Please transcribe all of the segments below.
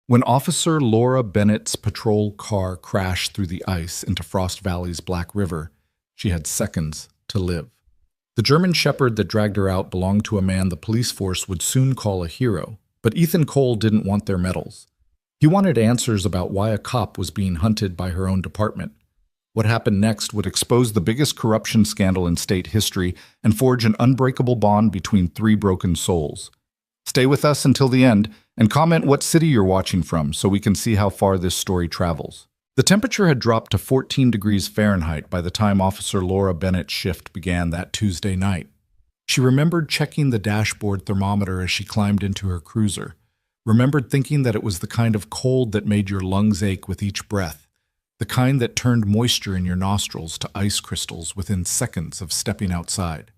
When Officer Laura Bennett's patrol car crashed through the ice into Frost Valley's Black River, she had seconds to live. The German Shepherd that dragged her out belonged to a man the police force would soon call a hero, but Ethan Cole didn't want their medals. He wanted answers about why a cop was being hunted by her own department. What happened next would expose the biggest corruption scandal in state history and forge an unbreakable bond between three broken souls. Stay with us until the end and comment what city you're watching from so we can see how far this story travels. The temperature had dropped to 14 degrees Fahrenheit by the time Officer Laura Bennett's shift began that Tuesday night. She remembered checking the dashboard thermometer as she climbed into her cruiser, remembered thinking that it was the kind of cold that made your lungs ache with each breath, the kind that turned moisture in your nostrils to ice crystals within seconds of stepping outside.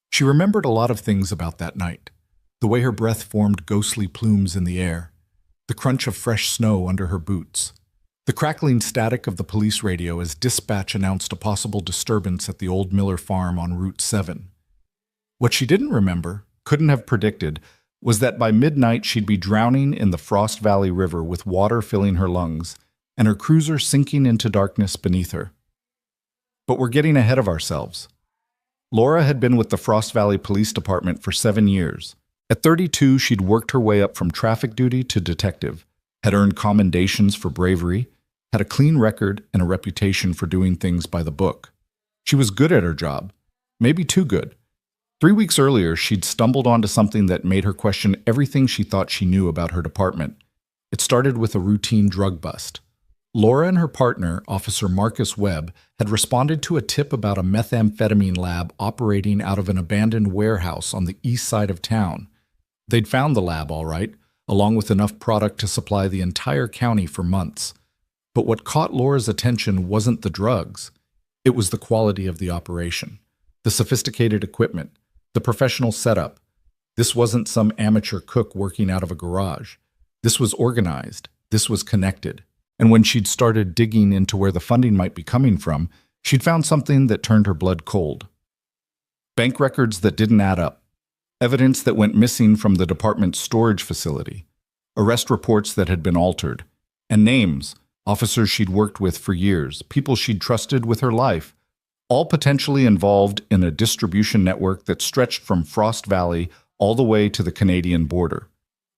She remembered a lot of things about that night. The way her breath formed ghostly plumes in the air, the crunch of fresh snow under her boots, the crackling static of the police radio as dispatch announced a possible disturbance at the old Miller farm on Route 7. What she didn't remember, couldn't have predicted, was that by midnight she'd be drowning in the Frost Valley River with water filling her lungs and her cruiser sinking into darkness beneath her. But we're getting ahead of ourselves. Laura had been with the Frost Valley Police Department for 7 years. At 32, she'd worked her way up from traffic duty to detective, had earned commendations for bravery, had a clean record and a reputation for doing things by the book. She was good at her job, maybe too good. 3 weeks earlier, she'd stumbled onto something that made her question everything she thought she knew about her department. It started with a routine drug bust. Laura and her partner, Officer Marcus Webb, had responded to a tip about a methamphetamine lab operating out of an abandoned warehouse on the east side of town. They'd found the lab all right, along with enough product to supply the entire county for months. But what caught Laura's attention wasn't the drugs. It was the quality of the operation, the sophisticated equipment, the professional setup. This wasn't some amateur cook working out of a garage. This was organized. This was connected. And when she'd started digging into where the funding might be coming from, she'd found something that turned her blood cold. Bank records that didn't add up. Evidence that went missing from the department's storage facility. Arrest reports that had been altered. And names, officers she'd worked with for years, people she'd trusted with her life, all potentially involved in a distribution network that stretched from Frost Valley all the way to the Canadian border.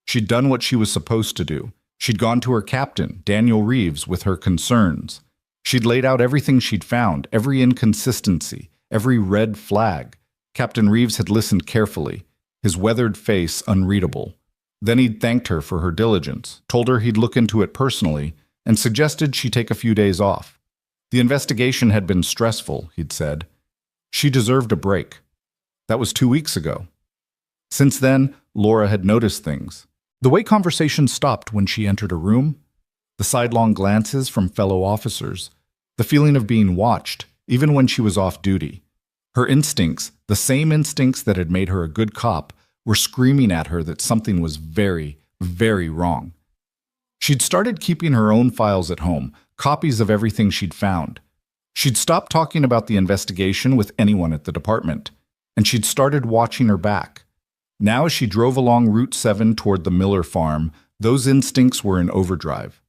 She'd done what she was supposed to do. She'd gone to her captain, Daniel Reeves, with her concerns. She'd laid out everything she'd found, every inconsistency, every red flag. Captain Reeves had listened carefully, his weathered face unreadable. Then he'd thanked her for her diligence, told her he'd look into it personally, and suggested she take a few days off. The investigation had been stressful, he'd said. She deserved a break. That was 2 weeks ago. Since then, Laura had noticed things. The way conversation stopped when she entered a room, the sidelong glances from fellow officers, the feeling of being watched, even when she was off duty. Her instincts, the same instincts that had made her a good cop, were screaming at her that something was very, very wrong. She'd started keeping her own files at home, copies of everything she'd found. She'd stopped talking about the investigation with anyone at the department, and she'd started watching her back. Now as she drove along Route 7 toward the Miller farm, those instincts were in overdrive.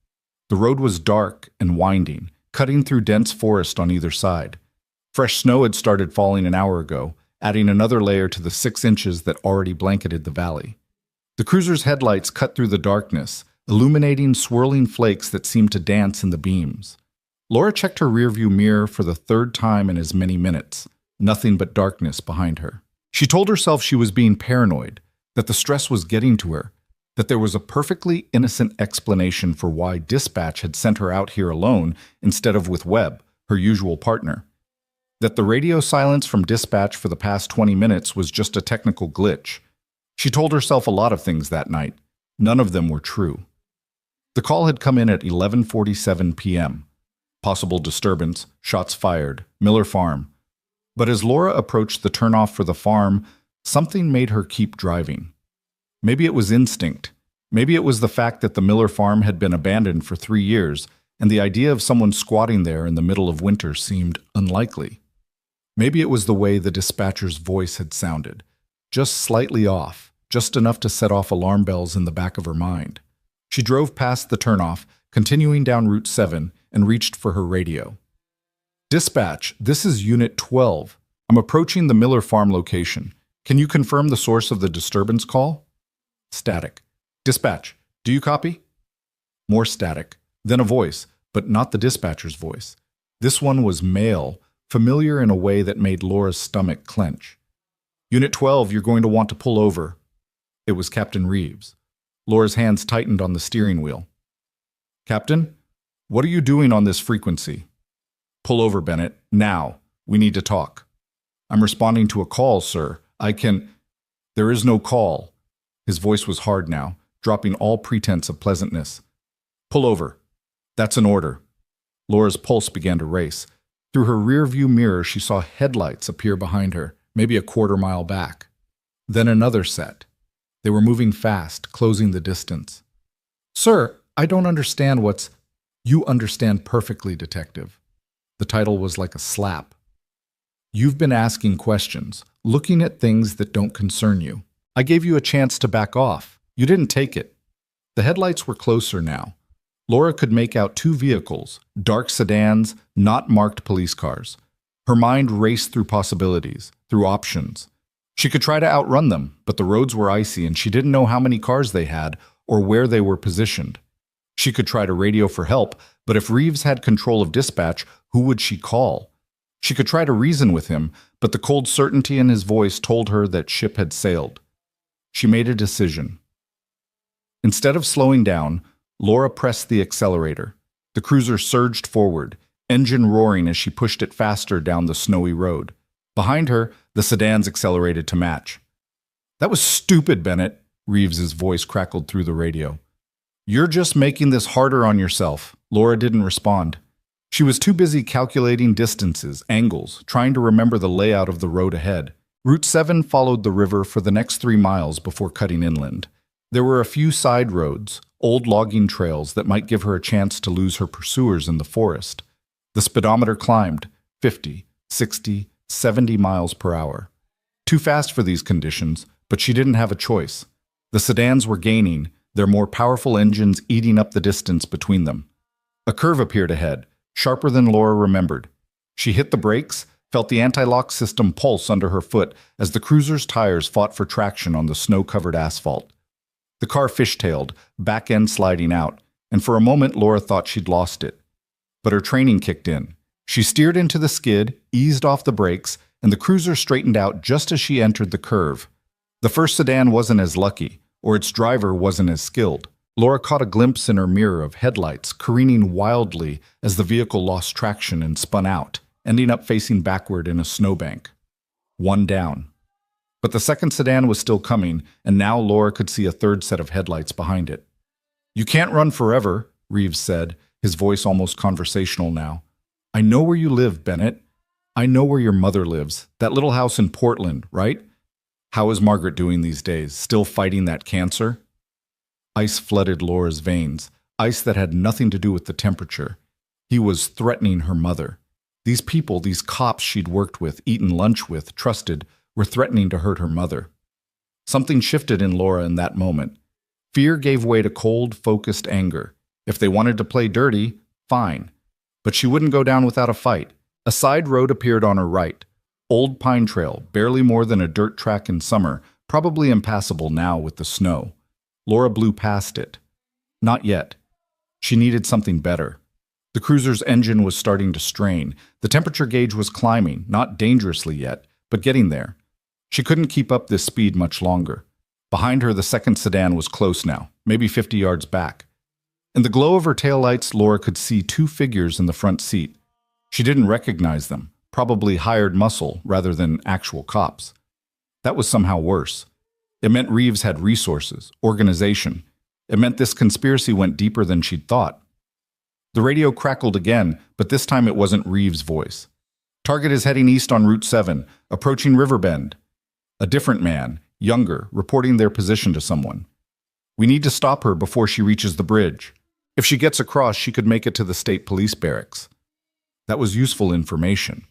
The road was dark and winding, cutting through dense forest on either side. Fresh snow had started falling an hour ago, adding another layer to the 6 inches that already blanketed the valley. The cruiser's headlights cut through the darkness, illuminating swirling flakes that seemed to dance in the beams. Laura checked her rearview mirror for the 3rd time in as many minutes. Nothing but darkness behind her. She told herself she was being paranoid, that the stress was getting to her, that there was a perfectly innocent explanation for why dispatch had sent her out here alone instead of with Webb, her usual partner. That the radio silence from dispatch for the past 20 minutes was just a technical glitch. She told herself a lot of things that night. None of them were true. The call had come in at 11:47 p.m. Possible disturbance, shots fired, Miller Farm. But as Laura approached the turnoff for the farm, something made her keep driving. Maybe it was instinct. Maybe it was the fact that the Miller farm had been abandoned for 3 years, and the idea of someone squatting there in the middle of winter seemed unlikely. Maybe it was the way the dispatcher's voice had sounded, just slightly off, just enough to set off alarm bells in the back of her mind. She drove past the turnoff, continuing down Route 7, and reached for her radio. Dispatch, this is Unit 12. I'm approaching the Miller Farm location. Can you confirm the source of the disturbance call? Static. Dispatch, do you copy? More static. Then a voice, but not the dispatcher's voice. This one was male, familiar in a way that made Laura's stomach clench. Unit 12, you're going to want to pull over. It was Captain Reeves. Laura's hands tightened on the steering wheel. Captain, what are you doing on this frequency? Pull over, Bennett. Now. We need to talk. I'm responding to a call, sir. There is no call. His voice was hard now, dropping all pretense of pleasantness. Pull over. That's an order. Laura's pulse began to race. Through her rear-view mirror, she saw headlights appear behind her, maybe a quarter-mile back. Then another set. They were moving fast, closing the distance. Sir, I don't understand what's... You understand perfectly, Detective. The title was like a slap. You've been asking questions, looking at things that don't concern you. I gave you a chance to back off. You didn't take it. The headlights were closer now. Laura could make out two vehicles, dark sedans, not marked police cars. Her mind raced through possibilities, through options. She could try to outrun them, but the roads were icy and she didn't know how many cars they had or where they were positioned. She could try to radio for help, but if Reeves had control of dispatch, who would she call? She could try to reason with him, but the cold certainty in his voice told her that ship had sailed. She made a decision. Instead of slowing down, Laura pressed the accelerator. The cruiser surged forward, engine roaring as she pushed it faster down the snowy road. Behind her, the sedans accelerated to match. That was stupid, Bennett, Reeves's voice crackled through the radio. You're just making this harder on yourself. Laura didn't respond. She was too busy calculating distances, angles, trying to remember the layout of the road ahead. Route 7 followed the river for the next 3 miles before cutting inland. There were a few side roads, old logging trails that might give her a chance to lose her pursuers in the forest. The speedometer climbed, 50, 60, 70 miles per hour. Too fast for these conditions, but she didn't have a choice. The sedans were gaining, their more powerful engines eating up the distance between them. A curve appeared ahead, sharper than Laura remembered. She hit the brakes, felt the anti-lock system pulse under her foot as the cruiser's tires fought for traction on the snow-covered asphalt. The car fishtailed, back end sliding out, and for a moment Laura thought she'd lost it. But her training kicked in. She steered into the skid, eased off the brakes, and the cruiser straightened out just as she entered the curve. The first sedan wasn't as lucky, or its driver wasn't as skilled. Laura caught a glimpse in her mirror of headlights careening wildly as the vehicle lost traction and spun out, ending up facing backward in a snowbank. One down. But the second sedan was still coming, and now Laura could see a third set of headlights behind it. You can't run forever, Reeves said, his voice almost conversational now. I know where you live, Bennett. I know where your mother lives, that little house in Portland, right? How is Margaret doing these days? Still fighting that cancer? Ice flooded Laura's veins, ice that had nothing to do with the temperature. He was threatening her mother. These people, these cops she'd worked with, eaten lunch with, trusted, were threatening to hurt her mother. Something shifted in Laura in that moment. Fear gave way to cold, focused anger. If they wanted to play dirty, fine. But she wouldn't go down without a fight. A side road appeared on her right. Old pine trail, barely more than a dirt track in summer, probably impassable now with the snow. Laura blew past it. Not yet. She needed something better. The cruiser's engine was starting to strain. The temperature gauge was climbing, not dangerously yet, but getting there. She couldn't keep up this speed much longer. Behind her, the second sedan was close now, maybe 50 yards back. In the glow of her taillights, Laura could see 2 figures in the front seat. She didn't recognize them, probably hired muscle rather than actual cops. That was somehow worse. It meant Reeves had resources, organization. It meant this conspiracy went deeper than she'd thought. The radio crackled again, but this time it wasn't Reeves' voice. Target is heading east on Route 7, approaching Riverbend. A different man, younger, reporting their position to someone. We need to stop her before she reaches the bridge. If she gets across, she could make it to the state police barracks. That was useful information.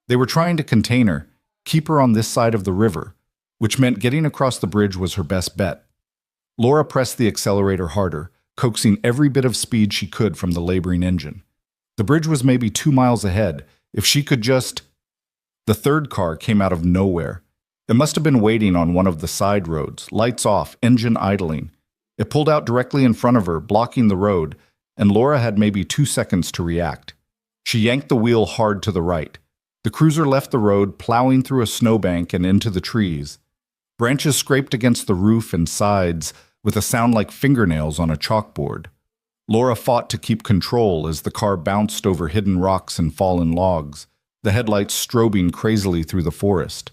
They were trying to contain her, keep her on this side of the river, which meant getting across the bridge was her best bet. Laura pressed the accelerator harder, coaxing every bit of speed she could from the laboring engine. The bridge was maybe 2 miles ahead. If she could just... The third car came out of nowhere. It must have been waiting on one of the side roads, lights off, engine idling. It pulled out directly in front of her, blocking the road, and Laura had maybe 2 seconds to react. She yanked the wheel hard to the right. The cruiser left the road, plowing through a snowbank and into the trees. Branches scraped against the roof and sides with a sound like fingernails on a chalkboard. Laura fought to keep control as the car bounced over hidden rocks and fallen logs, the headlights strobing crazily through the forest.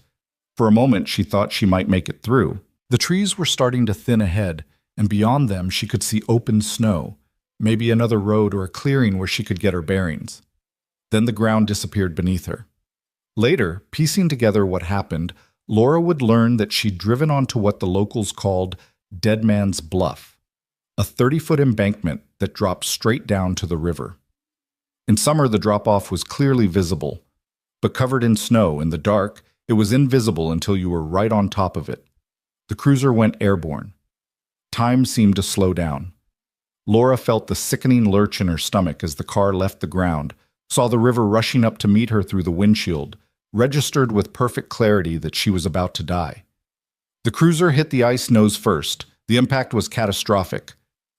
For a moment, she thought she might make it through. The trees were starting to thin ahead, and beyond them she could see open snow, maybe another road or a clearing where she could get her bearings. Then the ground disappeared beneath her. Later, piecing together what happened, Laura would learn that she'd driven onto what the locals called Dead Man's Bluff, a 30-foot embankment that dropped straight down to the river. In summer, the drop-off was clearly visible, but covered in snow in the dark, it was invisible until you were right on top of it. The cruiser went airborne. Time seemed to slow down. Laura felt the sickening lurch in her stomach as the car left the ground, saw the river rushing up to meet her through the windshield, registered with perfect clarity that she was about to die. The cruiser hit the ice nose first. The impact was catastrophic.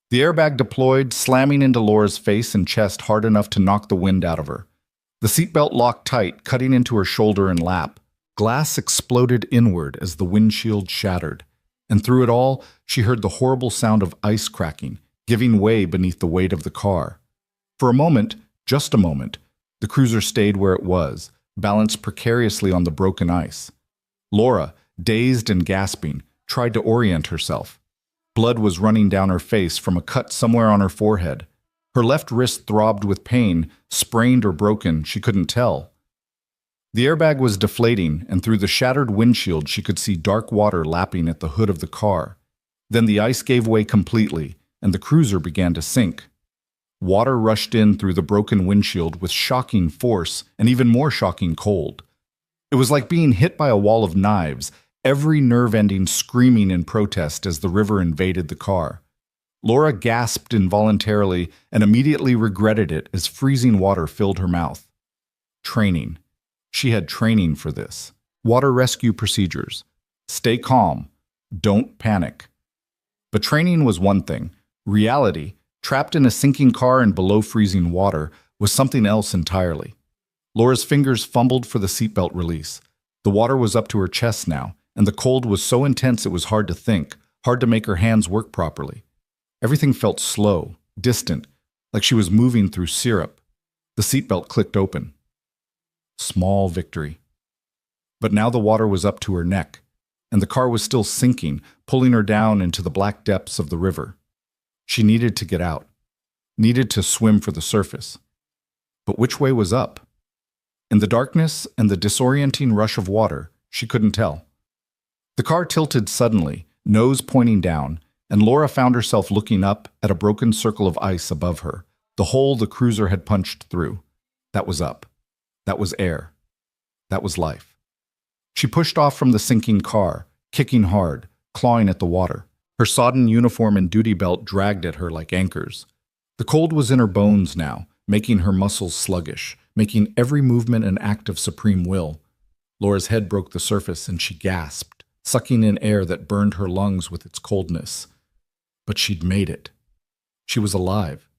The airbag deployed, slamming into Laura's face and chest hard enough to knock the wind out of her. The seatbelt locked tight, cutting into her shoulder and lap. Glass exploded inward as the windshield shattered, and through it all, she heard the horrible sound of ice cracking, giving way beneath the weight of the car. For a moment, just a moment, the cruiser stayed where it was, balanced precariously on the broken ice. Laura, dazed and gasping, tried to orient herself. Blood was running down her face from a cut somewhere on her forehead. Her left wrist throbbed with pain, sprained or broken, she couldn't tell. The airbag was deflating, and through the shattered windshield she could see dark water lapping at the hood of the car. Then the ice gave way completely, and the cruiser began to sink. Water rushed in through the broken windshield with shocking force and even more shocking cold. It was like being hit by a wall of knives, every nerve ending screaming in protest as the river invaded the car. Laura gasped involuntarily and immediately regretted it as freezing water filled her mouth. Training. She had training for this. Water rescue procedures. Stay calm. Don't panic. But training was one thing. Reality, trapped in a sinking car in below freezing water, was something else entirely. Laura's fingers fumbled for the seatbelt release. The water was up to her chest now, and the cold was so intense it was hard to think, hard to make her hands work properly. Everything felt slow, distant, like she was moving through syrup. The seatbelt clicked open. Small victory. But now the water was up to her neck, and the car was still sinking, pulling her down into the black depths of the river. She needed to get out, needed to swim for the surface. But which way was up? In the darkness and the disorienting rush of water, she couldn't tell. The car tilted suddenly, nose pointing down, and Laura found herself looking up at a broken circle of ice above her, the hole the cruiser had punched through. That was up. That was air. That was life. She pushed off from the sinking car, kicking hard, clawing at the water. Her sodden uniform and duty belt dragged at her like anchors. The cold was in her bones now, making her muscles sluggish, making every movement an act of supreme will. Laura's head broke the surface and she gasped, sucking in air that burned her lungs with its coldness. But she'd made it. She was alive.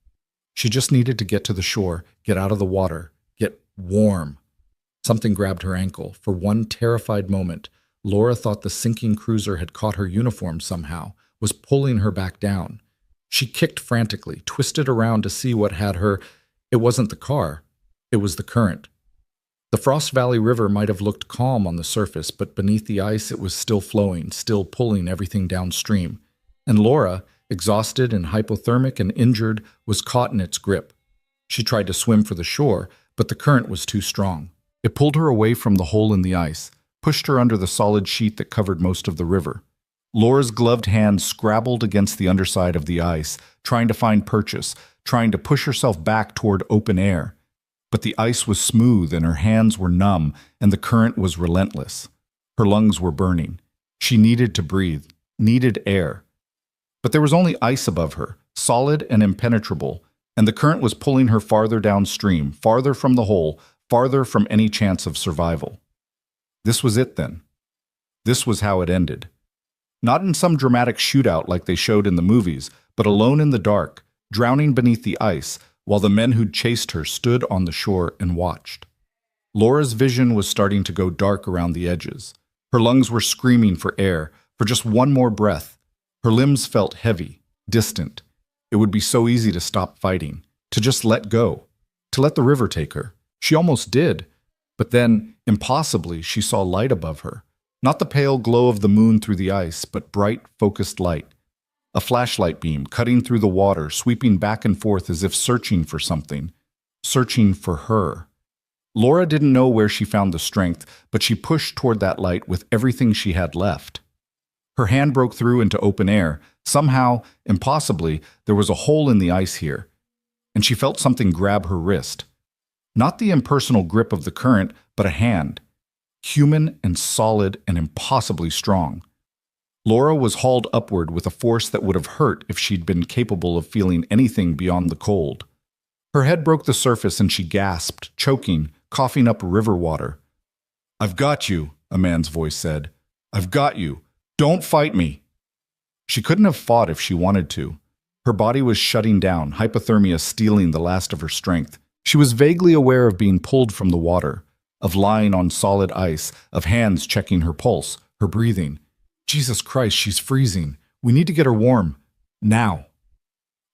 She just needed to get to the shore, get out of the water, get warm. Something grabbed her ankle. For one terrified moment, Laura thought the sinking cruiser had caught her uniform somehow, was pulling her back down. She kicked frantically, twisted around to see what had her. It wasn't the car. It was the current. The Frost Valley River might have looked calm on the surface, but beneath the ice it was still flowing, still pulling everything downstream. And Laura, exhausted and hypothermic and injured, was caught in its grip. She tried to swim for the shore, but the current was too strong. It pulled her away from the hole in the ice, pushed her under the solid sheet that covered most of the river. Laura's gloved hand scrabbled against the underside of the ice, trying to find purchase, trying to push herself back toward open air. But the ice was smooth and her hands were numb, and the current was relentless. Her lungs were burning. She needed to breathe, needed air. But there was only ice above her, solid and impenetrable, and the current was pulling her farther downstream, farther from the hole, farther from any chance of survival. This was it then. This was how it ended. Not in some dramatic shootout like they showed in the movies, but alone in the dark, drowning beneath the ice, while the men who'd chased her stood on the shore and watched. Laura's vision was starting to go dark around the edges. Her lungs were screaming for air, for just one more breath. Her limbs felt heavy, distant. It would be so easy to stop fighting, to just let go, to let the river take her. She almost did. But then, impossibly, she saw light above her. Not the pale glow of the moon through the ice, but bright, focused light. A flashlight beam cutting through the water, sweeping back and forth as if searching for something. Searching for her. Laura didn't know where she found the strength, but she pushed toward that light with everything she had left. Her hand broke through into open air. Somehow, impossibly, there was a hole in the ice here, and she felt something grab her wrist. Not the impersonal grip of the current, but a hand. Human and solid and impossibly strong. Laura was hauled upward with a force that would have hurt if she'd been capable of feeling anything beyond the cold. Her head broke the surface and she gasped, choking, coughing up river water. "I've got you," a man's voice said. "I've got you. Don't fight me." She couldn't have fought if she wanted to. Her body was shutting down, hypothermia stealing the last of her strength. She was vaguely aware of being pulled from the water, of lying on solid ice, of hands checking her pulse, her breathing. Jesus Christ, she's freezing. We need to get her warm. Now.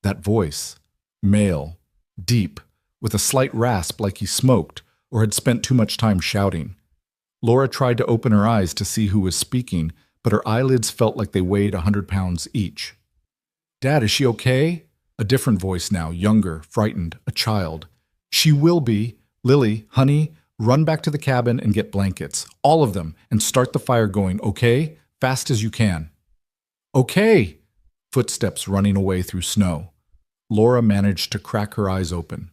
That voice, male, deep, with a slight rasp like he smoked or had spent too much time shouting. Laura tried to open her eyes to see who was speaking, but her eyelids felt like they weighed 100 pounds each. "Dad, is she okay?" A different voice now, younger, frightened, a child. "She will be. Lily, honey, run back to the cabin and get blankets. All of them, and start the fire going, okay? Fast as you can." "Okay!" Footsteps running away through snow. Laura managed to crack her eyes open.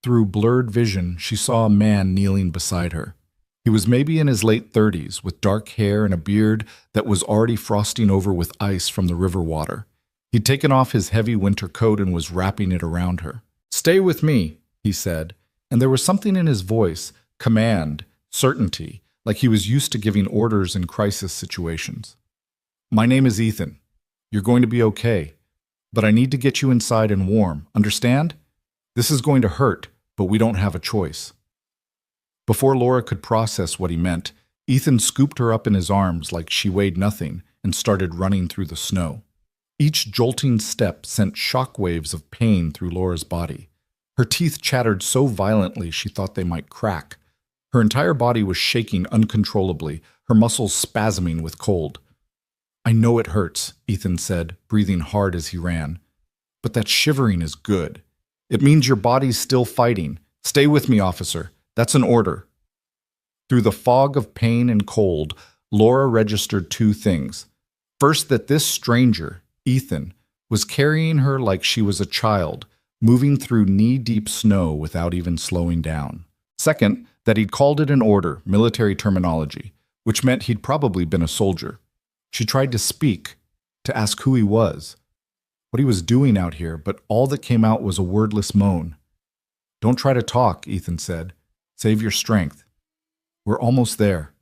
Through blurred vision, she saw a man kneeling beside her. He was maybe in his late 30s, with dark hair and a beard that was already frosting over with ice from the river water. He'd taken off his heavy winter coat and was wrapping it around her. "Stay with me," he said, and there was something in his voice, command, certainty, like he was used to giving orders in crisis situations. "My name is Ethan. You're going to be okay, but I need to get you inside and warm, understand? This is going to hurt, but we don't have a choice." Before Laura could process what he meant, Ethan scooped her up in his arms like she weighed nothing and started running through the snow. Each jolting step sent shock waves of pain through Laura's body. Her teeth chattered so violently she thought they might crack. Her entire body was shaking uncontrollably, her muscles spasming with cold. "I know it hurts," Ethan said, breathing hard as he ran. "But that shivering is good. It means your body's still fighting. Stay with me, officer. That's an order." Through the fog of pain and cold, Laura registered two things. First, that this stranger, Ethan, was carrying her like she was a child, moving through knee-deep snow without even slowing down. Second, that he'd called it an order, military terminology, which meant he'd probably been a soldier. She tried to speak, to ask who he was, what he was doing out here, but all that came out was a wordless moan. "Don't try to talk," Ethan said. "Save your strength. We're almost there."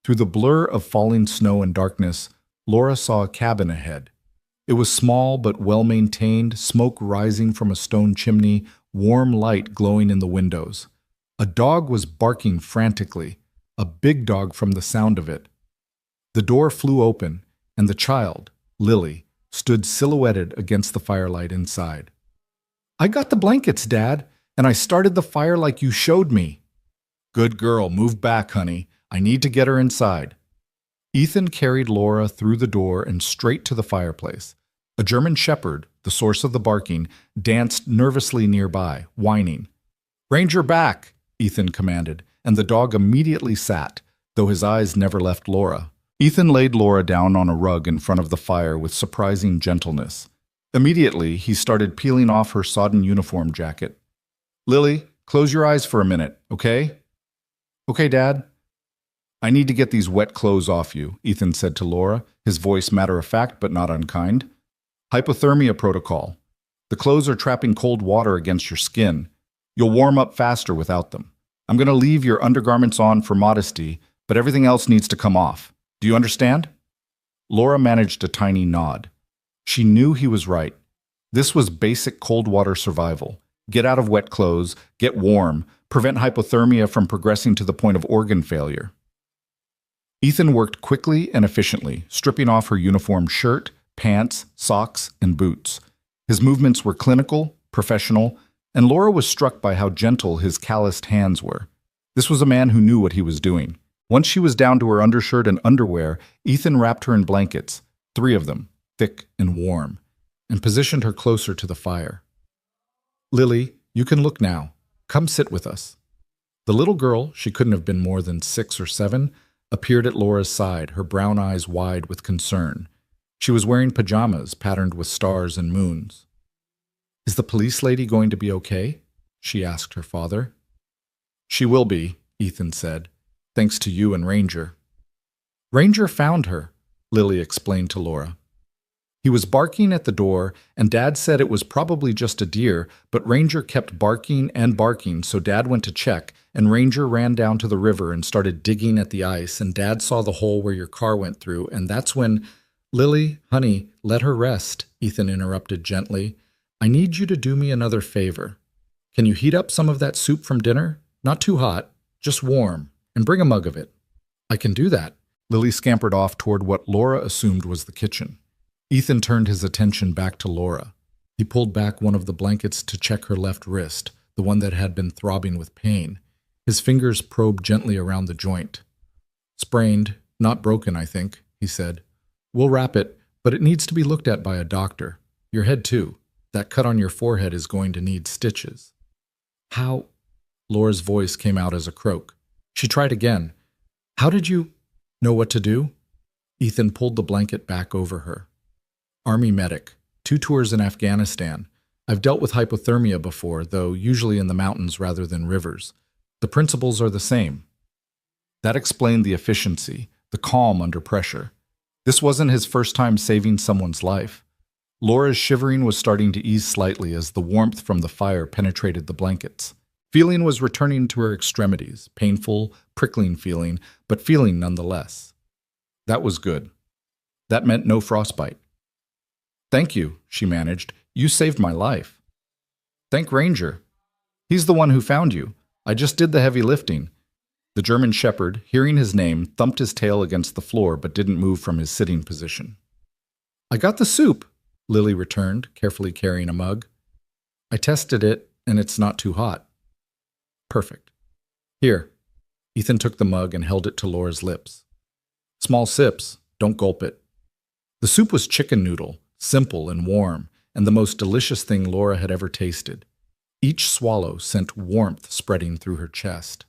Through the blur of falling snow and darkness, Laura saw a cabin ahead. It was small but well-maintained, smoke rising from a stone chimney, warm light glowing in the windows. A dog was barking frantically, a big dog from the sound of it. The door flew open, and the child, Lily, stood silhouetted against the firelight inside. "I got the blankets, Dad, and I started the fire like you showed me." "Good girl, move back, honey. I need to get her inside." Ethan carried Laura through the door and straight to the fireplace. A German shepherd, the source of the barking, danced nervously nearby, whining. "Ranger back," Ethan commanded, and the dog immediately sat, though his eyes never left Laura. Ethan laid Laura down on a rug in front of the fire with surprising gentleness. Immediately, he started peeling off her sodden uniform jacket. "Lily, close your eyes for a minute, okay?" "Okay, Dad." "I need to get these wet clothes off you," Ethan said to Laura, his voice matter-of-fact but not unkind. Hypothermia protocol. The clothes are trapping cold water against your skin. You'll warm up faster without them. I'm going to leave your undergarments on for modesty, but everything else needs to come off. Do you understand? Laura managed a tiny nod. She knew he was right. This was basic cold water survival. Get out of wet clothes, get warm, prevent hypothermia from progressing to the point of organ failure. Ethan worked quickly and efficiently, stripping off her uniform shirt, pants, socks, and boots. His movements were clinical, professional, and Laura was struck by how gentle his calloused hands were. This was a man who knew what he was doing. Once she was down to her undershirt and underwear, Ethan wrapped her in blankets, 3 of them, thick and warm, and positioned her closer to the fire. Lily, you can look now. Come sit with us. The little girl, she couldn't have been more than 6 or 7, appeared at Laura's side, her brown eyes wide with concern. She was wearing pajamas patterned with stars and moons. Is the police lady going to be okay? She asked her father. She will be, Ethan said, thanks to you and Ranger. Ranger found her, Lily explained to Laura. He was barking at the door, and Dad said it was probably just a deer, but Ranger kept barking and barking, so Dad went to check, and Ranger ran down to the river and started digging at the ice, and Dad saw the hole where your car went through, and that's when— Lily, honey, let her rest, Ethan interrupted gently. I need you to do me another favor. Can you heat up some of that soup from dinner? Not too hot, just warm, and bring a mug of it. I can do that. Lily scampered off toward what Laura assumed was the kitchen. Ethan turned his attention back to Laura. He pulled back one of the blankets to check her left wrist, the one that had been throbbing with pain. His fingers probed gently around the joint. Sprained, not broken, I think, he said. We'll wrap it, but it needs to be looked at by a doctor. Your head, too. That cut on your forehead is going to need stitches. How? Laura's voice came out as a croak. She tried again. How did you know what to do? Ethan pulled the blanket back over her. Army medic. 2 tours in Afghanistan. I've dealt with hypothermia before, though usually in the mountains rather than rivers. The principles are the same. That explained the efficiency, the calm under pressure. This wasn't his first time saving someone's life. Laura's shivering was starting to ease slightly as the warmth from the fire penetrated the blankets. Feeling was returning to her extremities, painful, prickling feeling, but feeling nonetheless. That was good. That meant no frostbite. Thank you, she managed. You saved my life. Thank Ranger. He's the one who found you. I just did the heavy lifting. The German shepherd, hearing his name, thumped his tail against the floor but didn't move from his sitting position. I got the soup, Lily returned, carefully carrying a mug. I tested it, and it's not too hot. Perfect. Here. Ethan took the mug and held it to Laura's lips. Small sips, don't gulp it. The soup was chicken noodle, simple and warm, and the most delicious thing Laura had ever tasted. Each swallow sent warmth spreading through her chest.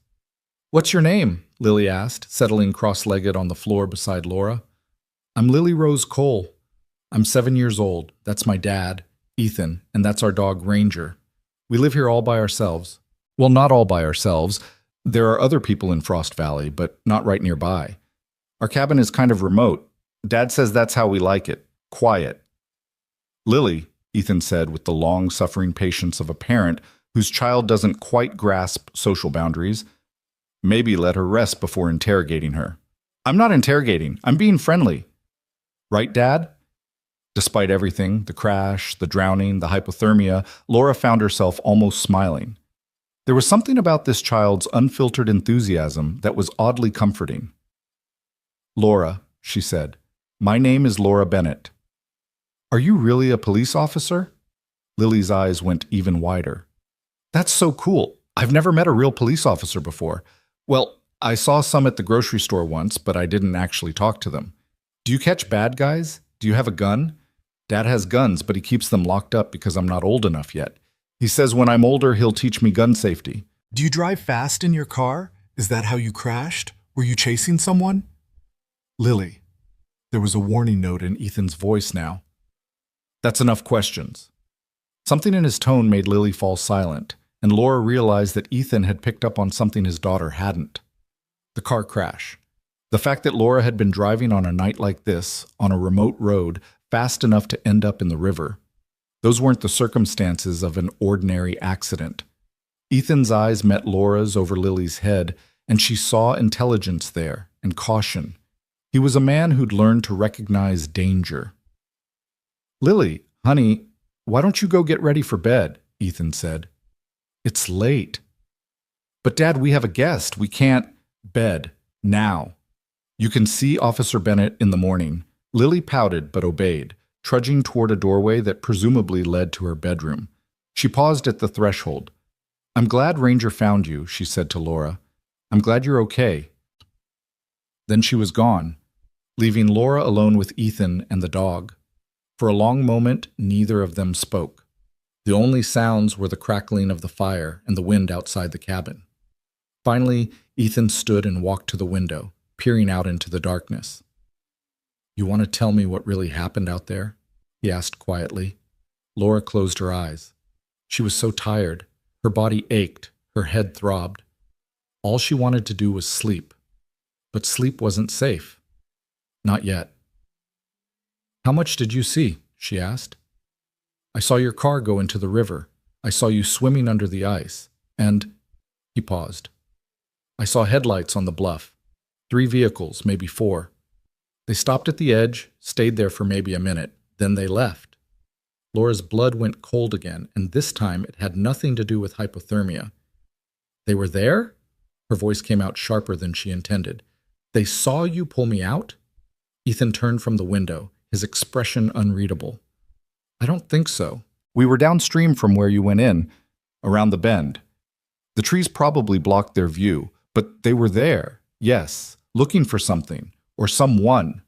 What's your name? Lily asked, settling cross-legged on the floor beside Laura. I'm Lily Rose Cole. I'm 7 years old. That's my dad, Ethan, and that's our dog Ranger. We live here all by ourselves. Well, not all by ourselves. There are other people in Frost Valley, but not right nearby. Our cabin is kind of remote. Dad says that's how we like it. Quiet. Lily, Ethan said with the long-suffering patience of a parent whose child doesn't quite grasp social boundaries, maybe let her rest before interrogating her. I'm not interrogating. I'm being friendly. Right, Dad? Despite everything, the crash, the drowning, the hypothermia, Laura found herself almost smiling. There was something about this child's unfiltered enthusiasm that was oddly comforting. Laura, she said, my name is Laura Bennett. Are you really a police officer? Lily's eyes went even wider. That's so cool. I've never met a real police officer before. Well, I saw some at the grocery store once, but I didn't actually talk to them. Do you catch bad guys? Do you have a gun? Dad has guns, but he keeps them locked up because I'm not old enough yet. He says when I'm older, he'll teach me gun safety. Do you drive fast in your car? Is that how you crashed? Were you chasing someone? Lily. There was a warning note in Ethan's voice now. That's enough questions. Something in his tone made Lily fall silent, and Laura realized that Ethan had picked up on something his daughter hadn't. The car crash. The fact that Laura had been driving on a night like this, on a remote road, fast enough to end up in the river. Those weren't the circumstances of an ordinary accident. Ethan's eyes met Laura's over Lily's head, and she saw intelligence there and caution. He was a man who'd learned to recognize danger. "Lily, honey, why don't you go get ready for bed?" Ethan said. "It's late." "But Dad, we have a guest. We can't—" "Bed. Now. You can see Officer Bennett in the morning." Lily pouted but obeyed, trudging toward a doorway that presumably led to her bedroom. She paused at the threshold. "I'm glad Ranger found you," she said to Laura. "I'm glad you're okay." Then she was gone, leaving Laura alone with Ethan and the dog. For a long moment, neither of them spoke. The only sounds were the crackling of the fire and the wind outside the cabin. Finally, Ethan stood and walked to the window, peering out into the darkness. "You want to tell me what really happened out there?" he asked quietly. Laura closed her eyes. She was so tired. Her body ached, her head throbbed. All she wanted to do was sleep. But sleep wasn't safe. Not yet. "How much did you see?" she asked. "I saw your car go into the river. I saw you swimming under the ice. And—" he paused. "I saw headlights on the bluff. 3 vehicles, maybe 4. They stopped at the edge, stayed there for maybe a minute. Then they left." Laura's blood went cold again, and this time it had nothing to do with hypothermia. "They were there?" Her voice came out sharper than she intended. "They saw you pull me out?" Ethan turned from the window, his expression unreadable. "I don't think so. We were downstream from where you went in, around the bend. The trees probably blocked their view, but they were there, yes, looking for something, or someone."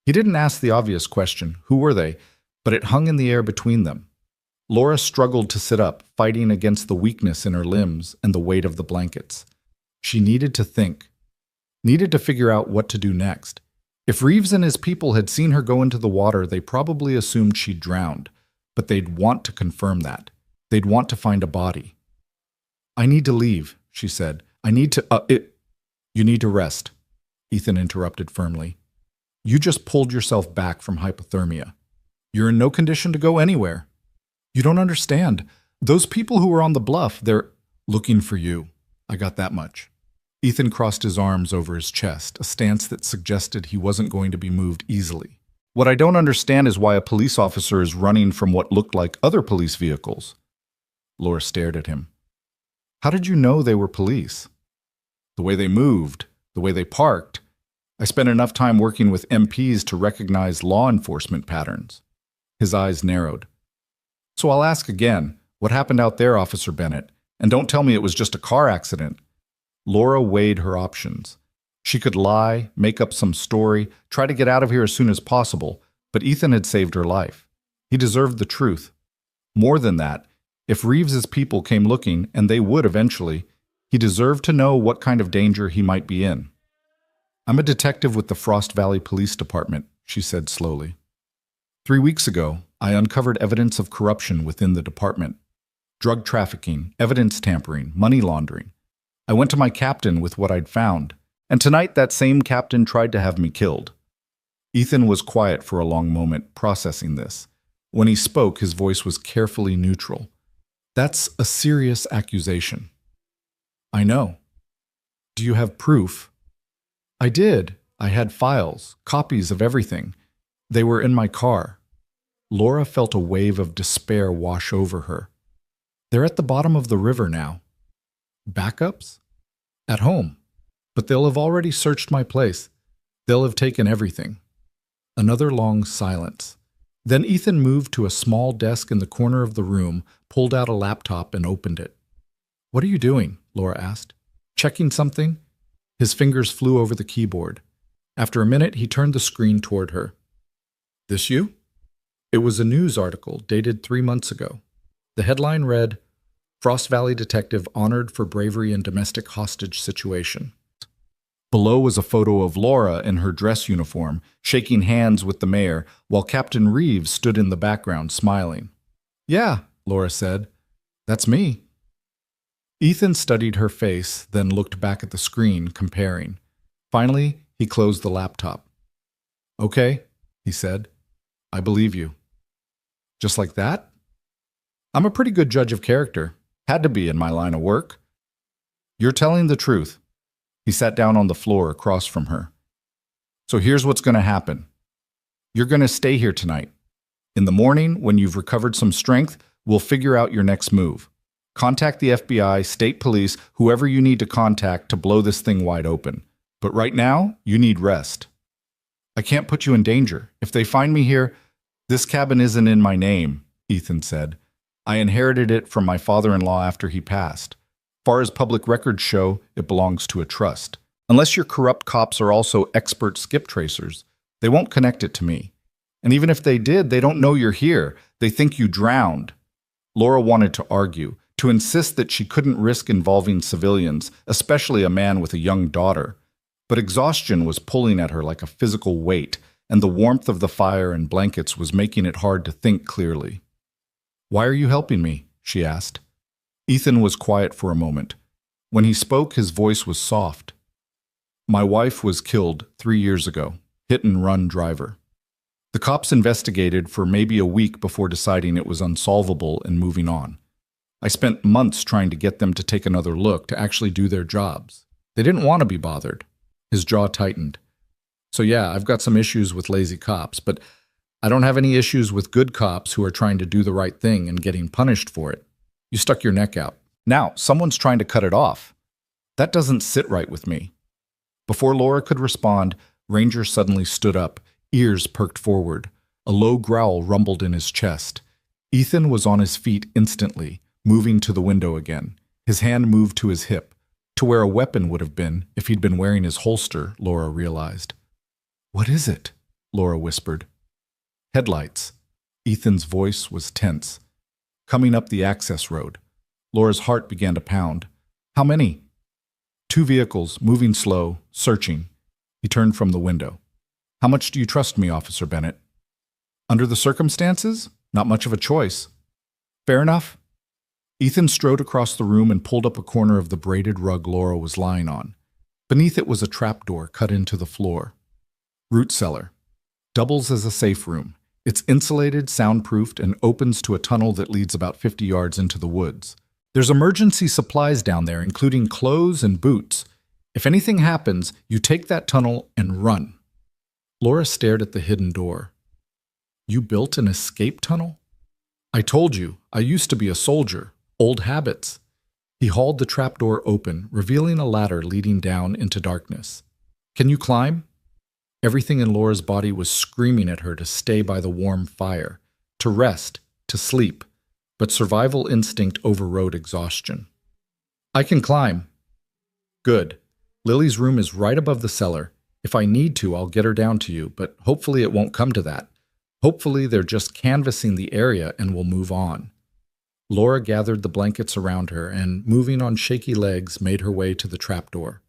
He didn't ask the obvious question, who were they, but it hung in the air between them. Laura struggled to sit up, fighting against the weakness in her limbs and the weight of the blankets. She needed to think, needed to figure out what to do next. If Reeves and his people had seen her go into the water, they probably assumed she'd drowned, but they'd want to confirm that. They'd want to find a body. "I need to leave," she said. "I need to— You need to rest," Ethan interrupted firmly. "You just pulled yourself back from hypothermia. You're in no condition to go anywhere. You don't understand. Those people who were on the bluff, they're looking for you. I got that much." Ethan crossed his arms over his chest, a stance that suggested he wasn't going to be moved easily. "What I don't understand is why a police officer is running from what looked like other police vehicles." Laura stared at him. "How did you know they were police?" "The way they moved, the way they parked. I spent enough time working with MPs to recognize law enforcement patterns." His eyes narrowed. "So I'll ask again, what happened out there, Officer Bennett? And don't tell me it was just a car accident." Laura weighed her options. She could lie, make up some story, try to get out of here as soon as possible, but Ethan had saved her life. He deserved the truth. More than that, if Reeves's people came looking, and they would eventually, he deserved to know what kind of danger he might be in. "I'm a detective with the Frost Valley Police Department," she said slowly. 3 weeks ago, I uncovered evidence of corruption within the department. Drug trafficking, evidence tampering, money laundering. I went to my captain with what I'd found, and tonight that same captain tried to have me killed. Ethan was quiet for a long moment, processing this. When he spoke, his voice was carefully neutral. "That's a serious accusation." "I know." "Do you have proof?" "I did. I had files, copies of everything. They were in my car." Laura felt a wave of despair wash over her. "They're at the bottom of the river now." "Backups?" "At home. But they'll have already searched my place. They'll have taken everything." Another long silence. Then Ethan moved to a small desk in the corner of the room, pulled out a laptop, and opened it. "What are you doing?" Laura asked. "Checking something?" His fingers flew over the keyboard. After a minute, he turned the screen toward her. "This you?" It was a news article dated 3 months ago. The headline read, "Frost Valley Detective Honored for Bravery in Domestic Hostage Situation." Below was a photo of Laura in her dress uniform, shaking hands with the mayor, while Captain Reeves stood in the background, smiling. "Yeah," Laura said. "That's me." Ethan studied her face, then looked back at the screen, comparing. Finally, he closed the laptop. "Okay," he said. I believe you. Just like that? I'm a pretty good judge of character. Had to be in my line of work. You're telling the truth. He sat down on the floor across from her. So here's what's going to happen. You're going to stay here tonight. In the morning, when you've recovered some strength, we'll figure out your next move. Contact the FBI, state police, whoever you need to contact to blow this thing wide open. But right now, you need rest. I can't put you in danger. If they find me here, this cabin isn't in my name, Ethan said. I inherited it from my father-in-law after he passed. Far as public records show, it belongs to a trust. Unless your corrupt cops are also expert skip tracers, they won't connect it to me. And even if they did, they don't know you're here. They think you drowned. Laura wanted to argue, to insist that she couldn't risk involving civilians, especially a man with a young daughter. But exhaustion was pulling at her like a physical weight, and the warmth of the fire and blankets was making it hard to think clearly. "Why are you helping me?" she asked. Ethan was quiet for a moment. When he spoke, his voice was soft. "My wife was killed 3 years ago, hit-and-run driver. The cops investigated for maybe a week before deciding it was unsolvable and moving on. I spent months trying to get them to take another look, to actually do their jobs. They didn't want to be bothered." His jaw tightened. "So yeah, I've got some issues with lazy cops, but I don't have any issues with good cops who are trying to do the right thing and getting punished for it. You stuck your neck out. Now, someone's trying to cut it off. That doesn't sit right with me." Before Laura could respond, Ranger suddenly stood up, ears perked forward. A low growl rumbled in his chest. Ethan was on his feet instantly, moving to the window again. His hand moved to his hip, to where a weapon would have been if he'd been wearing his holster, Laura realized. "What is it?" Laura whispered. "Headlights." Ethan's voice was tense. "Coming up the access road." Laura's heart began to pound. "How many?" "2 vehicles, moving slow, searching." He turned from the window. "How much do you trust me, Officer Bennett?" "Under the circumstances? Not much of a choice." "Fair enough." Ethan strode across the room and pulled up a corner of the braided rug Laura was lying on. Beneath it was a trapdoor cut into the floor. "Root cellar. Doubles as a safe room. It's insulated, soundproofed, and opens to a tunnel that leads about 50 yards into the woods. There's emergency supplies down there, including clothes and boots. If anything happens, you take that tunnel and run." Laura stared at the hidden door. "You built an escape tunnel?" "I told you, I used to be a soldier. Old habits." He hauled the trapdoor open, revealing a ladder leading down into darkness. "Can you climb?" Everything in Laura's body was screaming at her to stay by the warm fire, to rest, to sleep, but survival instinct overrode exhaustion. "I can climb." "Good. Lily's room is right above the cellar. If I need to, I'll get her down to you, but hopefully it won't come to that. Hopefully they're just canvassing the area and will move on." Laura gathered the blankets around her and, moving on shaky legs, made her way to the trapdoor.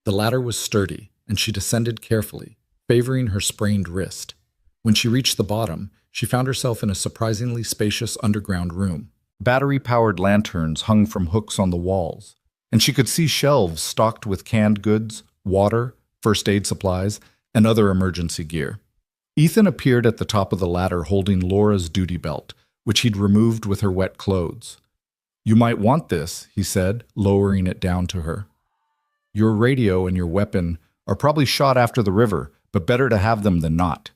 The ladder was sturdy, and she descended carefully, favoring her sprained wrist. When she reached the bottom, she found herself in a surprisingly spacious underground room. Battery-powered lanterns hung from hooks on the walls, and she could see shelves stocked with canned goods, water, first aid supplies, and other emergency gear. Ethan appeared at the top of the ladder holding Laura's duty belt, which he'd removed with her wet clothes. "You might want this," he said, lowering it down to her. "Your radio and your weapon are probably shot after the river, but better to have them than not."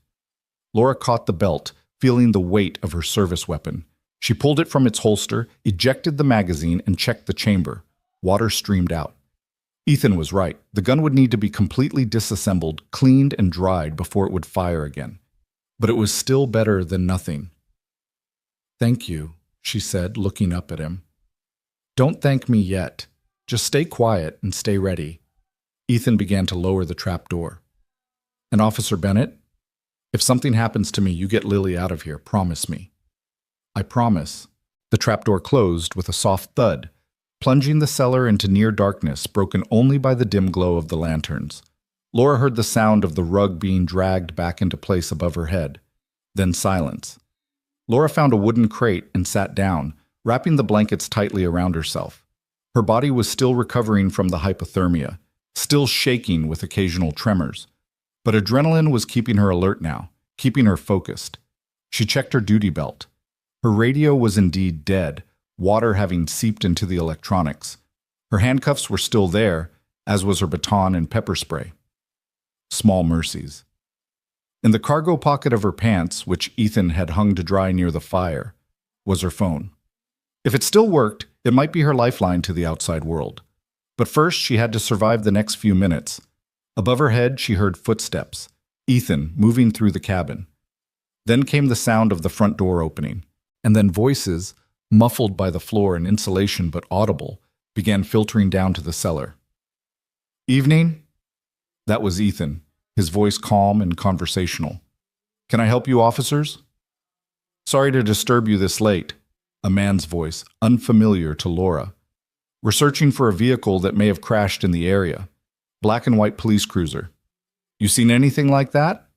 Laura caught the belt, feeling the weight of her service weapon. She pulled it from its holster, ejected the magazine, and checked the chamber. Water streamed out. Ethan was right. The gun would need to be completely disassembled, cleaned, and dried before it would fire again. But it was still better than nothing. "Thank you," she said, looking up at him. "Don't thank me yet. Just stay quiet and stay ready." Ethan began to lower the trapdoor. "And Officer Bennett, if something happens to me, you get Lily out of here. Promise me." "I promise." The trapdoor closed with a soft thud, plunging the cellar into near darkness, broken only by the dim glow of the lanterns. Laura heard the sound of the rug being dragged back into place above her head. Then silence. Laura found a wooden crate and sat down, wrapping the blankets tightly around herself. Her body was still recovering from the hypothermia, still shaking with occasional tremors. But adrenaline was keeping her alert now, keeping her focused. She checked her duty belt. Her radio was indeed dead, water having seeped into the electronics. Her handcuffs were still there, as was her baton and pepper spray. Small mercies. In the cargo pocket of her pants, which Ethan had hung to dry near the fire, was her phone. If it still worked, it might be her lifeline to the outside world. But first, she had to survive the next few minutes. Above her head, she heard footsteps. Ethan moving through the cabin. Then came the sound of the front door opening, and then voices, muffled by the floor and insulation but audible, began filtering down to the cellar. "Evening?" That was Ethan, his voice calm and conversational. "Can I help you, officers?" "Sorry to disturb you this late," a man's voice, unfamiliar to Laura. "We're searching for a vehicle that may have crashed in the area. Black and white police cruiser. You seen anything like that?"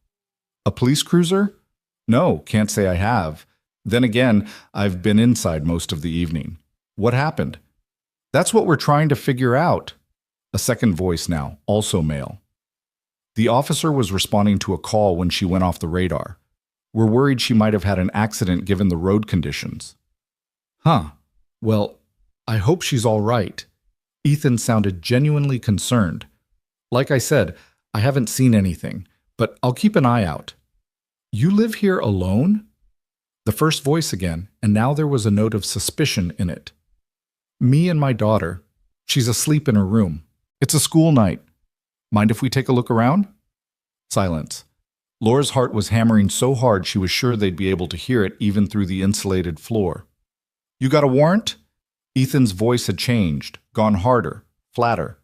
"A police cruiser? No, can't say I have. Then again, I've been inside most of the evening. What happened?" "That's what we're trying to figure out." A second voice now, also male. The officer was responding to a call when she went off the radar. "We're worried she might have had an accident given the road conditions." "Huh. Well, I hope she's all right." Ethan sounded genuinely concerned. "Like I said, I haven't seen anything, but I'll keep an eye out." "You live here alone?" The first voice again, and now there was a note of suspicion in it. "Me and my daughter. She's asleep in her room. It's a school night. Mind if we take a look around?" Silence. Laura's heart was hammering so hard she was sure they'd be able to hear it even through the insulated floor. "You got a warrant?" Ethan's voice had changed, gone harder, flatter.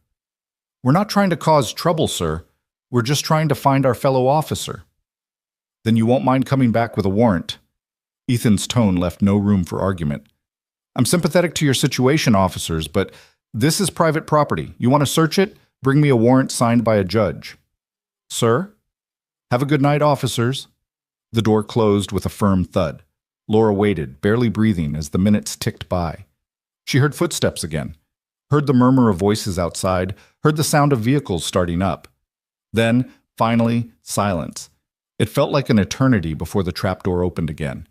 "We're not trying to cause trouble, sir. We're just trying to find our fellow officer." "Then you won't mind coming back with a warrant." Ethan's tone left no room for argument. "I'm sympathetic to your situation, officers, but this is private property. You want to search it? Bring me a warrant signed by a judge." "Sir?" "Have a good night, officers." The door closed with a firm thud. Laura waited, barely breathing, as the minutes ticked by. She heard footsteps again, heard the murmur of voices outside, heard the sound of vehicles starting up. Then, finally, silence. It felt like an eternity before the trapdoor opened again.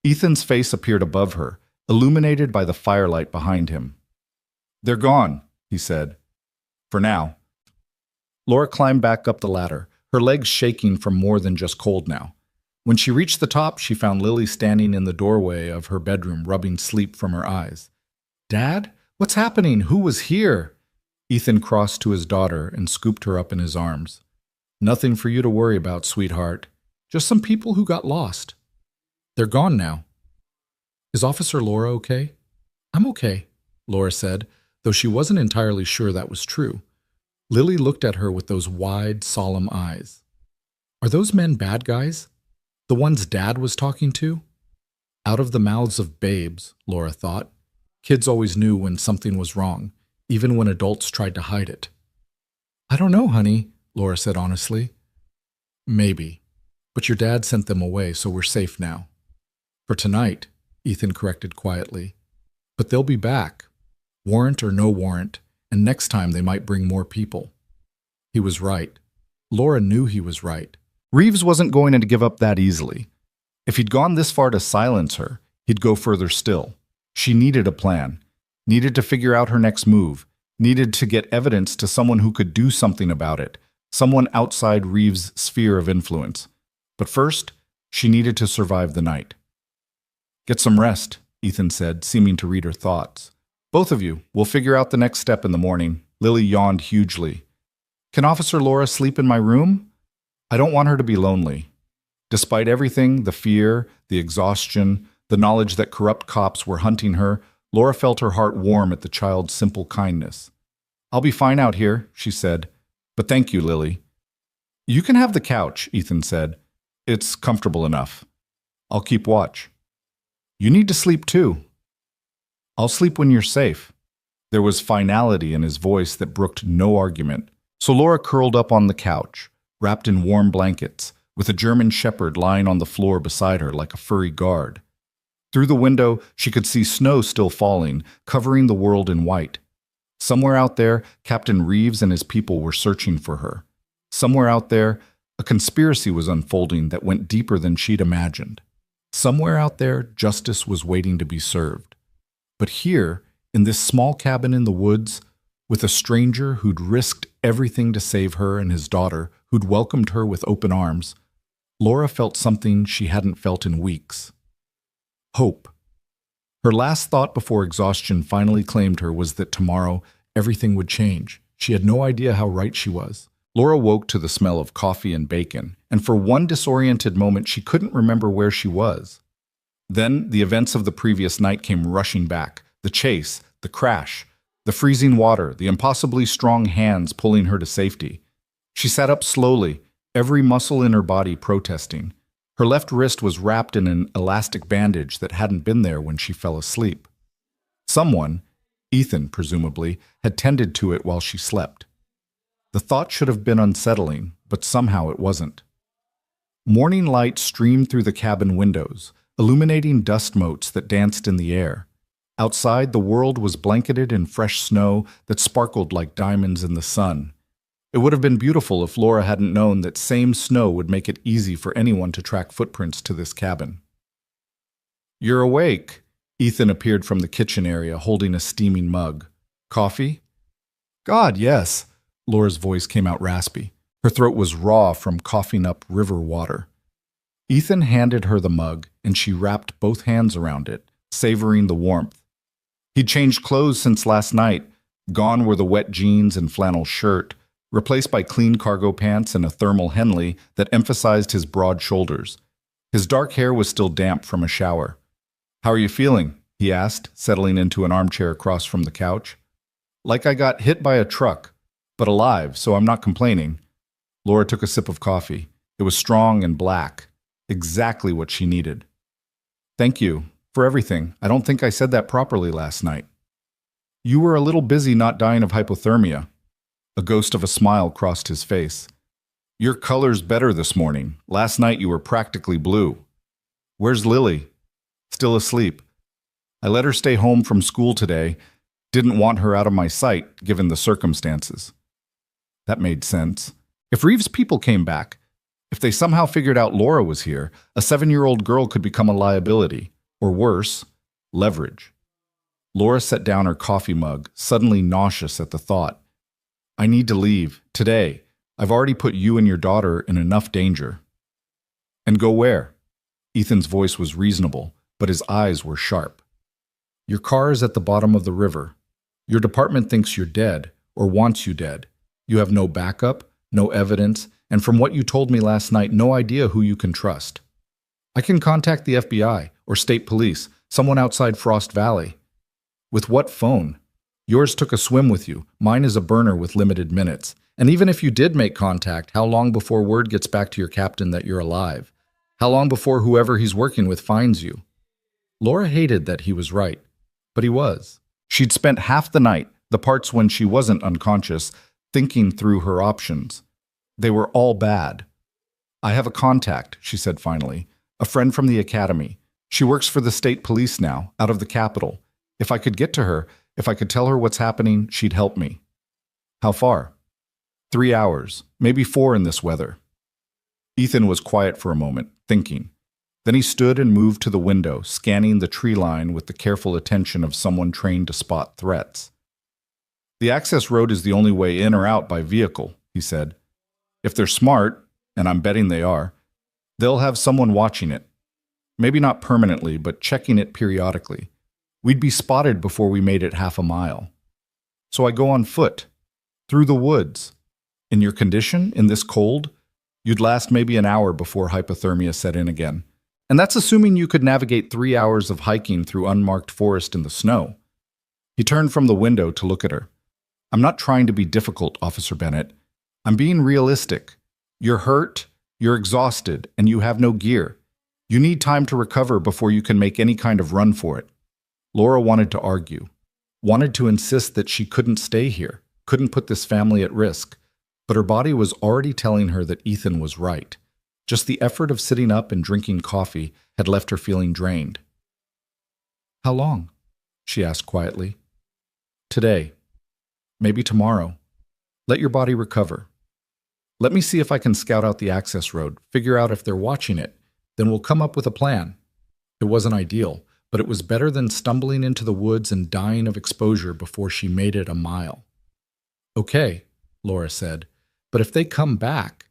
Ethan's face appeared above her, illuminated by the firelight behind him. "They're gone," he said. "For now." Laura climbed back up the ladder, her legs shaking from more than just cold now. When she reached the top, she found Lily standing in the doorway of her bedroom, rubbing sleep from her eyes. "Dad? What's happening? Who was here?" Ethan crossed to his daughter and scooped her up in his arms. "Nothing for you to worry about, sweetheart. Just some people who got lost. They're gone now." "Is Officer Laura okay?" "I'm okay," Laura said, though she wasn't entirely sure that was true. Lily looked at her with those wide, solemn eyes. "Are those men bad guys? The ones Dad was talking to?" Out of the mouths of babes, Laura thought. Kids always knew when something was wrong, even when adults tried to hide it. "I don't know, honey," Laura said honestly. "Maybe. But your dad sent them away, so we're safe now." "For tonight," Ethan corrected quietly. "But they'll be back, warrant or no warrant, and next time they might bring more people." He was right. Laura knew he was right. Reeves wasn't going to give up that easily. If he'd gone this far to silence her, he'd go further still. She needed a plan, needed to figure out her next move, needed to get evidence to someone who could do something about it, someone outside Reeves' sphere of influence. But first, she needed to survive the night. "Get some rest," Ethan said, seeming to read her thoughts. "Both of you, we'll figure out the next step in the morning." Lily yawned hugely. "Can Officer Laura sleep in my room? I don't want her to be lonely." Despite everything, the fear, the exhaustion, the knowledge that corrupt cops were hunting her, Laura felt her heart warm at the child's simple kindness. "I'll be fine out here," she said. "But thank you, Lily." "You can have the couch," Ethan said. "It's comfortable enough. I'll keep watch." "You need to sleep too." "I'll sleep when you're safe." There was finality in his voice that brooked no argument. So Laura curled up on the couch, wrapped in warm blankets, with a German shepherd lying on the floor beside her like a furry guard. Through the window, she could see snow still falling, covering the world in white. Somewhere out there, Captain Reeves and his people were searching for her. Somewhere out there, a conspiracy was unfolding that went deeper than she'd imagined. Somewhere out there, justice was waiting to be served. But here, in this small cabin in the woods, with a stranger who'd risked everything to save her and his daughter, who'd welcomed her with open arms, Laura felt something she hadn't felt in weeks. Hope. Her last thought before exhaustion finally claimed her was that tomorrow everything would change. She had no idea how right she was. Laura woke to the smell of coffee and bacon, and for one disoriented moment she couldn't remember where she was. Then the events of the previous night came rushing back. The chase, the crash, the freezing water, the impossibly strong hands pulling her to safety. She sat up slowly, every muscle in her body protesting. Her left wrist was wrapped in an elastic bandage that hadn't been there when she fell asleep. Someone, Ethan presumably, had tended to it while she slept. The thought should have been unsettling, but somehow it wasn't. Morning light streamed through the cabin windows, illuminating dust motes that danced in the air. Outside, the world was blanketed in fresh snow that sparkled like diamonds in the sun. It would have been beautiful if Laura hadn't known that same snow would make it easy for anyone to track footprints to this cabin. "You're awake." Ethan appeared from the kitchen area holding a steaming mug. "Coffee?" "God, yes." Laura's voice came out raspy. Her throat was raw from coughing up river water. Ethan handed her the mug, and she wrapped both hands around it, savoring the warmth. He'd changed clothes since last night. Gone were the wet jeans and flannel shirt, replaced by clean cargo pants and a thermal Henley that emphasized his broad shoulders. His dark hair was still damp from a shower. "How are you feeling?" he asked, settling into an armchair across from the couch. "Like I got hit by a truck, but alive, so I'm not complaining." Laura took a sip of coffee. It was strong and black, exactly what she needed. "Thank you for everything. I don't think I said that properly last night." "You were a little busy not dying of hypothermia." A ghost of a smile crossed his face. "Your color's better this morning. Last night you were practically blue." "Where's Lily?" "Still asleep. I let her stay home from school today. Didn't want her out of my sight, given the circumstances." That made sense. If Reeves' people came back, if they somehow figured out Laura was here, a 7-year-old girl could become a liability, or worse, leverage. Laura set down her coffee mug, suddenly nauseous at the thought. "I need to leave, today. I've already put you and your daughter in enough danger." "And go where?" Ethan's voice was reasonable, but his eyes were sharp. "Your car is at the bottom of the river. Your department thinks you're dead, or wants you dead. You have no backup, no evidence, and from what you told me last night, no idea who you can trust. I can contact the FBI or state police, someone outside Frost Valley." "With what phone? Yours took a swim with you. Mine is a burner with limited minutes. And even if you did make contact, how long before word gets back to your captain that you're alive? How long before whoever he's working with finds you?" Laura hated that he was right, but he was. She'd spent half the night, the parts when she wasn't unconscious, thinking through her options. They were all bad. "I have a contact," she said finally, "a friend from the academy. She works for the state police now, out of the capital. If I could get to her, if I could tell her what's happening, she'd help me." "How far?" 3 hours, maybe 4 in this weather." Ethan was quiet for a moment, thinking. Then he stood and moved to the window, scanning the tree line with the careful attention of someone trained to spot threats. "The access road is the only way in or out by vehicle," he said. "If they're smart, and I'm betting they are, they'll have someone watching it. Maybe not permanently, but checking it periodically. We'd be spotted before we made it half a mile. So I go on foot, through the woods. In your condition, in this cold, you'd last maybe an hour before hypothermia set in again. And that's assuming you could navigate 3 hours of hiking through unmarked forest in the snow." He turned from the window to look at her. "I'm not trying to be difficult, Officer Bennett. I'm being realistic. You're hurt, you're exhausted, and you have no gear. You need time to recover before you can make any kind of run for it." Laura wanted to argue, wanted to insist that she couldn't stay here, couldn't put this family at risk, but her body was already telling her that Ethan was right. Just the effort of sitting up and drinking coffee had left her feeling drained. "How long?" she asked quietly. "Today. Maybe tomorrow. Let your body recover. Let me see if I can scout out the access road, figure out if they're watching it. Then we'll come up with a plan." It wasn't ideal, but it was better than stumbling into the woods and dying of exposure before she made it a mile. Okay, Laura said, but if they come back,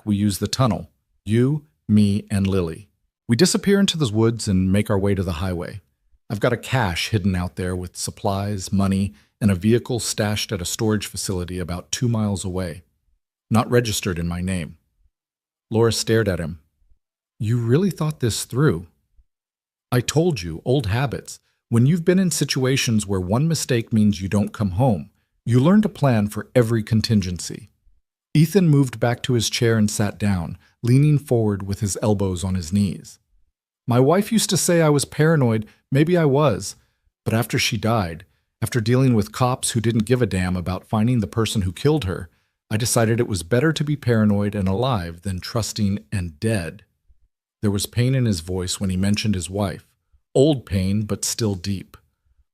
we use the tunnel. You, me, and Lily. We disappear into the woods and make our way to the highway. I've got a cache hidden out there with supplies, money, and a vehicle stashed at a storage facility about 2 miles away. Not registered in my name. Laura stared at him. You really thought this through? I told you, old habits. When you've been in situations where one mistake means you don't come home, you learn to plan for every contingency. Ethan moved back to his chair and sat down, leaning forward with his elbows on his knees. My wife used to say I was paranoid. Maybe I was. But after she died, after dealing with cops who didn't give a damn about finding the person who killed her, I decided it was better to be paranoid and alive than trusting and dead. There was pain in his voice when he mentioned his wife. Old pain, but still deep.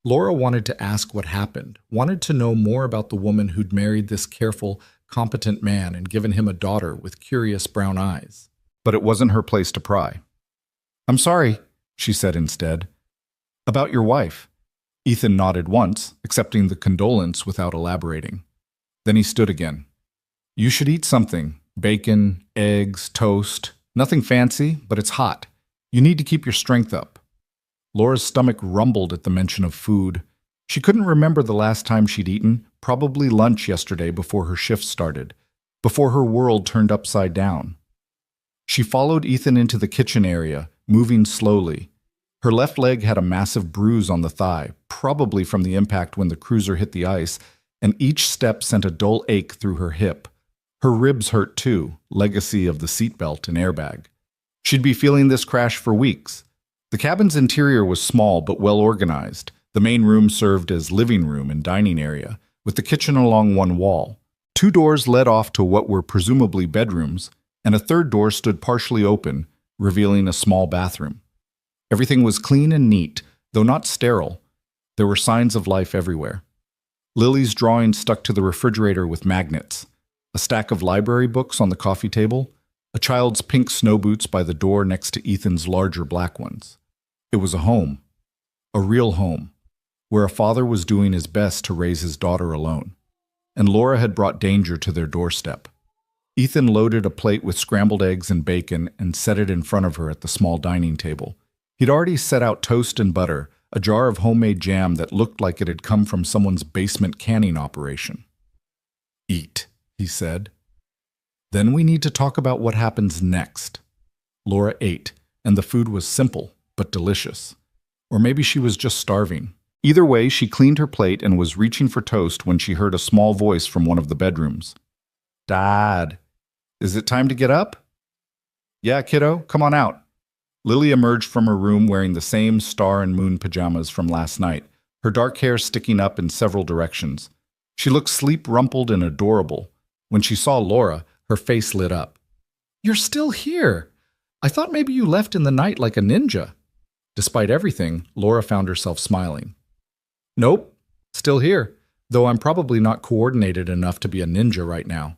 Laura wanted to ask what happened, wanted to know more about the woman who'd married this careful, competent man and given him a daughter with curious brown eyes. But it wasn't her place to pry. I'm sorry, she said instead. About your wife. Ethan nodded once, accepting the condolence without elaborating. Then he stood again. You should eat something. Bacon, eggs, toast. Nothing fancy, but it's hot. You need to keep your strength up. Laura's stomach rumbled at the mention of food. She couldn't remember the last time she'd eaten, probably lunch yesterday before her shift started, before her world turned upside down. She followed Ethan into the kitchen area, moving slowly. Her left leg had a massive bruise on the thigh, probably from the impact when the cruiser hit the ice, and each step sent a dull ache through her hip. Her ribs hurt too, legacy of the seatbelt and airbag. She'd be feeling this crash for weeks. The cabin's interior was small but well organized. The main room served as living room and dining area, with the kitchen along one wall. 2 doors led off to what were presumably bedrooms, and a third door stood partially open, revealing a small bathroom. Everything was clean and neat, though not sterile. There were signs of life everywhere. Lily's drawing stuck to the refrigerator with magnets. A stack of library books on the coffee table. A child's pink snow boots by the door next to Ethan's larger black ones. It was a home. A real home, where a father was doing his best to raise his daughter alone. And Laura had brought danger to their doorstep. Ethan loaded a plate with scrambled eggs and bacon and set it in front of her at the small dining table. He'd already set out toast and butter, a jar of homemade jam that looked like it had come from someone's basement canning operation. Eat, he said. Then we need to talk about what happens next. Laura ate, and the food was simple, but delicious. Or maybe she was just starving. Either way, she cleaned her plate and was reaching for toast when she heard a small voice from one of the bedrooms. Dad, is it time to get up? Yeah, kiddo, come on out. Lily emerged from her room wearing the same star and moon pajamas from last night, her dark hair sticking up in several directions. She looked sleep-rumpled and adorable. When she saw Laura, her face lit up. You're still here. I thought maybe you left in the night like a ninja. Despite everything, Laura found herself smiling. Nope, still here, though I'm probably not coordinated enough to be a ninja right now.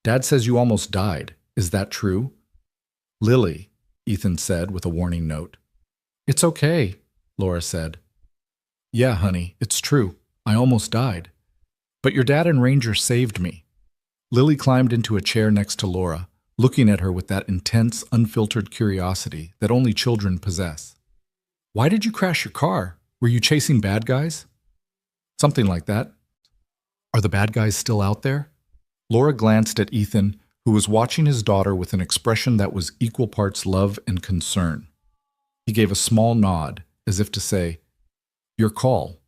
Dad says you almost died. Is that true? Lily, Ethan said with a warning note. It's okay, Laura said. Yeah, honey, it's true. I almost died. But your dad and Ranger saved me. Lily climbed into a chair next to Laura, looking at her with that intense, unfiltered curiosity that only children possess. Why did you crash your car? Were you chasing bad guys? Something like that. Are the bad guys still out there? Laura glanced at Ethan, who was watching his daughter with an expression that was equal parts love and concern. He gave a small nod, as if to say, Your call.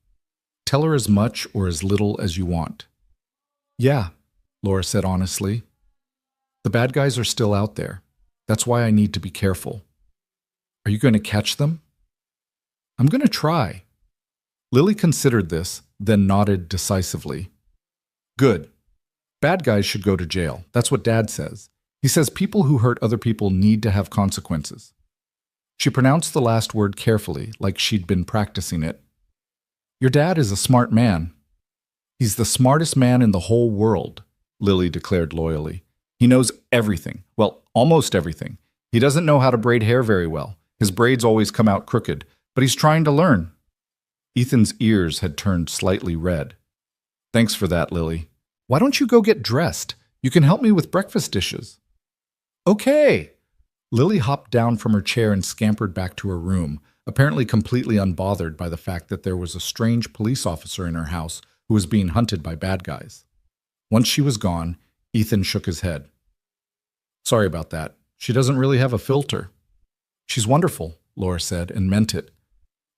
Tell her as much or as little as you want. Yeah, Laura said honestly. The bad guys are still out there. That's why I need to be careful. Are you going to catch them? I'm going to try. Lily considered this, then nodded decisively. Good. Bad guys should go to jail. That's what Dad says. He says people who hurt other people need to have consequences. She pronounced the last word carefully, like she'd been practicing it. Your dad is a smart man. He's the smartest man in the whole world, Lily declared loyally. He knows everything. Well, almost everything. He doesn't know how to braid hair very well. His braids always come out crooked, but he's trying to learn." Ethan's ears had turned slightly red. "Thanks for that, Lily. Why don't you go get dressed? You can help me with breakfast dishes." "Okay." Lily hopped down from her chair and scampered back to her room, apparently completely unbothered by the fact that there was a strange police officer in her house who was being hunted by bad guys. Once she was gone, Ethan shook his head. "Sorry about that. She doesn't really have a filter." "She's wonderful," Laura said, and meant it.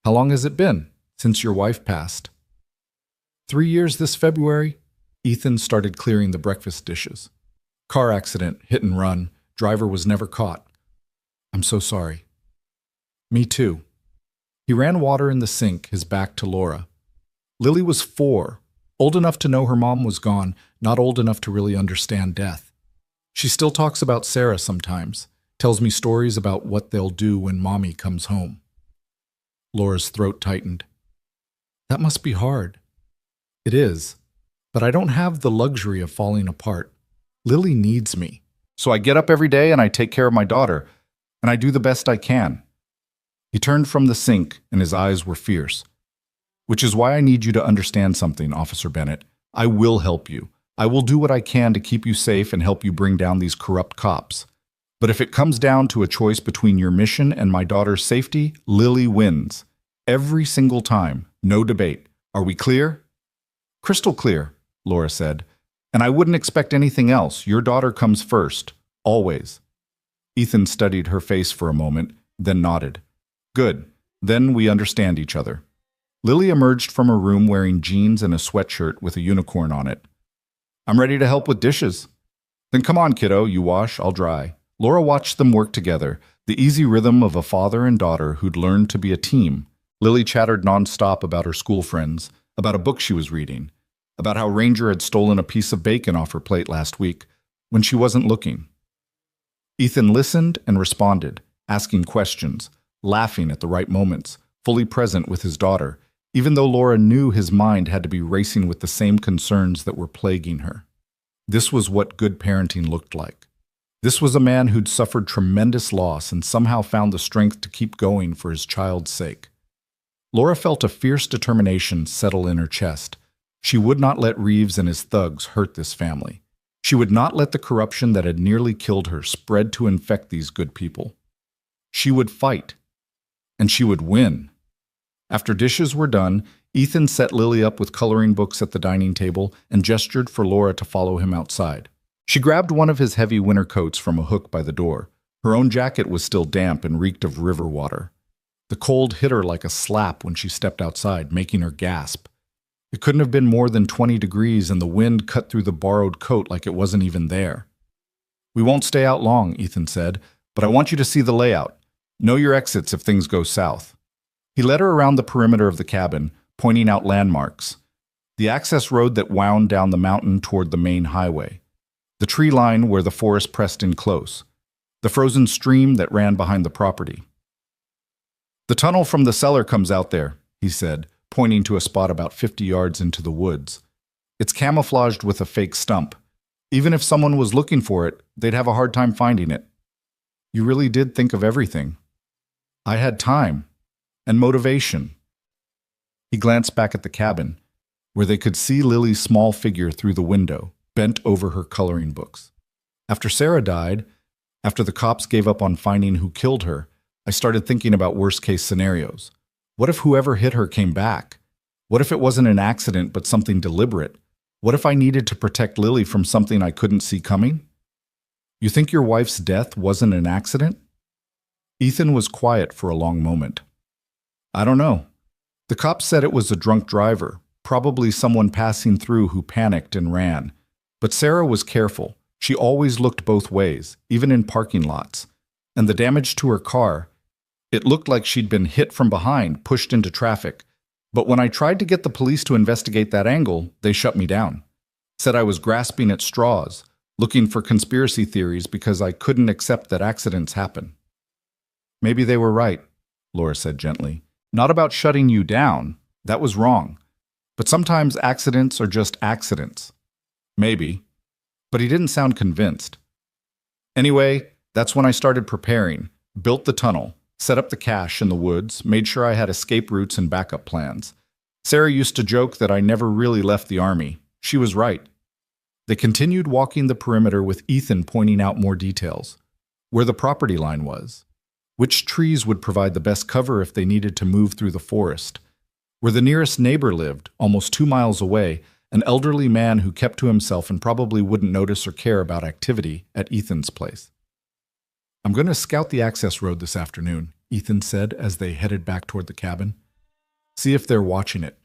"How long has it been since your wife passed?" 3 years this February." Ethan started clearing the breakfast dishes. "Car accident, hit and run. Driver was never caught." "I'm so sorry." "Me too." He ran water in the sink, his back to Laura. Lily was 4, old enough to know her mom was gone, not old enough to really understand death. She still talks about Sarah sometimes, tells me stories about what they'll do when Mommy comes home. Laura's throat tightened. "That must be hard." "It is, but I don't have the luxury of falling apart. Lily needs me. So I get up every day and I take care of my daughter, and I do the best I can." He turned from the sink and his eyes were fierce. "Which is why I need you to understand something, Officer Bennett. I will help you. I will do what I can to keep you safe and help you bring down these corrupt cops. But if it comes down to a choice between your mission and my daughter's safety, Lily wins. Every single time. No debate. Are we clear?" "Crystal clear," Laura said. "And I wouldn't expect anything else. Your daughter comes first. Always." Ethan studied her face for a moment, then nodded. "Good. Then we understand each other." Lily emerged from her room wearing jeans and a sweatshirt with a unicorn on it. "I'm ready to help with dishes." "Then come on, kiddo. You wash, I'll dry." Laura watched them work together, the easy rhythm of a father and daughter who'd learned to be a team. Lily chattered nonstop about her school friends, about a book she was reading, about how Ranger had stolen a piece of bacon off her plate last week when she wasn't looking. Ethan listened and responded, asking questions, laughing at the right moments, fully present with his daughter, even though Laura knew his mind had to be racing with the same concerns that were plaguing her. This was what good parenting looked like. This was a man who'd suffered tremendous loss and somehow found the strength to keep going for his child's sake. Laura felt a fierce determination settle in her chest. She would not let Reeves and his thugs hurt this family. She would not let the corruption that had nearly killed her spread to infect these good people. She would fight. And she would win. After dishes were done, Ethan set Lily up with coloring books at the dining table and gestured for Laura to follow him outside. She grabbed one of his heavy winter coats from a hook by the door. Her own jacket was still damp and reeked of river water. The cold hit her like a slap when she stepped outside, making her gasp. It couldn't have been more than 20 degrees, and the wind cut through the borrowed coat like it wasn't even there. "We won't stay out long," Ethan said, "but I want you to see the layout. Know your exits if things go south." He led her around the perimeter of the cabin, pointing out landmarks. The access road that wound down the mountain toward the main highway. The tree line where the forest pressed in close. The frozen stream that ran behind the property. "The tunnel from the cellar comes out there," he said, pointing to a spot about 50 yards into the woods. "It's camouflaged with a fake stump. Even if someone was looking for it, they'd have a hard time finding it." "You really did think of everything." "I had time. And motivation." He glanced back at the cabin, where they could see Lily's small figure through the window, bent over her coloring books. "After Sarah died, after the cops gave up on finding who killed her, I started thinking about worst-case scenarios. What if whoever hit her came back? What if it wasn't an accident but something deliberate? What if I needed to protect Lily from something I couldn't see coming?" "You think your wife's death wasn't an accident?" Ethan was quiet for a long moment. "I don't know. The cops said it was a drunk driver, probably someone passing through who panicked and ran. But Sarah was careful. She always looked both ways, even in parking lots. And the damage to her car, it looked like she'd been hit from behind, pushed into traffic. But when I tried to get the police to investigate that angle, they shut me down. Said I was grasping at straws, looking for conspiracy theories because I couldn't accept that accidents happen." "Maybe they were right," Laura said gently. "Not about shutting you down. That was wrong. But sometimes accidents are just accidents." "Maybe." But he didn't sound convinced. "Anyway, that's when I started preparing, built the tunnel, Set up the cache in the woods, made sure I had escape routes and backup plans. Sarah used to joke that I never really left the army. She was right. They continued walking the perimeter with Ethan pointing out more details. Where the property line was. Which trees would provide the best cover if they needed to move through the forest. Where the nearest neighbor lived, almost 2 miles away, an elderly man who kept to himself and probably wouldn't notice or care about activity at Ethan's place. "I'm going to scout the access road this afternoon," Ethan said as they headed back toward the cabin. "See if they're watching it.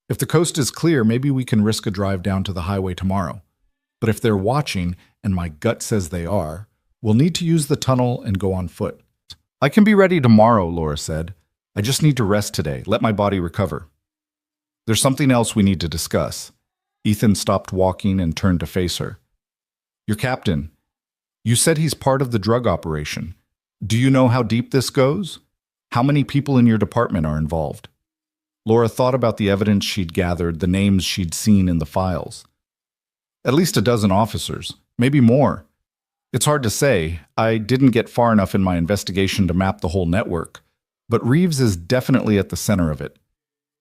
If the coast is clear, maybe we can risk a drive down to the highway tomorrow. But if they're watching, and my gut says they are, we'll need to use the tunnel and go on foot." "I can be ready tomorrow," Laura said. "I just need to rest today, let my body recover." "There's something else we need to discuss." Ethan stopped walking and turned to face her. "Your captain. You said he's part of the drug operation. Do you know how deep this goes? How many people in your department are involved?" Laura thought about the evidence she'd gathered, the names she'd seen in the files. "At least a dozen officers, maybe more. It's hard to say. I didn't get far enough in my investigation to map the whole network. But Reeves is definitely at the center of it.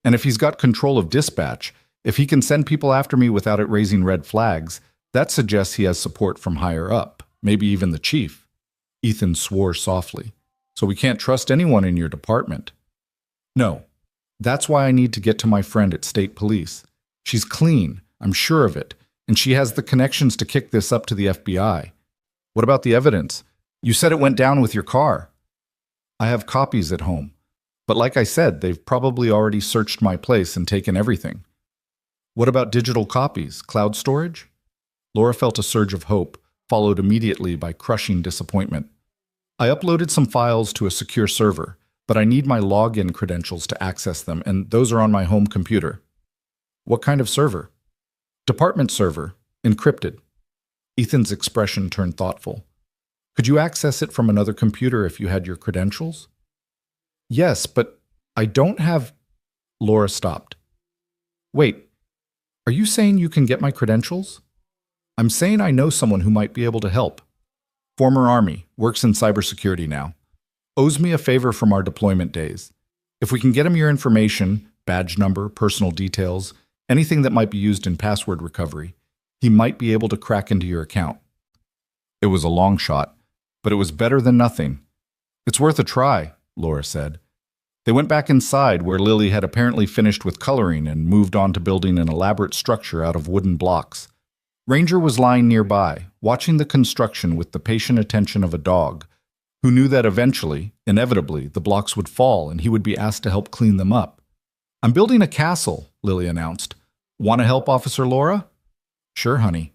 And if he's got control of dispatch, if he can send people after me without it raising red flags, that suggests he has support from higher up, maybe even the chief." Ethan swore softly. "So we can't trust anyone in your department." "No. That's why I need to get to my friend at state police. She's clean, I'm sure of it, and she has the connections to kick this up to the FBI. What about the evidence? You said it went down with your car." "I have copies at home. But like I said, they've probably already searched my place and taken everything." "What about digital copies, cloud storage?" Laura felt a surge of hope, followed immediately by crushing disappointment. "I uploaded some files to a secure server, but I need my login credentials to access them, and those are on my home computer." "What kind of server?" "Department server, encrypted." Ethan's expression turned thoughtful. "Could you access it from another computer if you had your credentials?" "Yes, but I don't have—" Laura stopped. "Wait, are you saying you can get my credentials?" "I'm saying I know someone who might be able to help. Former Army, works in cybersecurity now. Owes me a favor from our deployment days. If we can get him your information, badge number, personal details, anything that might be used in password recovery, he might be able to crack into your account." It was a long shot, but it was better than nothing. "It's worth a try," Laura said. They went back inside where Lily had apparently finished with coloring and moved on to building an elaborate structure out of wooden blocks. Ranger was lying nearby, watching the construction with the patient attention of a dog, who knew that eventually, inevitably, the blocks would fall and he would be asked to help clean them up. "I'm building a castle," Lily announced. "Want to help, Officer Laura?" "Sure, honey."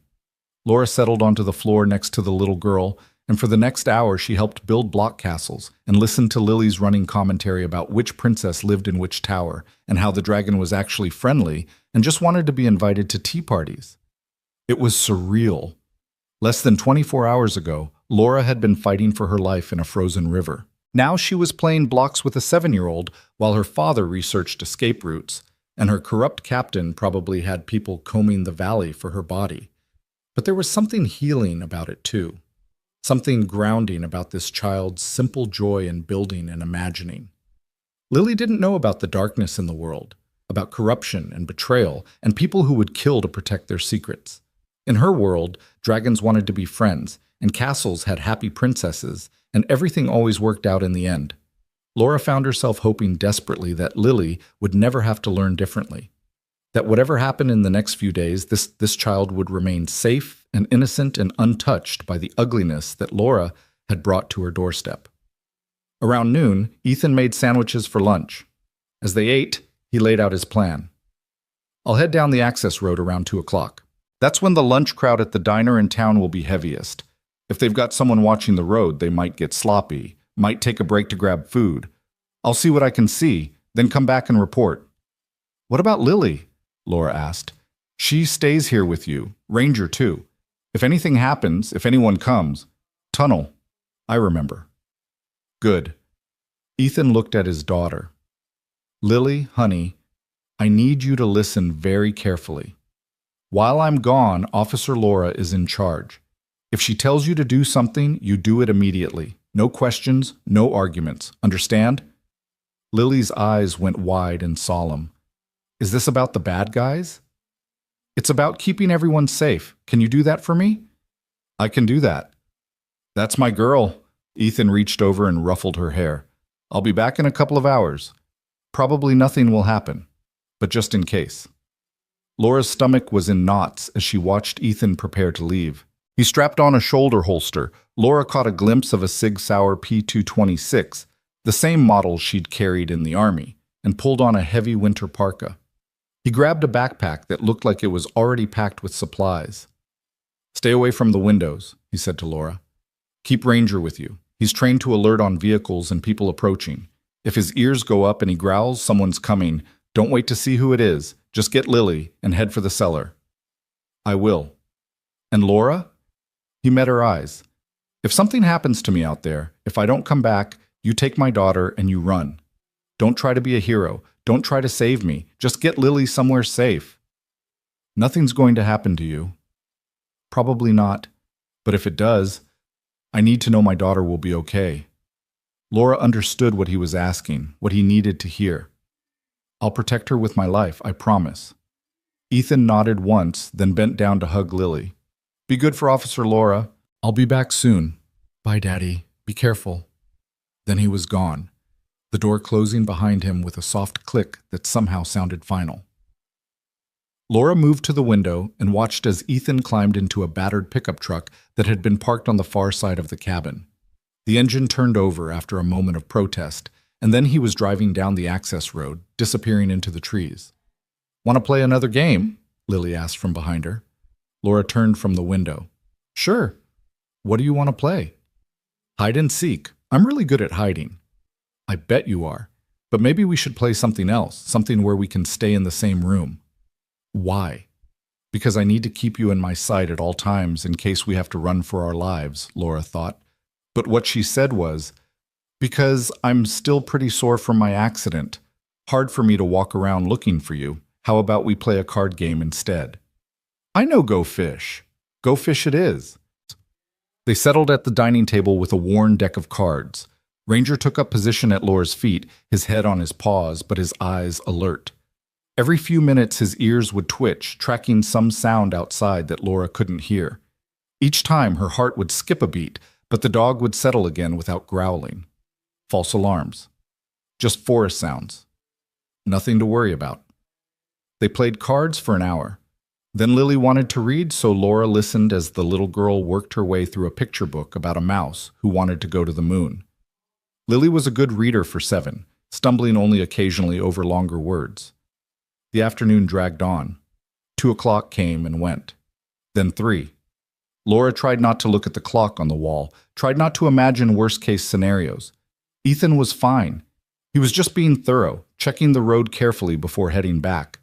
Laura settled onto the floor next to the little girl, and for the next hour she helped build block castles and listened to Lily's running commentary about which princess lived in which tower and how the dragon was actually friendly and just wanted to be invited to tea parties. It was surreal. Less than 24 hours ago, Laura had been fighting for her life in a frozen river. Now she was playing blocks with a 7-year-old while her father researched escape routes, and her corrupt captain probably had people combing the valley for her body. But there was something healing about it too. Something grounding about this child's simple joy in building and imagining. Lily didn't know about the darkness in the world, about corruption and betrayal, and people who would kill to protect their secrets. In her world, dragons wanted to be friends, and castles had happy princesses, and everything always worked out in the end. Laura found herself hoping desperately that Lily would never have to learn differently. That whatever happened in the next few days, this child would remain safe and innocent and untouched by the ugliness that Laura had brought to her doorstep. Around noon, Ethan made sandwiches for lunch. As they ate, he laid out his plan. "I'll head down the access road around 2 o'clock. That's when the lunch crowd at the diner in town will be heaviest. If they've got someone watching the road, they might get sloppy, might take a break to grab food. I'll see what I can see, then come back and report." "What about Lily?" Laura asked. "She stays here with you, Ranger too. If anything happens, if anyone comes, tunnel. I remember." "Good." Ethan looked at his daughter. "Lily, honey, I need you to listen very carefully. While I'm gone, Officer Laura is in charge. If she tells you to do something, you do it immediately. No questions, no arguments. Understand? Lily's eyes went wide and solemn. Is this about the bad guys? It's about keeping everyone safe. Can you do that for me? I can do that. That's my girl. Ethan reached over and ruffled her hair. I'll be back in a couple of hours. Probably nothing will happen, but just in case. Laura's stomach was in knots as she watched Ethan prepare to leave. He strapped on a shoulder holster. Laura caught a glimpse of a Sig Sauer P226, the same model she'd carried in the army, and pulled on a heavy winter parka. He grabbed a backpack that looked like it was already packed with supplies. Stay away from the windows, he said to Laura. Keep Ranger with you. He's trained to alert on vehicles and people approaching. If his ears go up and he growls, someone's coming. Don't wait to see who it is. Just get Lily and head for the cellar. I will. And Laura? He met her eyes. If something happens to me out there, if I don't come back, you take my daughter and you run. Don't try to be a hero. Don't try to save me. Just get Lily somewhere safe. Nothing's going to happen to you. Probably not. But if it does, I need to know my daughter will be okay. Laura understood what he was asking, what he needed to hear. I'll protect her with my life, I promise. Ethan nodded once, then bent down to hug Lily. Be good for Officer Laura. I'll be back soon. Bye, Daddy. Be careful. Then he was gone, the door closing behind him with a soft click that somehow sounded final. Laura moved to the window and watched as Ethan climbed into a battered pickup truck that had been parked on the far side of the cabin. The engine turned over after a moment of protest, and then he was driving down the access road, disappearing into the trees. Want to play another game? Lily asked from behind her. Laura turned from the window. Sure. What do you want to play? Hide and seek. I'm really good at hiding. I bet you are. But maybe we should play something else, something where we can stay in the same room. Why? Because I need to keep you in my sight at all times in case we have to run for our lives, Laura thought. But what she said was, because I'm still pretty sore from my accident. Hard for me to walk around looking for you. How about we play a card game instead? I know Go Fish. Go Fish it is. They settled at the dining table with a worn deck of cards. Ranger took up position at Laura's feet, his head on his paws, but his eyes alert. Every few minutes his ears would twitch, tracking some sound outside that Laura couldn't hear. Each time her heart would skip a beat, but the dog would settle again without growling. False alarms. Just forest sounds. Nothing to worry about. They played cards for an hour. Then Lily wanted to read, so Laura listened as the little girl worked her way through a picture book about a mouse who wanted to go to the moon. Lily was a good reader for 7, stumbling only occasionally over longer words. The afternoon dragged on. 2 o'clock came and went. Then 3. Laura tried not to look at the clock on the wall, tried not to imagine worst-case scenarios. Ethan was fine. He was just being thorough, checking the road carefully before heading back.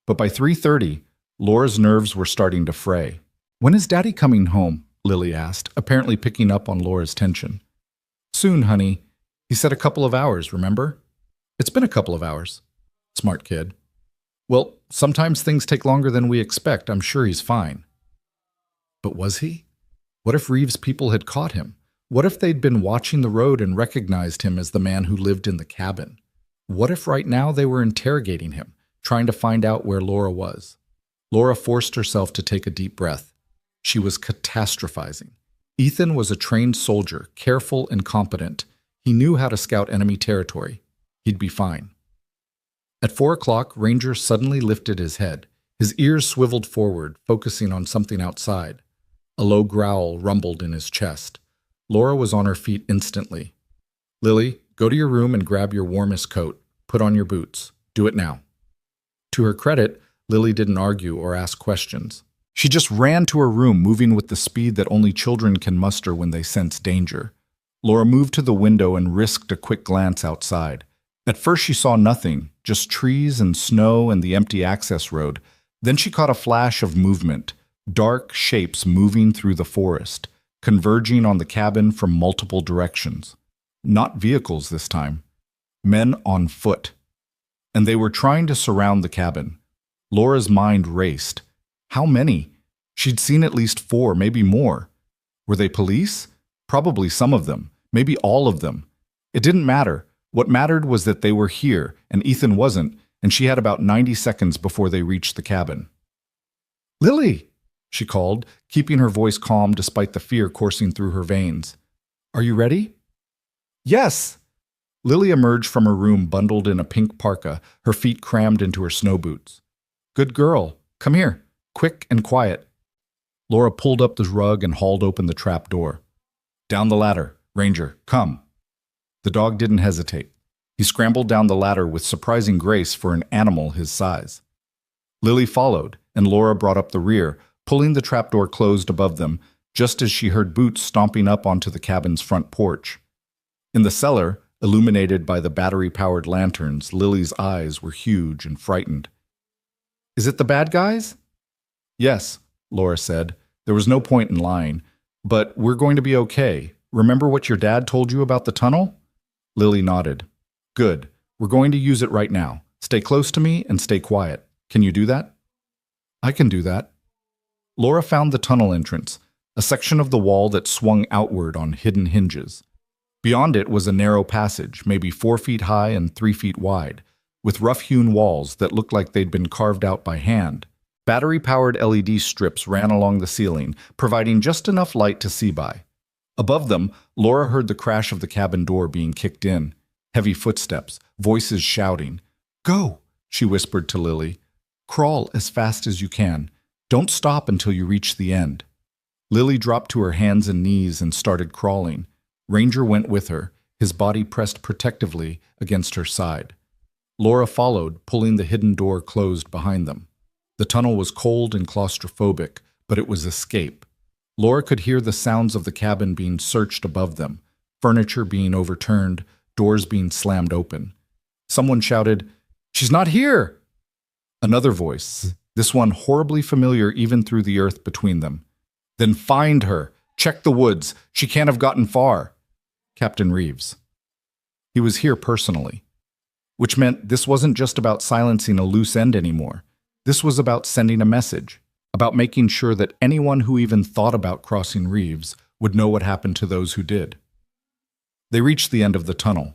But by 3:30, Laura's nerves were starting to fray. When is Daddy coming home? Lily asked, apparently picking up on Laura's tension. Soon, honey. He said a couple of hours, remember? It's been a couple of hours. Smart kid. Well, sometimes things take longer than we expect. I'm sure he's fine. But was he? What if Reeves' people had caught him? What if they'd been watching the road and recognized him as the man who lived in the cabin? What if right now they were interrogating him, trying to find out where Laura was? Laura forced herself to take a deep breath. She was catastrophizing. Ethan was a trained soldier, careful and competent. He knew how to scout enemy territory. He'd be fine. At 4 o'clock, Ranger suddenly lifted his head. His ears swiveled forward, focusing on something outside. A low growl rumbled in his chest. Laura was on her feet instantly. Lily, go to your room and grab your warmest coat. Put on your boots. Do it now. To her credit, Lily didn't argue or ask questions. She just ran to her room, moving with the speed that only children can muster when they sense danger. Laura moved to the window and risked a quick glance outside. At first she saw nothing, just trees and snow and the empty access road. Then she caught a flash of movement, dark shapes moving through the forest, converging on the cabin from multiple directions. Not vehicles this time. Men on foot. And they were trying to surround the cabin. Laura's mind raced. How many? She'd seen at least 4, maybe more. Were they police? Probably some of them. maybe all of them. It didn't matter. What mattered was that they were here, and Ethan wasn't, and she had about 90 seconds before they reached the cabin. "Lily!" she called, keeping her voice calm despite the fear coursing through her veins. "Are you ready?" "Yes!" Lily emerged from her room bundled in a pink parka, her feet crammed into her snow boots. "Good girl. Come here. Quick and quiet." Laura pulled up the rug and hauled open the trap door. "Down the ladder. Ranger, come." The dog didn't hesitate. He scrambled down the ladder with surprising grace for an animal his size. Lily followed, and Laura brought up the rear, pulling the trapdoor closed above them, just as she heard boots stomping up onto the cabin's front porch. In the cellar, illuminated by the battery-powered lanterns, Lily's eyes were huge and frightened. "Is it the bad guys?" "Yes," Laura said. "There was no point in lying. But we're going to be okay. Remember what your dad told you about the tunnel?" Lily nodded. "Good. We're going to use it right now. Stay close to me and stay quiet. Can you do that?" "I can do that." Laura found the tunnel entrance, a section of the wall that swung outward on hidden hinges. Beyond it was a narrow passage, maybe 4 feet high and 3 feet wide, with rough-hewn walls that looked like they'd been carved out by hand. Battery-powered LED strips ran along the ceiling, providing just enough light to see by. Above them, Laura heard the crash of the cabin door being kicked in, heavy footsteps, voices shouting. "Go," she whispered to Lily. "Crawl as fast as you can. Don't stop until you reach the end." Lily dropped to her hands and knees and started crawling. Ranger went with her, his body pressed protectively against her side. Laura followed, pulling the hidden door closed behind them. The tunnel was cold and claustrophobic, but it was escape. Laura could hear the sounds of the cabin being searched above them, furniture being overturned, doors being slammed open. Someone shouted, "She's not here!" Another voice, this one horribly familiar even through the earth between them. "Then find her! Check the woods! She can't have gotten far!" Captain Reeves. He was here personally, which meant this wasn't just about silencing a loose end anymore. This was about sending a message, about making sure that anyone who even thought about crossing Reeves would know what happened to those who did. They reached the end of the tunnel.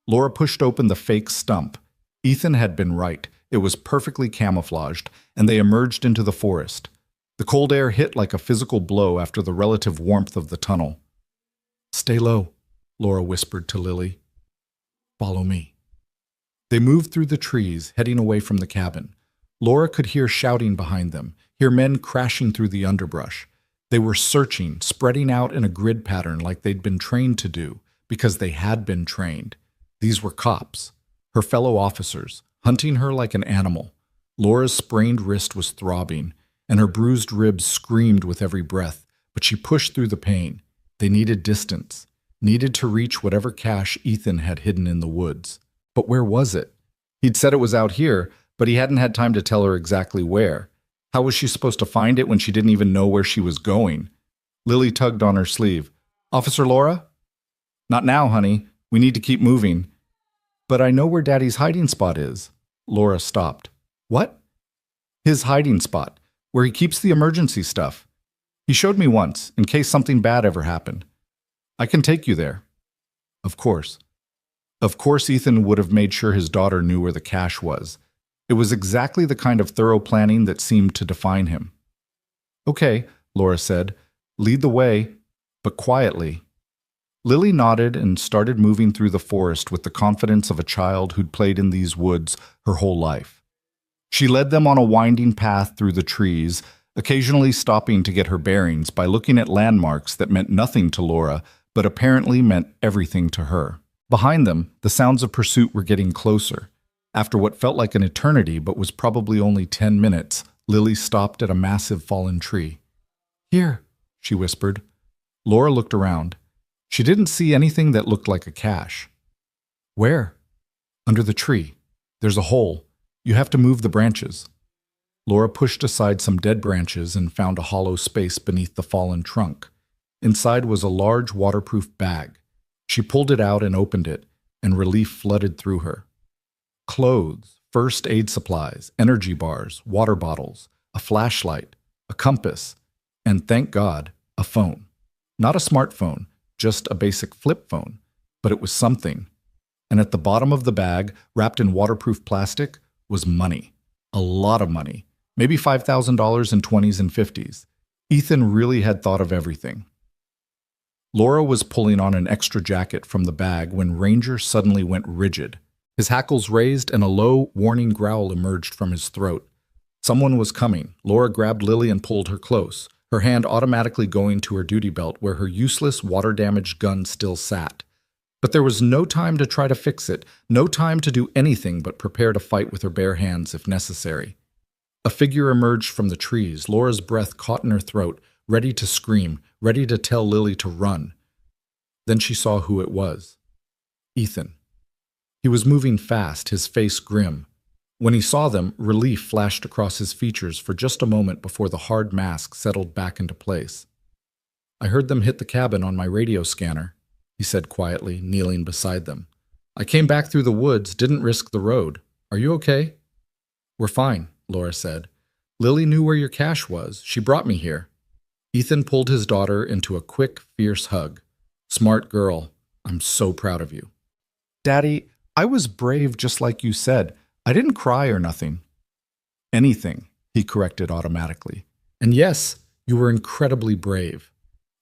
Laura pushed open the fake stump. Ethan had been right. It was perfectly camouflaged, and they emerged into the forest. The cold air hit like a physical blow after the relative warmth of the tunnel. "Stay low," Laura whispered to Lily. "Follow me." They moved through the trees, heading away from the cabin. Laura could hear shouting behind them, hear men crashing through the underbrush. They were searching, spreading out in a grid pattern like they'd been trained to do, because they had been trained. These were cops, her fellow officers, hunting her like an animal. Laura's sprained wrist was throbbing, and her bruised ribs screamed with every breath, but she pushed through the pain. They needed distance, needed to reach whatever cache Ethan had hidden in the woods. But where was it? He'd said it was out here, but he hadn't had time to tell her exactly where. How was she supposed to find it when she didn't even know where she was going? Lily tugged on her sleeve. "Officer Laura?" "Not now, honey. We need to keep moving." "But I know where Daddy's hiding spot is." Laura stopped. "What?" "His hiding spot, where he keeps the emergency stuff. He showed me once, in case something bad ever happened. I can take you there." Of course. Of course Ethan would have made sure his daughter knew where the cache was. It was exactly the kind of thorough planning that seemed to define him. "Okay," Laura said. "Lead the way, but quietly." Lily nodded and started moving through the forest with the confidence of a child who'd played in these woods her whole life. She led them on a winding path through the trees, occasionally stopping to get her bearings by looking at landmarks that meant nothing to Laura, but apparently meant everything to her. Behind them, the sounds of pursuit were getting closer. After what felt like an eternity but was probably only 10 minutes, Lily stopped at a massive fallen tree. "Here," she whispered. Laura looked around. She didn't see anything that looked like a cache. "Where?" "Under the tree. There's a hole. You have to move the branches." Laura pushed aside some dead branches and found a hollow space beneath the fallen trunk. Inside was a large waterproof bag. She pulled it out and opened it, and relief flooded through her. Clothes, first aid supplies, energy bars, water bottles, a flashlight, a compass, and thank God, a phone. Not a smartphone, just a basic flip phone, but it was something. And at the bottom of the bag, wrapped in waterproof plastic, was money. A lot of money. Maybe $5,000 in 20s and 50s. Ethan really had thought of everything. Laura was pulling on an extra jacket from the bag when Ranger suddenly went rigid. His hackles raised and a low, warning growl emerged from his throat. Someone was coming. Laura grabbed Lily and pulled her close, her hand automatically going to her duty belt where her useless, water-damaged gun still sat. But there was no time to try to fix it, no time to do anything but prepare to fight with her bare hands if necessary. A figure emerged from the trees, Laura's breath caught in her throat, ready to scream, ready to tell Lily to run. Then she saw who it was. Ethan. He was moving fast, his face grim. When he saw them, relief flashed across his features for just a moment before the hard mask settled back into place. "I heard them hit the cabin on my radio scanner," he said quietly, kneeling beside them. "I came back through the woods, didn't risk the road. Are you okay?" "We're fine," Laura said. "Lily knew where your cache was. She brought me here." Ethan pulled his daughter into a quick, fierce hug. "Smart girl. I'm so proud of you." "Daddy, I was brave just like you said. I didn't cry or nothing." "Anything," he corrected automatically. "And yes, you were incredibly brave."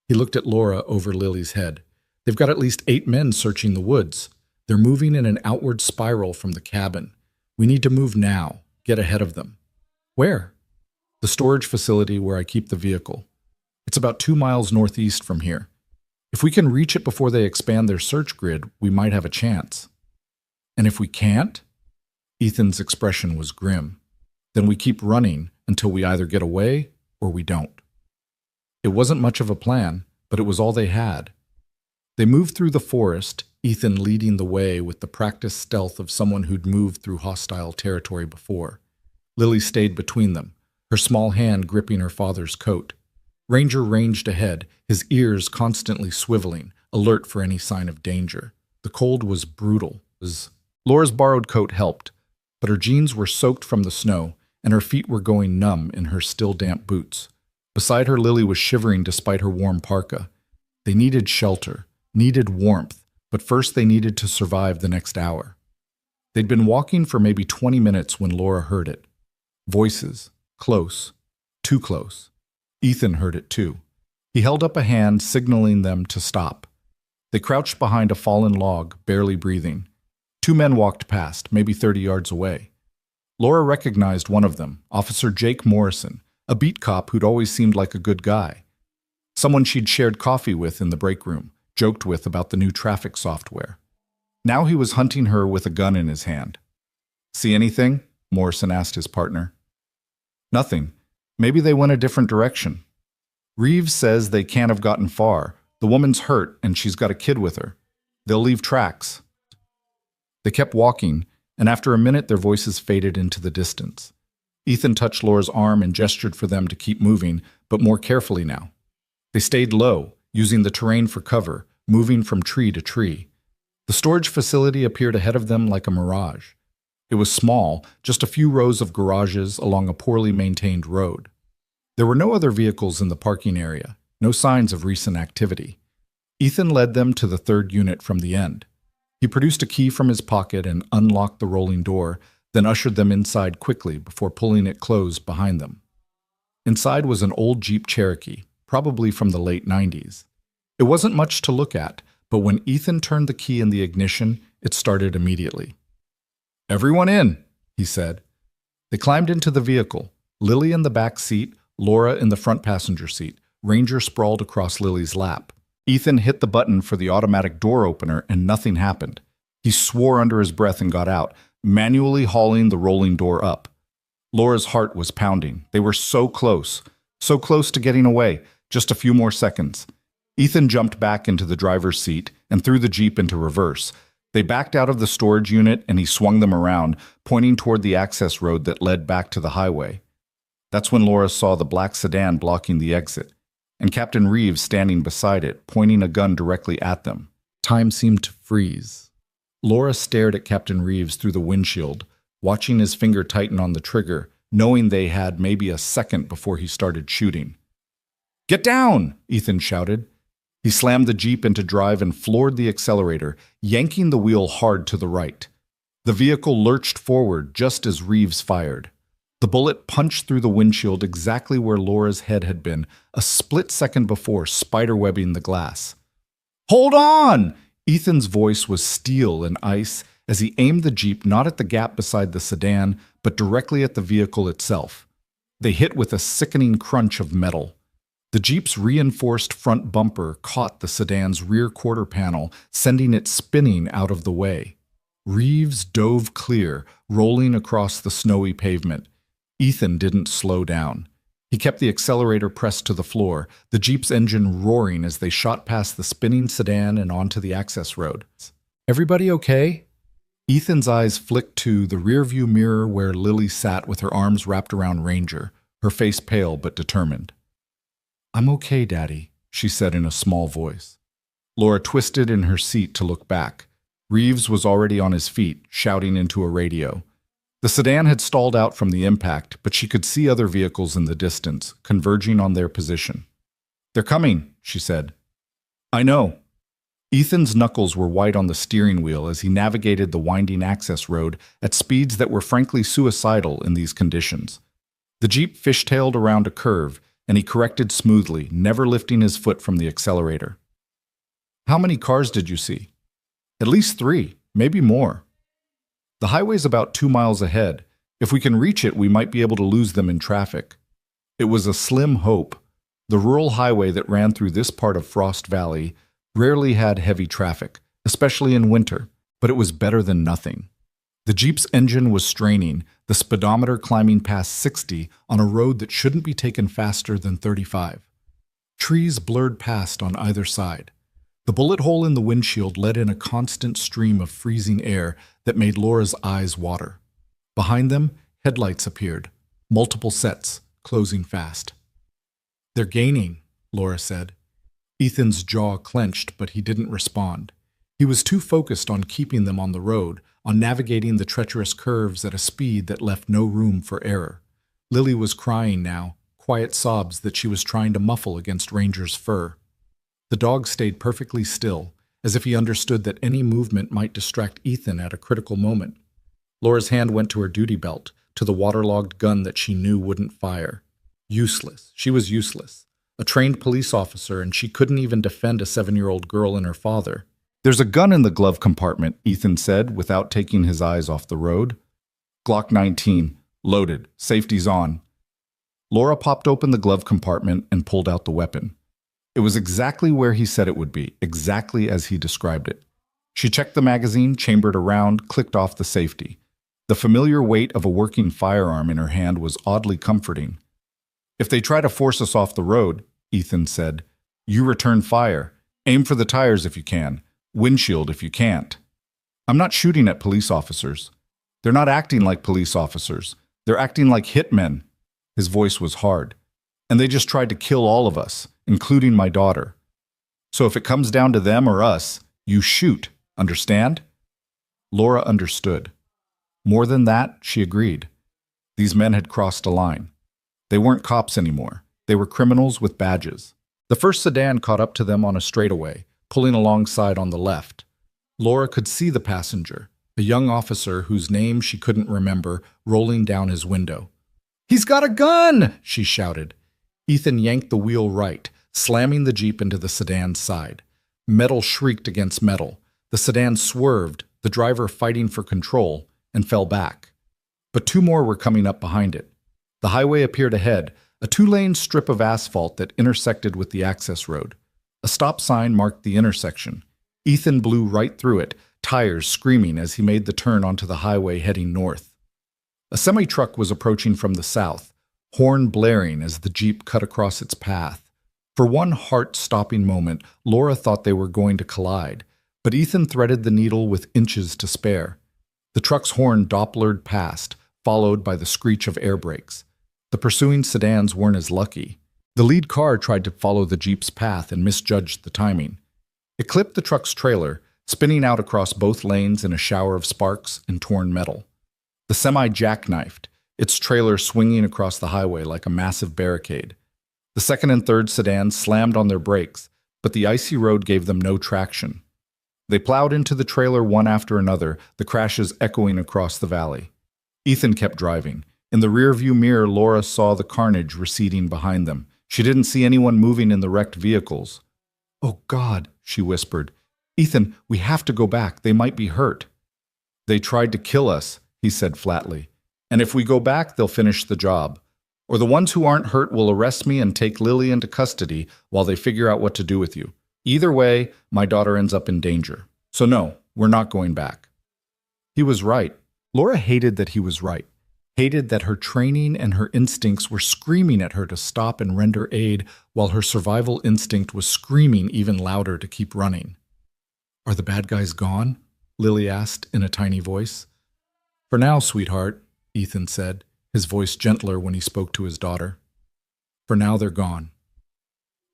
He looked at Laura over Lily's head. "They've got at least 8 men searching the woods. They're moving in an outward spiral from the cabin. We need to move now, get ahead of them." "Where?" "The storage facility where I keep the vehicle. It's about 2 miles northeast from here. If we can reach it before they expand their search grid, we might have a chance." "And if we can't?" Ethan's expression was grim. "Then we keep running until we either get away or we don't." It wasn't much of a plan, but it was all they had. They moved through the forest, Ethan leading the way with the practiced stealth of someone who'd moved through hostile territory before. Lily stayed between them, her small hand gripping her father's coat. Ranger ranged ahead, his ears constantly swiveling, alert for any sign of danger. The cold was brutal. Laura's borrowed coat helped, but her jeans were soaked from the snow, and her feet were going numb in her still damp boots. Beside her, Lily was shivering despite her warm parka. They needed shelter, needed warmth, but first they needed to survive the next hour. They'd been walking for maybe 20 minutes when Laura heard it. Voices, close, too close. Ethan heard it too. He held up a hand, signaling them to stop. They crouched behind a fallen log, barely breathing. 2 men walked past, maybe 30 yards away. Laura recognized one of them, Officer Jake Morrison, a beat cop who'd always seemed like a good guy. Someone she'd shared coffee with in the break room, joked with about the new traffic software. Now he was hunting her with a gun in his hand. "See anything?" Morrison asked his partner. "Nothing. Maybe they went a different direction. Reeves says they can't have gotten far. The woman's hurt and she's got a kid with her. They'll leave tracks." They kept walking, and after a minute their voices faded into the distance. Ethan touched Laura's arm and gestured for them to keep moving, but more carefully now. They stayed low, using the terrain for cover, moving from tree to tree. The storage facility appeared ahead of them like a mirage. It was small, just a few rows of garages along a poorly maintained road. There were no other vehicles in the parking area, no signs of recent activity. Ethan led them to the 3rd unit from the end. He produced a key from his pocket and unlocked the rolling door, then ushered them inside quickly before pulling it closed behind them. Inside was an old Jeep Cherokee, probably from the late 90s. It wasn't much to look at, but when Ethan turned the key in the ignition, it started immediately. "Everyone in," he said. They climbed into the vehicle, Lily in the back seat, Laura in the front passenger seat, Ranger sprawled across Lily's lap. Ethan hit the button for the automatic door opener and nothing happened. He swore under his breath and got out, manually hauling the rolling door up. Laura's heart was pounding. They were so close to getting away, just a few more seconds. Ethan jumped back into the driver's seat and threw the Jeep into reverse. They backed out of the storage unit and he swung them around, pointing toward the access road that led back to the highway. That's when Laura saw the black sedan blocking the exit, and Captain Reeves standing beside it, pointing a gun directly at them. Time seemed to freeze. Laura stared at Captain Reeves through the windshield, watching his finger tighten on the trigger, knowing they had maybe a second before he started shooting. "Get down!" Ethan shouted. He slammed the Jeep into drive and floored the accelerator, yanking the wheel hard to the right. The vehicle lurched forward just as Reeves fired. The bullet punched through the windshield exactly where Laura's head had been, a split second before, spiderwebbing the glass. "Hold on!" Ethan's voice was steel and ice as he aimed the Jeep not at the gap beside the sedan, but directly at the vehicle itself. They hit with a sickening crunch of metal. The Jeep's reinforced front bumper caught the sedan's rear quarter panel, sending it spinning out of the way. Reeves dove clear, rolling across the snowy pavement. Ethan didn't slow down. He kept the accelerator pressed to the floor, the Jeep's engine roaring as they shot past the spinning sedan and onto the access road. "Everybody okay?" Ethan's eyes flicked to the rearview mirror where Lily sat with her arms wrapped around Ranger, her face pale but determined. "I'm okay, Daddy," she said in a small voice. Laura twisted in her seat to look back. Reeves was already on his feet, shouting into a radio. The sedan had stalled out from the impact, but she could see other vehicles in the distance, converging on their position. "They're coming," she said. "I know." Ethan's knuckles were white on the steering wheel as he navigated the winding access road at speeds that were frankly suicidal in these conditions. The Jeep fishtailed around a curve, and he corrected smoothly, never lifting his foot from the accelerator. "How many cars did you see?" "At least 3, maybe more." "The highway's about 2 miles ahead. If we can reach it, we might be able to lose them in traffic." It was a slim hope. The rural highway that ran through this part of Frost Valley rarely had heavy traffic, especially in winter, but it was better than nothing. The Jeep's engine was straining, the speedometer climbing past 60 on a road that shouldn't be taken faster than 35. Trees blurred past on either side. The bullet hole in the windshield let in a constant stream of freezing air that made Laura's eyes water. Behind them, headlights appeared, multiple sets, closing fast. "They're gaining," Laura said. Ethan's jaw clenched, but he didn't respond. He was too focused on keeping them on the road, on navigating the treacherous curves at a speed that left no room for error. Lily was crying now, quiet sobs that she was trying to muffle against Ranger's fur. The dog stayed perfectly still, as if he understood that any movement might distract Ethan at a critical moment. Laura's hand went to her duty belt, to the waterlogged gun that she knew wouldn't fire. Useless. She was useless. A trained police officer, and she couldn't even defend a 7-year-old girl and her father. "There's a gun in the glove compartment," Ethan said, without taking his eyes off the road. "Glock 19, loaded, safety's on." Laura popped open the glove compartment and pulled out the weapon. It was exactly where he said it would be, exactly as he described it. She checked the magazine, chambered around, clicked off the safety. The familiar weight of a working firearm in her hand was oddly comforting. "If they try to force us off the road," Ethan said, "you return fire. Aim for the tires if you can. Windshield if you can't." "I'm not shooting at police officers. They're not acting like police officers. They're acting like hitmen." His voice was hard. "And they just tried to kill all of us, including my daughter. So if it comes down to them or us, you shoot, understand?" Laura understood. More than that, she agreed. These men had crossed a line. They weren't cops anymore. They were criminals with badges. The first sedan caught up to them on a straightaway, pulling alongside on the left. Laura could see the passenger, a young officer whose name she couldn't remember, rolling down his window. "He's got a gun!" she shouted. Ethan yanked the wheel right, slamming the Jeep into the sedan's side. Metal shrieked against metal. The sedan swerved, the driver fighting for control, and fell back. But 2 more were coming up behind it. The highway appeared ahead, a 2-lane strip of asphalt that intersected with the access road. A stop sign marked the intersection. Ethan blew right through it, tires screaming as he made the turn onto the highway heading north. A semi-truck was approaching from the south, horn blaring as the Jeep cut across its path. For one heart-stopping moment, Laura thought they were going to collide, but Ethan threaded the needle with inches to spare. The truck's horn Dopplered past, followed by the screech of air brakes. The pursuing sedans weren't as lucky. The lead car tried to follow the Jeep's path and misjudged the timing. It clipped the truck's trailer, spinning out across both lanes in a shower of sparks and torn metal. The semi jackknifed, its trailer swinging across the highway like a massive barricade. The second and third sedans slammed on their brakes, but the icy road gave them no traction. They plowed into the trailer one after another, the crashes echoing across the valley. Ethan kept driving. In the rearview mirror, Laura saw the carnage receding behind them. She didn't see anyone moving in the wrecked vehicles. "Oh, God," she whispered. "Ethan, we have to go back. They might be hurt." "They tried to kill us," he said flatly. "And if we go back, they'll finish the job. Or the ones who aren't hurt will arrest me and take Lily into custody while they figure out what to do with you. Either way, my daughter ends up in danger. So no, we're not going back." He was right. Laura hated that he was right. Hated that her training and her instincts were screaming at her to stop and render aid, while her survival instinct was screaming even louder to keep running. "Are the bad guys gone?" Lily asked in a tiny voice. "For now, sweetheart," Ethan said, his voice gentler when he spoke to his daughter. "For now, they're gone."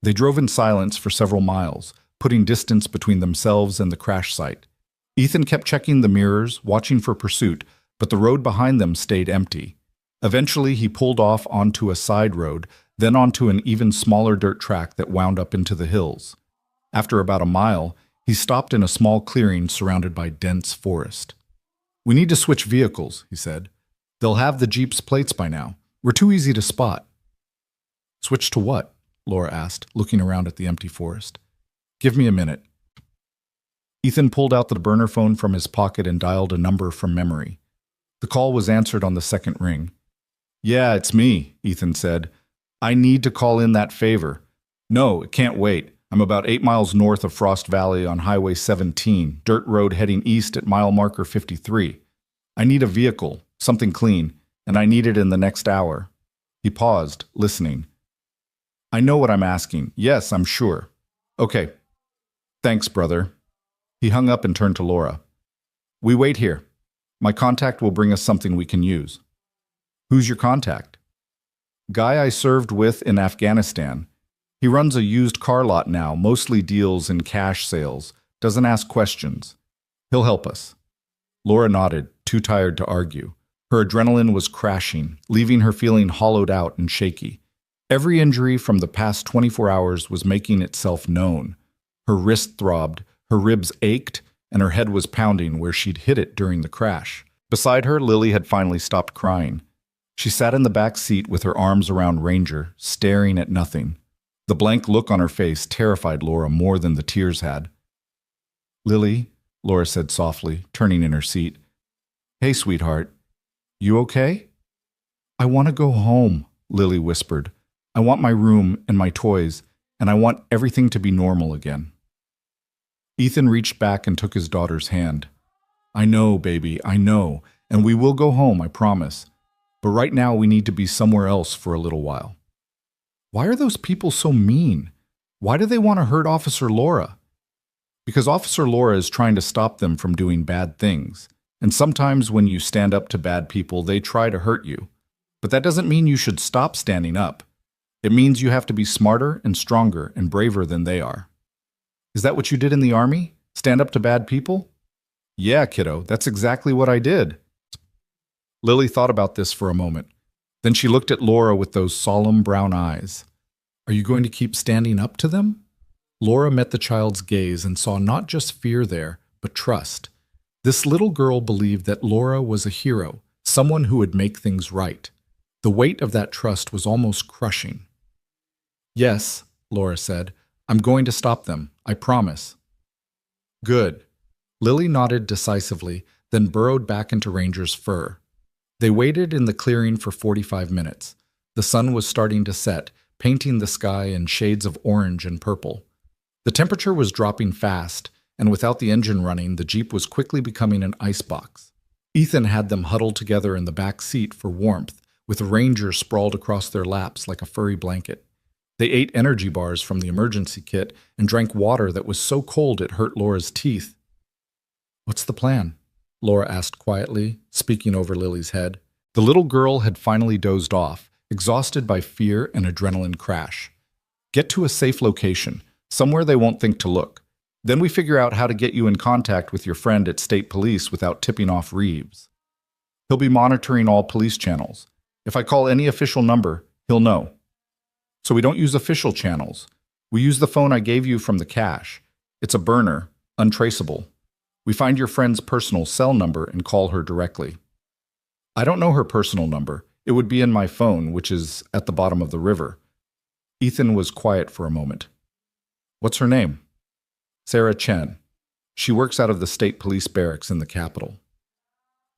They drove in silence for several miles, putting distance between themselves and the crash site. Ethan kept checking the mirrors, watching for pursuit, but the road behind them stayed empty. Eventually, he pulled off onto a side road, then onto an even smaller dirt track that wound up into the hills. After about a mile, he stopped in a small clearing surrounded by dense forest. "We need to switch vehicles," he said. "They'll have the Jeep's plates by now. We're too easy to spot." "Switch to what?" Laura asked, looking around at the empty forest. "Give me a minute." Ethan pulled out the burner phone from his pocket and dialed a number from memory. The call was answered on the second ring. "Yeah, it's me," Ethan said. "I need to call in that favor." "No, it can't wait. I'm about 8 miles north of Frost Valley on Highway 17, dirt road heading east at mile marker 53. I need a vehicle, something clean, and I need it in the next hour." He paused, listening. "I know what I'm asking. Yes, I'm sure." "Okay. Thanks, brother." He hung up and turned to Laura. "We wait here. My contact will bring us something we can use." "Who's your contact?" "Guy I served with in Afghanistan. He runs a used car lot now, mostly deals in cash sales, doesn't ask questions. He'll help us." Laura nodded, too tired to argue. Her adrenaline was crashing, leaving her feeling hollowed out and shaky. Every injury from the past 24 hours was making itself known. Her wrist throbbed, her ribs ached, and her head was pounding where she'd hit it during the crash. Beside her, Lily had finally stopped crying. She sat in the back seat with her arms around Ranger, staring at nothing. The blank look on her face terrified Laura more than the tears had. "Lily," Laura said softly, turning in her seat. "Hey, sweetheart. You okay?" "I want to go home," Lily whispered. "I want my room and my toys, and I want everything to be normal again." Ethan reached back and took his daughter's hand. "I know, baby, I know, and we will go home, I promise. But right now we need to be somewhere else for a little while." Why are those people so mean? Why do they want to hurt Officer Laura? Because Officer Laura is trying to stop them from doing bad things. And sometimes when you stand up to bad people, they try to hurt you. But that doesn't mean you should stop standing up. It means you have to be smarter and stronger and braver than they are. Is that what you did in the Army? Stand up to bad people? Yeah, kiddo, that's exactly what I did. Lily thought about this for a moment. Then she looked at Laura with those solemn brown eyes. Are you going to keep standing up to them? Laura met the child's gaze and saw not just fear there, but trust. This little girl believed that Laura was a hero, someone who would make things right. The weight of that trust was almost crushing. Yes, Laura said, I'm going to stop them, I promise. Good. Lily nodded decisively, then burrowed back into Ranger's fur. They waited in the clearing for 45 minutes. The sun was starting to set, painting the sky in shades of orange and purple. The temperature was dropping fast, and without the engine running, the Jeep was quickly becoming an icebox. Ethan had them huddled together in the back seat for warmth, with Ranger sprawled across their laps like a furry blanket. They ate energy bars from the emergency kit and drank water that was so cold it hurt Laura's teeth. What's the plan? Laura asked quietly, speaking over Lily's head. The little girl had finally dozed off, exhausted by fear and adrenaline crash. Get to a safe location, somewhere they won't think to look. Then we figure out how to get you in contact with your friend at state police without tipping off Reeves. He'll be monitoring all police channels. If I call any official number, he'll know. So we don't use official channels. We use the phone I gave you from the cache. It's a burner, untraceable. We find your friend's personal cell number and call her directly. I don't know her personal number. It would be in my phone, which is at the bottom of the river. Ethan was quiet for a moment. What's her name? Sarah Chen. She works out of the state police barracks in the capital.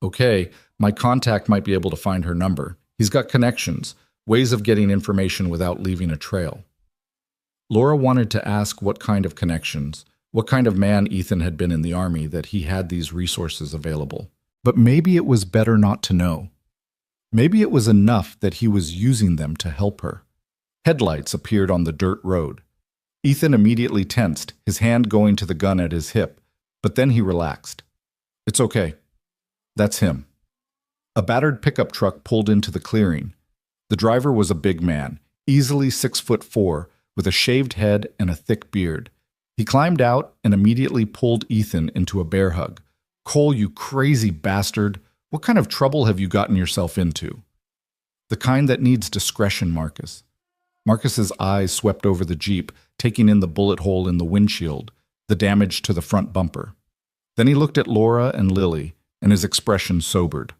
Okay, my contact might be able to find her number. He's got connections, ways of getting information without leaving a trail. Laura wanted to ask what kind of connections, what kind of man Ethan had been in the army that he had these resources available. But maybe it was better not to know. Maybe it was enough that he was using them to help her. Headlights appeared on the dirt road. Ethan immediately tensed, his hand going to the gun at his hip, but then he relaxed. It's okay. That's him. A battered pickup truck pulled into the clearing. The driver was a big man, easily 6'4", with a shaved head and a thick beard. He climbed out and immediately pulled Ethan into a bear hug. Cole, you crazy bastard. What kind of trouble have you gotten yourself into? The kind that needs discretion, Marcus. Marcus's eyes swept over the Jeep, taking in the bullet hole in the windshield, the damage to the front bumper. Then he looked at Laura and Lily, and his expression sobered.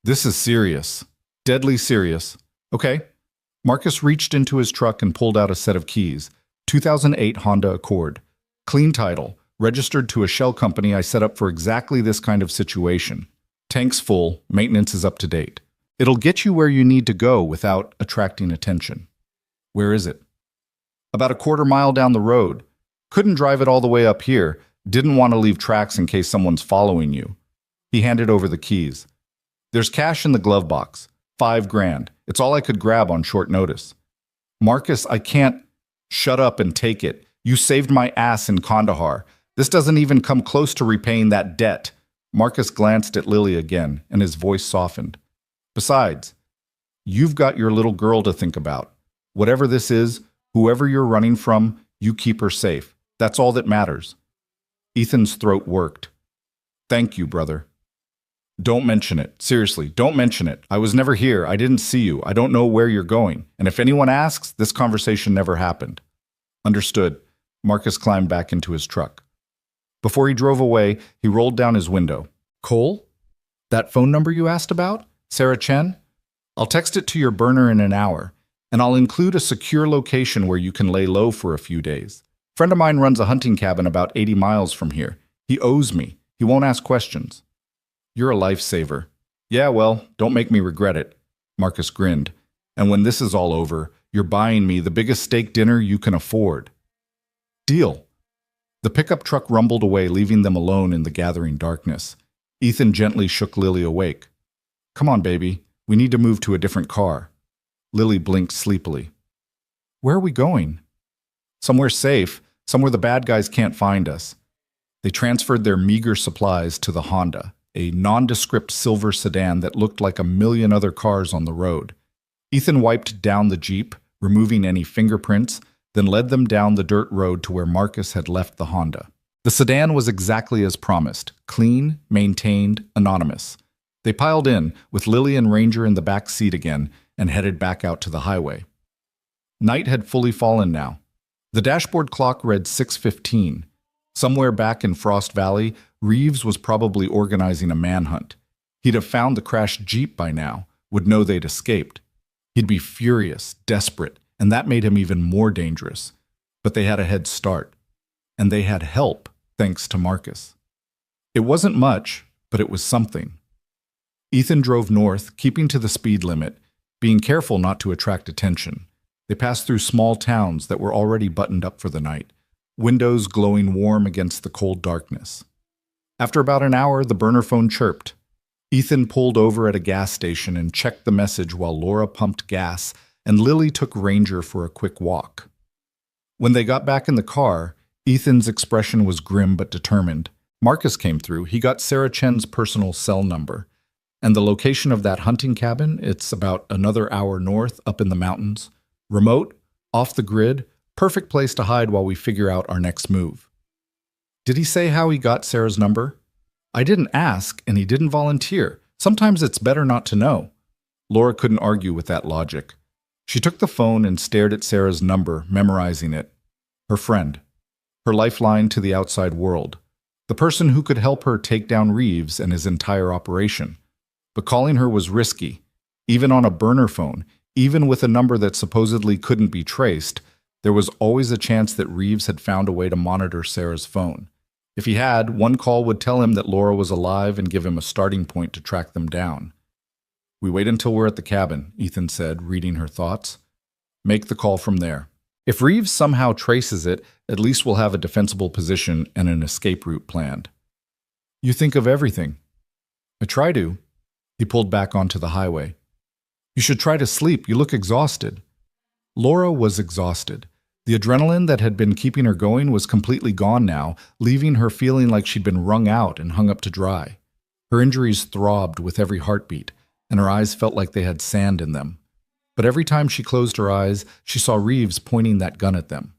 This is serious. Deadly serious. Okay. Marcus reached into his truck and pulled out a set of keys. 2008 Honda Accord. Clean title. Registered to a shell company I set up for exactly this kind of situation. Tank's full. Maintenance is up to date. It'll get you where you need to go without attracting attention. Where is it? About a quarter mile down the road. Couldn't drive it all the way up here. Didn't want to leave tracks in case someone's following you. He handed over the keys. There's cash in the glove box. $5,000. It's all I could grab on short notice. Marcus, I can't. Shut up and take it. You saved my ass in Kandahar. This doesn't even come close to repaying that debt. Marcus glanced at Lily again, and his voice softened. Besides, you've got your little girl to think about. Whatever this is, whoever you're running from, you keep her safe. That's all that matters. Ethan's throat worked. Thank you, brother. Don't mention it. Seriously, don't mention it. I was never here. I didn't see you. I don't know where you're going. And if anyone asks, this conversation never happened. Understood. Marcus climbed back into his truck. Before he drove away, he rolled down his window. Cole? That phone number you asked about? Sarah Chen? I'll text it to your burner in an hour, and I'll include a secure location where you can lay low for a few days. Friend of mine runs a hunting cabin about 80 miles from here. He owes me. He won't ask questions. You're a lifesaver. Yeah, well, don't make me regret it. Marcus grinned. And when this is all over, you're buying me the biggest steak dinner you can afford. Deal. The pickup truck rumbled away, leaving them alone in the gathering darkness. Ethan gently shook Lily awake. Come on, baby. We need to move to a different car. Lily blinked sleepily. Where are we going? Somewhere safe, somewhere the bad guys can't find us. They transferred their meager supplies to the Honda, a nondescript silver sedan that looked like a million other cars on the road. Ethan wiped down the Jeep, removing any fingerprints, then led them down the dirt road to where Marcus had left the Honda. The sedan was exactly as promised, clean, maintained, anonymous. They piled in, with Lily and Ranger in the back seat again, and headed back out to the highway. Night had fully fallen now. The dashboard clock read 6:15. Somewhere back in Frost Valley, Reeves was probably organizing a manhunt. He'd have found the crashed Jeep by now, would know they'd escaped. He'd be furious, desperate, and that made him even more dangerous. But they had a head start. And they had help, thanks to Marcus. It wasn't much, but it was something. Ethan drove north, keeping to the speed limit, being careful not to attract attention. They passed through small towns that were already buttoned up for the night, windows glowing warm against the cold darkness. After about an hour, the burner phone chirped. Ethan pulled over at a gas station and checked the message while Laura pumped gas, and Lily took Ranger for a quick walk. When they got back in the car, Ethan's expression was grim but determined. Marcus came through. He got Sarah Chen's personal cell number. And the location of that hunting cabin, it's about another hour north, up in the mountains. Remote, off the grid, perfect place to hide while we figure out our next move. Did he say how he got Sarah's number? I didn't ask, and he didn't volunteer. Sometimes it's better not to know. Laura couldn't argue with that logic. She took the phone and stared at Sarah's number, memorizing it. Her friend. Her lifeline to the outside world. The person who could help her take down Reeves and his entire operation. But calling her was risky. Even on a burner phone, even with a number that supposedly couldn't be traced, there was always a chance that Reeves had found a way to monitor Sarah's phone. If he had, one call would tell him that Laura was alive and give him a starting point to track them down. "We wait until we're at the cabin," Ethan said, reading her thoughts. "Make the call from there. If Reeves somehow traces it, at least we'll have a defensible position and an escape route planned." "You think of everything." "I try to." He pulled back onto the highway. "You should try to sleep. You look exhausted." Laura was exhausted. The adrenaline that had been keeping her going was completely gone now, leaving her feeling like she'd been wrung out and hung up to dry. Her injuries throbbed with every heartbeat, and her eyes felt like they had sand in them. But every time she closed her eyes, she saw Reeves pointing that gun at them,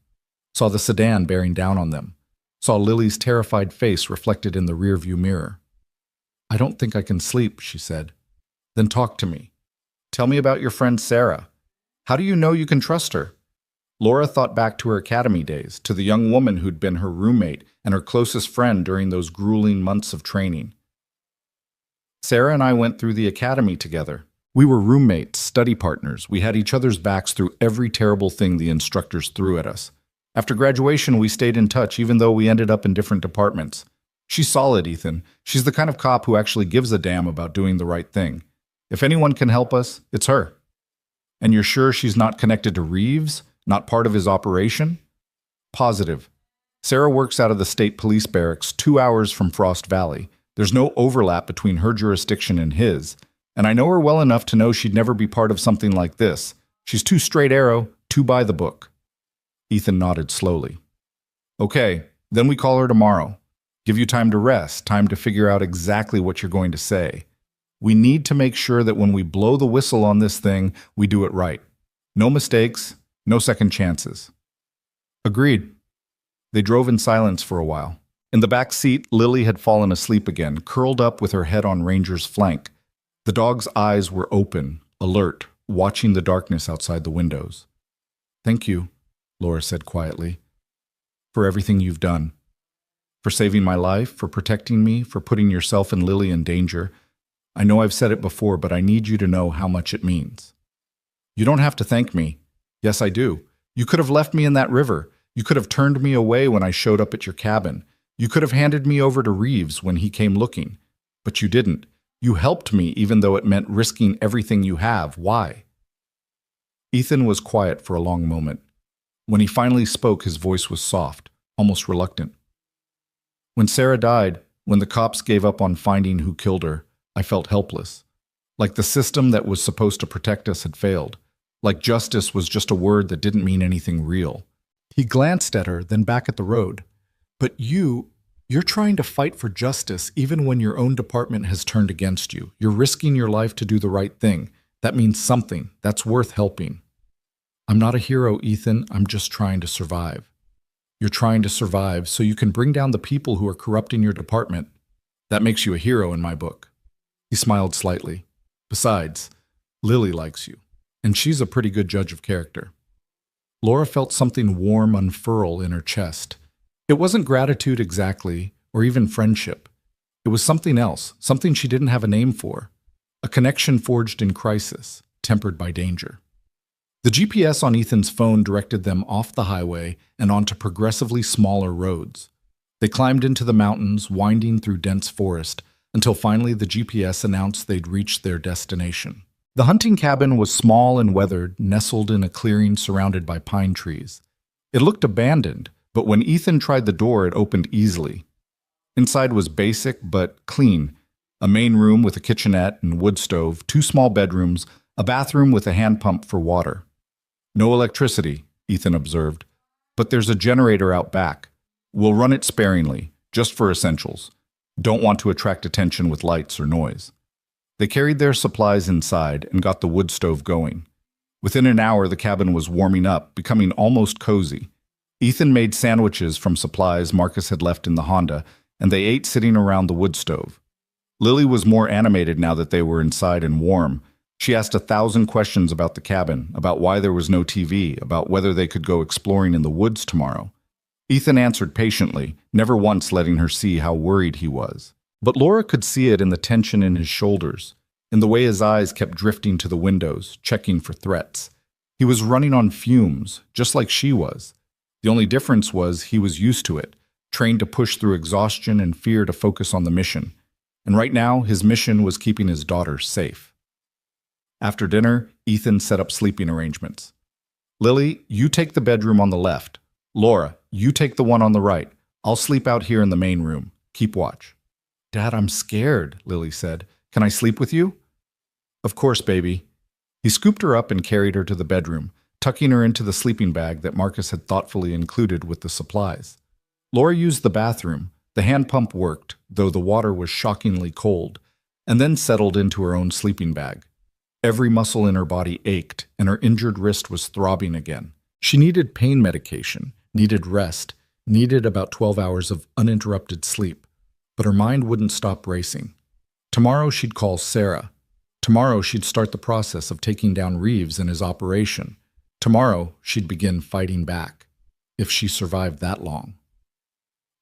saw the sedan bearing down on them, saw Lily's terrified face reflected in the rearview mirror. "I don't think I can sleep," she said. "Then talk to me. Tell me about your friend Sarah. How do you know you can trust her?" Laura thought back to her academy days, to the young woman who'd been her roommate and her closest friend during those grueling months of training. "Sarah and I went through the academy together. We were roommates, study partners. We had each other's backs through every terrible thing the instructors threw at us. After graduation, we stayed in touch, even though we ended up in different departments. She's solid, Ethan. She's the kind of cop who actually gives a damn about doing the right thing. If anyone can help us, it's her." "And you're sure she's not connected to Reeves? Not part of his operation?" "Positive. Sarah works out of the state police barracks 2 hours from Frost Valley. There's no overlap between her jurisdiction and his. And I know her well enough to know she'd never be part of something like this. She's too straight arrow, too by the book." Ethan nodded slowly. "Okay, then we call her tomorrow. Give you time to rest, time to figure out exactly what you're going to say. We need to make sure that when we blow the whistle on this thing, we do it right. No mistakes, no second chances." "Agreed." They drove in silence for a while. In the back seat, Lily had fallen asleep again, curled up with her head on Ranger's flank. The dog's eyes were open, alert, watching the darkness outside the windows. "Thank you," Laura said quietly, "for everything you've done. For saving my life, for protecting me, for putting yourself and Lily in danger. I know I've said it before, but I need you to know how much it means." "You don't have to thank me." "Yes, I do. You could have left me in that river. You could have turned me away when I showed up at your cabin. You could have handed me over to Reeves when he came looking. But you didn't. You helped me even though it meant risking everything you have. Why?" Ethan was quiet for a long moment. When he finally spoke, his voice was soft, almost reluctant. "When Sarah died, when the cops gave up on finding who killed her, I felt helpless. Like the system that was supposed to protect us had failed. Like justice was just a word that didn't mean anything real." He glanced at her, then back at the road. "But you're trying to fight for justice even when your own department has turned against you. You're risking your life to do the right thing. That means something. That's worth helping." "I'm not a hero, Ethan. I'm just trying to survive." "You're trying to survive so you can bring down the people who are corrupting your department. That makes you a hero in my book." He smiled slightly. "Besides, Lily likes you, and she's a pretty good judge of character." Laura felt something warm unfurl in her chest. It wasn't gratitude exactly, or even friendship. It was something else, something she didn't have a name for. A connection forged in crisis, tempered by danger. The GPS on Ethan's phone directed them off the highway and onto progressively smaller roads. They climbed into the mountains, winding through dense forest, until finally the GPS announced they'd reached their destination. The hunting cabin was small and weathered, nestled in a clearing surrounded by pine trees. It looked abandoned, but when Ethan tried the door, it opened easily. Inside was basic but clean. A main room with a kitchenette and wood stove, 2 small bedrooms, a bathroom with a hand pump for water. "No electricity," Ethan observed, "but there's a generator out back. We'll run it sparingly, just for essentials. Don't want to attract attention with lights or noise." They carried their supplies inside and got the wood stove going. Within an hour, the cabin was warming up, becoming almost cozy. Ethan made sandwiches from supplies Marcus had left in the Honda, and they ate sitting around the wood stove. Lily was more animated now that they were inside and warm. She asked 1,000 questions about the cabin, about why there was no TV, about whether they could go exploring in the woods tomorrow. Ethan answered patiently, never once letting her see how worried he was. But Laura could see it in the tension in his shoulders, in the way his eyes kept drifting to the windows, checking for threats. He was running on fumes, just like she was. The only difference was he was used to it, trained to push through exhaustion and fear to focus on the mission. And right now, his mission was keeping his daughter safe. After dinner, Ethan set up sleeping arrangements. Lily, you take the bedroom on the left. Laura, you take the one on the right. I'll sleep out here in the main room. Keep watch. Dad, I'm scared, Lily said. Can I sleep with you? Of course, baby. He scooped her up and carried her to the bedroom, tucking her into the sleeping bag that Marcus had thoughtfully included with the supplies. Laura used the bathroom. The hand pump worked, though the water was shockingly cold, and then settled into her own sleeping bag. Every muscle in her body ached, and her injured wrist was throbbing again. She needed pain medication, needed rest, needed about 12 hours of uninterrupted sleep, but her mind wouldn't stop racing. Tomorrow she'd call Sarah. Tomorrow she'd start the process of taking down Reeves and his operation. Tomorrow she'd begin fighting back, if she survived that long.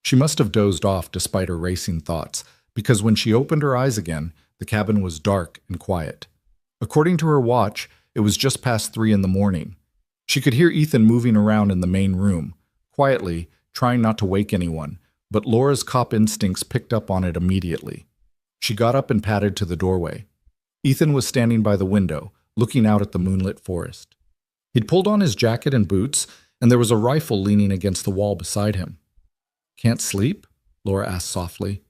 She must have dozed off despite her racing thoughts, because when she opened her eyes again, the cabin was dark and quiet. According to her watch, it was just past 3 in the morning. She could hear Ethan moving around in the main room, quietly, trying not to wake anyone, but Laura's cop instincts picked up on it immediately. She got up and padded to the doorway. Ethan was standing by the window, looking out at the moonlit forest. He'd pulled on his jacket and boots, and there was a rifle leaning against the wall beside him. Can't sleep? Laura asked softly.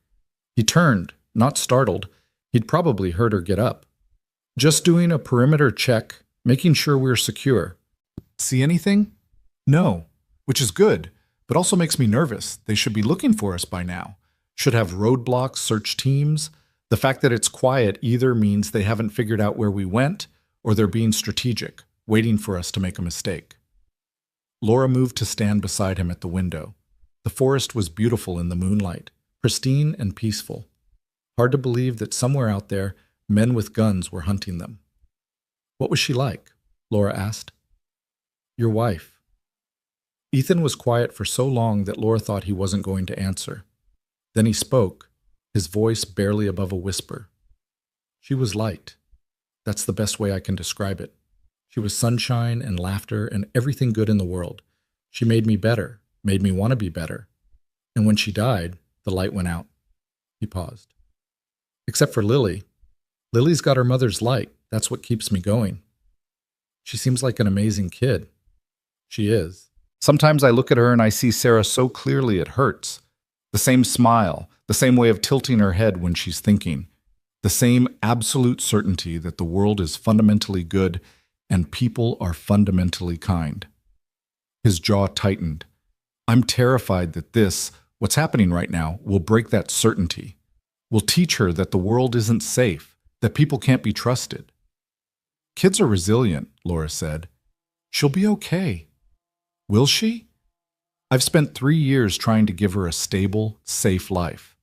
He turned, not startled. He'd probably heard her get up. Just doing a perimeter check, making sure we're secure. See anything? No, which is good, but also makes me nervous. They should be looking for us by now. Should have roadblocks, search teams. The fact that it's quiet either means they haven't figured out where we went, or they're being strategic, waiting for us to make a mistake. Laura moved to stand beside him at the window. The forest was beautiful in the moonlight, pristine and peaceful. Hard to believe that somewhere out there, men with guns were hunting them. What was she like? Laura asked. Your wife. Ethan was quiet for so long that Laura thought he wasn't going to answer. Then he spoke, his voice barely above a whisper. She was light. That's the best way I can describe it. She was sunshine and laughter and everything good in the world. She made me better, made me want to be better. And when she died, the light went out. He paused. Except for Lily. Lily's got her mother's light. That's what keeps me going. She seems like an amazing kid. She is. Sometimes I look at her and I see Sarah so clearly it hurts. The same smile, the same way of tilting her head when she's thinking, the same absolute certainty that the world is fundamentally good and people are fundamentally kind. His jaw tightened. I'm terrified that this, what's happening right now, will break that certainty. Will teach her that the world isn't safe, that people can't be trusted. Kids are resilient, Laura said. She'll be okay. Will she? I've spent 3 years trying to give her a stable, safe life,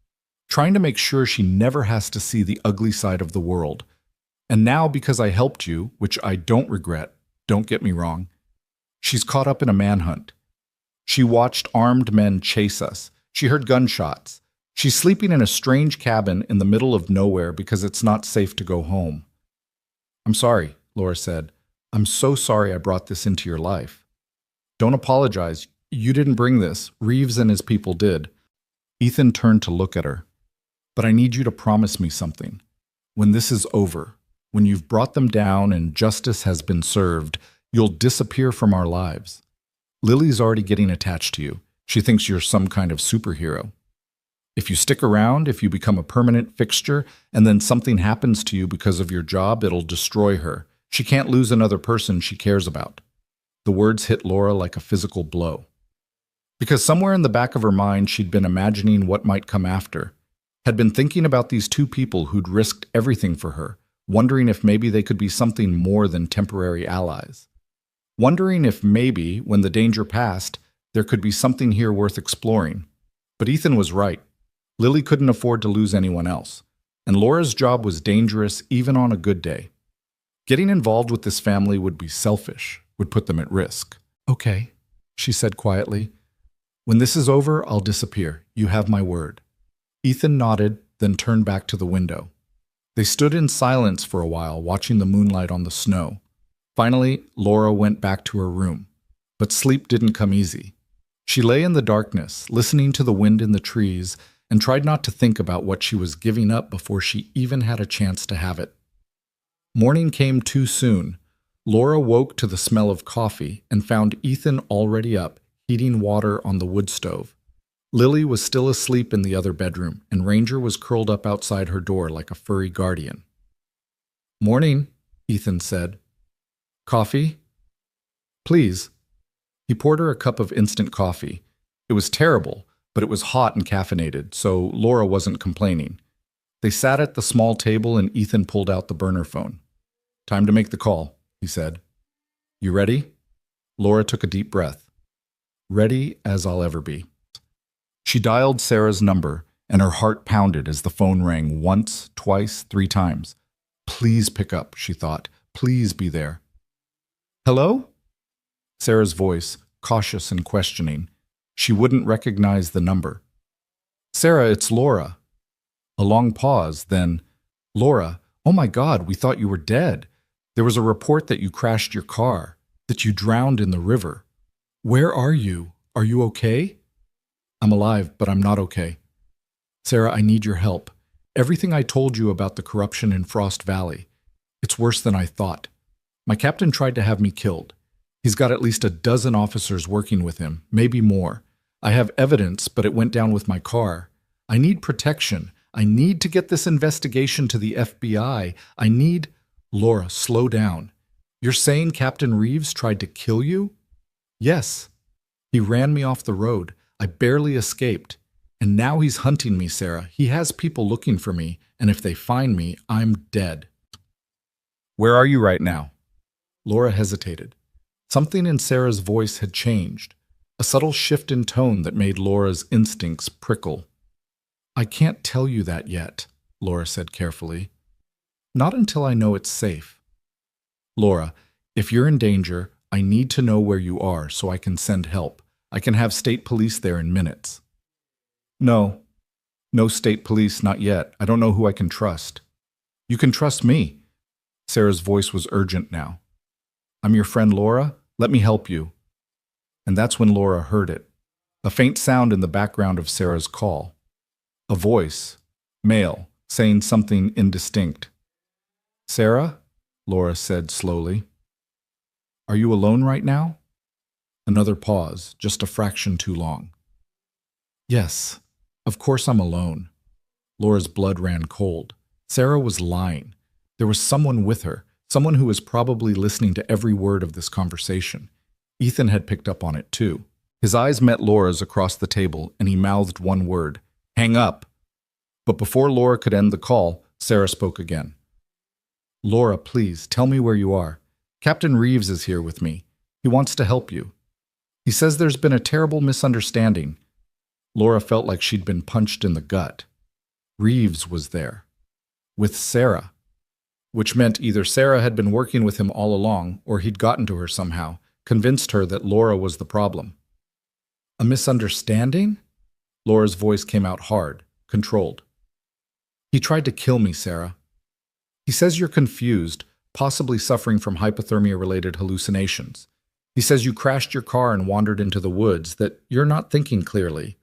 trying to make sure she never has to see the ugly side of the world. And now, because I helped you, which I don't regret, don't get me wrong, she's caught up in a manhunt. She watched armed men chase us. She heard gunshots. She's sleeping in a strange cabin in the middle of nowhere because it's not safe to go home. I'm sorry, Laura said. I'm so sorry I brought this into your life. Don't apologize. You didn't bring this. Reeves and his people did. Ethan turned to look at her. But I need you to promise me something. When this is over, when you've brought them down and justice has been served, you'll disappear from our lives. Lily's already getting attached to you. She thinks you're some kind of superhero. If you stick around, if you become a permanent fixture, and then something happens to you because of your job, it'll destroy her. She can't lose another person she cares about. The words hit Laura like a physical blow. Because somewhere in the back of her mind, she'd been imagining what might come after, had been thinking about these two people who'd risked everything for her, wondering if maybe they could be something more than temporary allies. Wondering if maybe, when the danger passed, there could be something here worth exploring. But Ethan was right. Lily couldn't afford to lose anyone else, and Laura's job was dangerous even on a good day. Getting involved with this family would be selfish, would put them at risk. Okay, she said quietly. When this is over, I'll disappear. You have my word. Ethan nodded, then turned back to the window. They stood in silence for a while, watching the moonlight on the snow. Finally, Laura went back to her room. But sleep didn't come easy. She lay in the darkness, listening to the wind in the trees, and tried not to think about what she was giving up before she even had a chance to have it. Morning came too soon. Laura woke to the smell of coffee and found Ethan already up, heating water on the wood stove. Lily was still asleep in the other bedroom, and Ranger was curled up outside her door like a furry guardian. "Morning," Ethan said. "Coffee?" "Please." He poured her a cup of instant coffee. It was terrible, but it was hot and caffeinated, so Laura wasn't complaining. They sat at the small table and Ethan pulled out the burner phone. "Time to make the call," he said. "You ready?" Laura took a deep breath. "Ready as I'll ever be." She dialed Sarah's number, and her heart pounded as the phone rang once, twice, 3 times. Please pick up, she thought. Please be there. "Hello?" Sarah's voice, cautious and questioning. She wouldn't recognize the number. "Sarah, it's Laura." A long pause, then, "Laura, oh my God, we thought you were dead. There was a report that you crashed your car, that you drowned in the river. Where are you? Are you okay?" "I'm alive, but I'm not okay. Sarah, I need your help. Everything I told you about the corruption in Frost Valley, it's worse than I thought. My captain tried to have me killed. He's got at least a dozen officers working with him, maybe more. I have evidence, but it went down with my car. I need protection. I need to get this investigation to the FBI. I need—" "Laura, slow down. You're saying Captain Reeves tried to kill you?" "Yes. He ran me off the road. I barely escaped. And now he's hunting me, Sarah. He has people looking for me, and if they find me, I'm dead." "Where are you right now?" Laura hesitated. Something in Sarah's voice had changed, a subtle shift in tone that made Laura's instincts prickle. "I can't tell you that yet," Laura said carefully. "Not until I know it's safe. Laura, if you're in danger, I need to know where you are so I can send help. I can have state police there in minutes." No state police, not yet. I don't know who I can trust." "You can trust me." Sarah's voice was urgent now. "I'm your friend Laura. Let me help you." And that's when Laura heard it. A faint sound in the background of Sarah's call. A voice, male, saying something indistinct. "Sarah?" Laura said slowly. "Are you alone right now?" Another pause, just a fraction too long. "Yes, of course I'm alone." Laura's blood ran cold. Sarah was lying. There was someone with her, someone who was probably listening to every word of this conversation. Ethan had picked up on it too. His eyes met Laura's across the table, and he mouthed one word, "Hang up." But before Laura could end the call, Sarah spoke again. "Laura, please, tell me where you are. Captain Reeves is here with me. He wants to help you. He says there's been a terrible misunderstanding." Laura felt like she'd been punched in the gut. Reeves was there. With Sarah. Which meant either Sarah had been working with him all along, or he'd gotten to her somehow, convinced her that Laura was the problem. "A misunderstanding?" Laura's voice came out hard, controlled. "He tried to kill me, Sarah. He says you're confused, possibly suffering from hypothermia-related hallucinations. He says you crashed your car and wandered into the woods, that you're not thinking clearly."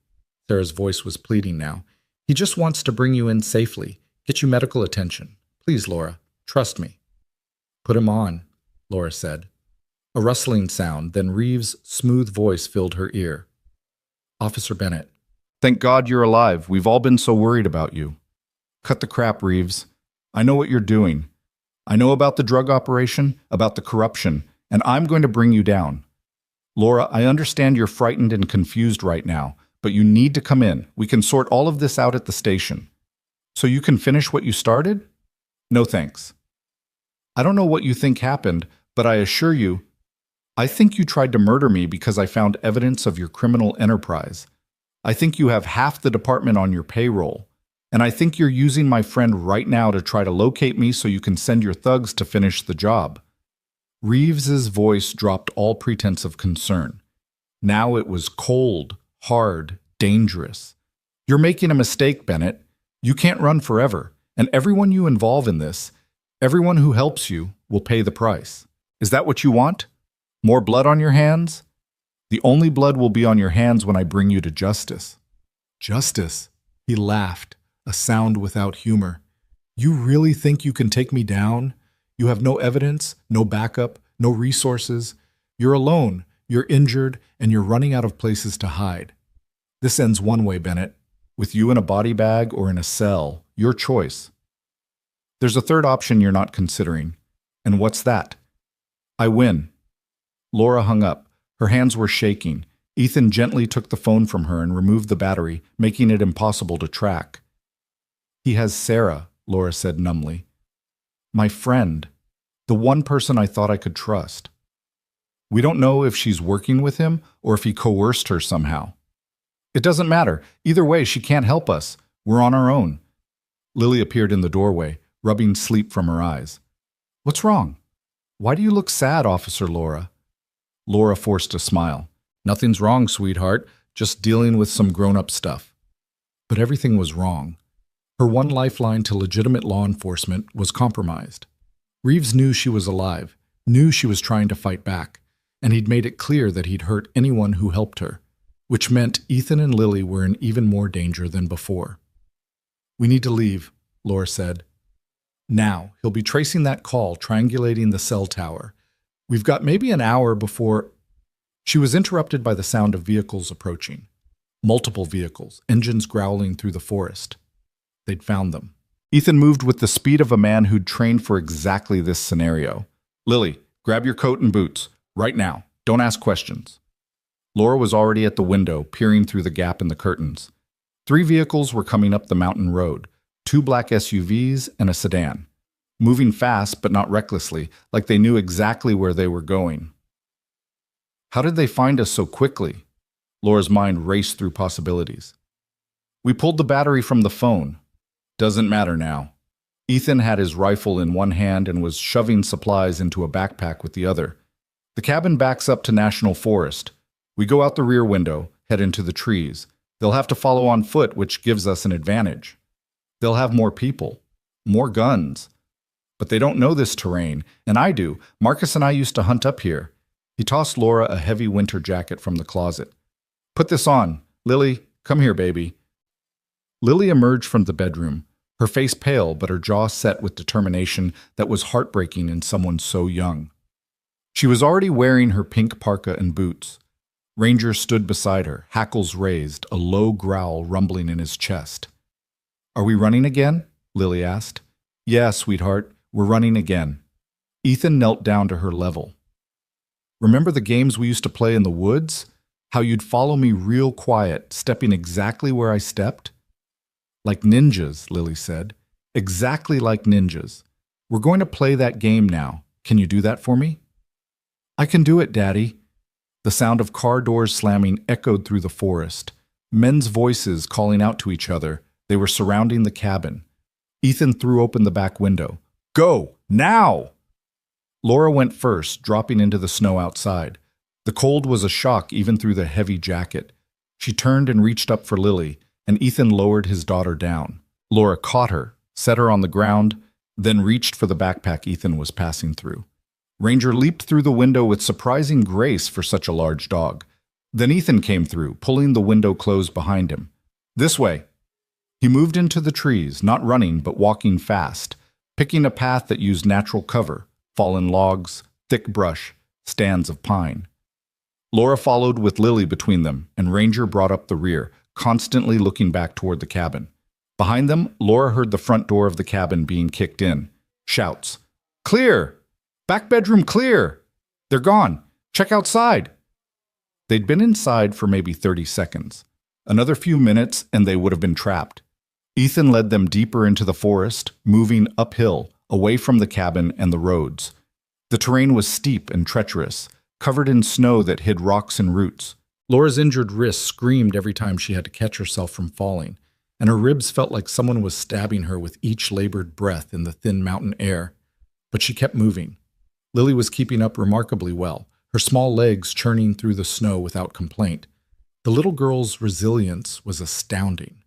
Sarah's voice was pleading now. "He just wants to bring you in safely, get you medical attention. Please, Laura, trust me." "Put him on," Laura said. A rustling sound, then Reeves' smooth voice filled her ear. "Officer Bennett." "Thank God you're alive. We've all been so worried about you." "Cut the crap, Reeves. I know what you're doing. I know about the drug operation, about the corruption, and I'm going to bring you down. Laura, I understand you're frightened and confused right now, but you need to come in. We can sort all of this out at the station. So you can finish what you started? No thanks. I don't know what you think happened, but I assure you, I think you tried to murder me because I found evidence of your criminal enterprise. I think you have half the department on your payroll. And I think you're using my friend right now to try to locate me so you can send your thugs to finish the job." Reeves's voice dropped all pretense of concern. Now it was cold, hard, dangerous. You're making a mistake, Bennett. You can't run forever, and everyone you involve in this, everyone who helps you, will pay the price. Is that what you want? More blood on your hands? The only blood will be on your hands when I bring you to justice. Justice? He laughed, a sound without humor. You really think you can take me down? You have no evidence, no backup, no resources. You're alone, you're injured, and you're running out of places to hide. This ends one way, Bennett. With you in a body bag or in a cell, your choice. There's a third option you're not considering. And what's that? I win. Laura hung up. Her hands were shaking. Ethan gently took the phone from her and removed the battery, making it impossible to track. He has Sarah, Laura said numbly. My friend. The one person I thought I could trust. We don't know if she's working with him or if he coerced her somehow. It doesn't matter. Either way, she can't help us. We're on our own. Lily appeared in the doorway, rubbing sleep from her eyes. What's wrong? Why do you look sad, Officer Laura? Laura forced a smile. Nothing's wrong, sweetheart. Just dealing with some grown-up stuff. But everything was wrong. Her one lifeline to legitimate law enforcement was compromised. Reeves knew she was alive, knew she was trying to fight back, and he'd made it clear that he'd hurt anyone who helped her, which meant Ethan and Lily were in even more danger than before. We need to leave, Laura said. Now, he'll be tracing that call, triangulating the cell tower. We've got maybe an hour before... She was interrupted by the sound of vehicles approaching. Multiple vehicles, engines growling through the forest. They'd found them. Ethan moved with the speed of a man who'd trained for exactly this scenario. Lily, grab your coat and boots. Right now. Don't ask questions. Laura was already at the window, peering through the gap in the curtains. 3 vehicles were coming up the mountain road, 2 black SUVs and a sedan. Moving fast, but not recklessly, like they knew exactly where they were going. How did they find us so quickly? Laura's mind raced through possibilities. We pulled the battery from the phone. Doesn't matter now. Ethan had his rifle in one hand and was shoving supplies into a backpack with the other. The cabin backs up to National Forest. We go out the rear window, head into the trees. They'll have to follow on foot, which gives us an advantage. They'll have more people, more guns. But they don't know this terrain, and I do. Marcus and I used to hunt up here. He tossed Laura a heavy winter jacket from the closet. Put this on. Lily, come here, baby. Lily emerged from the bedroom, her face pale but her jaw set with determination that was heartbreaking in someone so young. She was already wearing her pink parka and boots. Ranger stood beside her, hackles raised, a low growl rumbling in his chest. Are we running again? Lily asked. Yeah, sweetheart, we're running again. Ethan knelt down to her level. Remember the games we used to play in the woods? How you'd follow me real quiet, stepping exactly where I stepped? Like ninjas, Lily said. Exactly like ninjas. We're going to play that game now. Can you do that for me? I can do it, Daddy. The sound of car doors slamming echoed through the forest. Men's voices calling out to each other. They were surrounding the cabin. Ethan threw open the back window. Go! Now! Laura went first, dropping into the snow outside. The cold was a shock even through the heavy jacket. She turned and reached up for Lily, and Ethan lowered his daughter down. Laura caught her, set her on the ground, then reached for the backpack Ethan was passing through. Ranger leaped through the window with surprising grace for such a large dog. Then Ethan came through, pulling the window closed behind him. This way. He moved into the trees, not running but walking fast, picking a path that used natural cover. Fallen logs, thick brush, stands of pine. Laura followed with Lily between them, and Ranger brought up the rear, constantly looking back toward the cabin. Behind them, Laura heard the front door of the cabin being kicked in. Shouts. Clear! Back bedroom clear! They're gone! Check outside! They'd been inside for maybe 30 seconds. Another few minutes and they would have been trapped. Ethan led them deeper into the forest, moving uphill, away from the cabin and the roads. The terrain was steep and treacherous, covered in snow that hid rocks and roots. Laura's injured wrist screamed every time she had to catch herself from falling, and her ribs felt like someone was stabbing her with each labored breath in the thin mountain air. But she kept moving. Lily was keeping up remarkably well, her small legs churning through the snow without complaint. The little girl's resilience was astounding.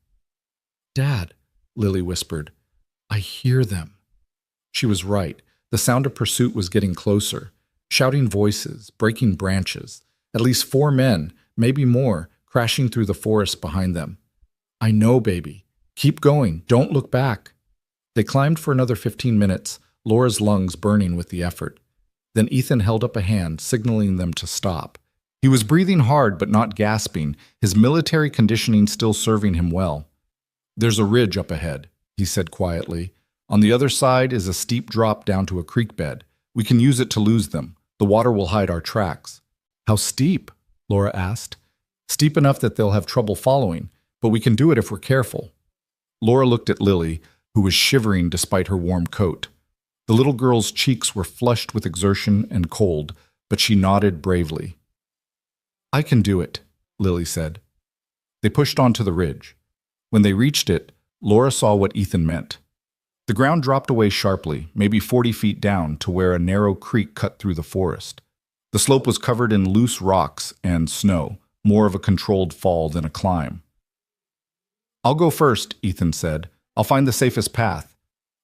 "Dad," Lily whispered, "I hear them." She was right. The sound of pursuit was getting closer. Shouting voices, breaking branches. At least 4 men, maybe more, crashing through the forest behind them. "I know, baby. Keep going. Don't look back." They climbed for another 15 minutes, Laura's lungs burning with the effort. Then Ethan held up a hand, signaling them to stop. He was breathing hard but not gasping, his military conditioning still serving him well. "There's a ridge up ahead," he said quietly. "On the other side is a steep drop down to a creek bed. We can use it to lose them. The water will hide our tracks." "How steep?" Laura asked. "Steep enough that they'll have trouble following, but we can do it if we're careful." Laura looked at Lily, who was shivering despite her warm coat. The little girl's cheeks were flushed with exertion and cold, but she nodded bravely. "I can do it," Lily said. They pushed onto the ridge. When they reached it, Laura saw what Ethan meant. The ground dropped away sharply, maybe 40 feet down, to where a narrow creek cut through the forest. The slope was covered in loose rocks and snow, more of a controlled fall than a climb. "I'll go first," Ethan said. "I'll find the safest path.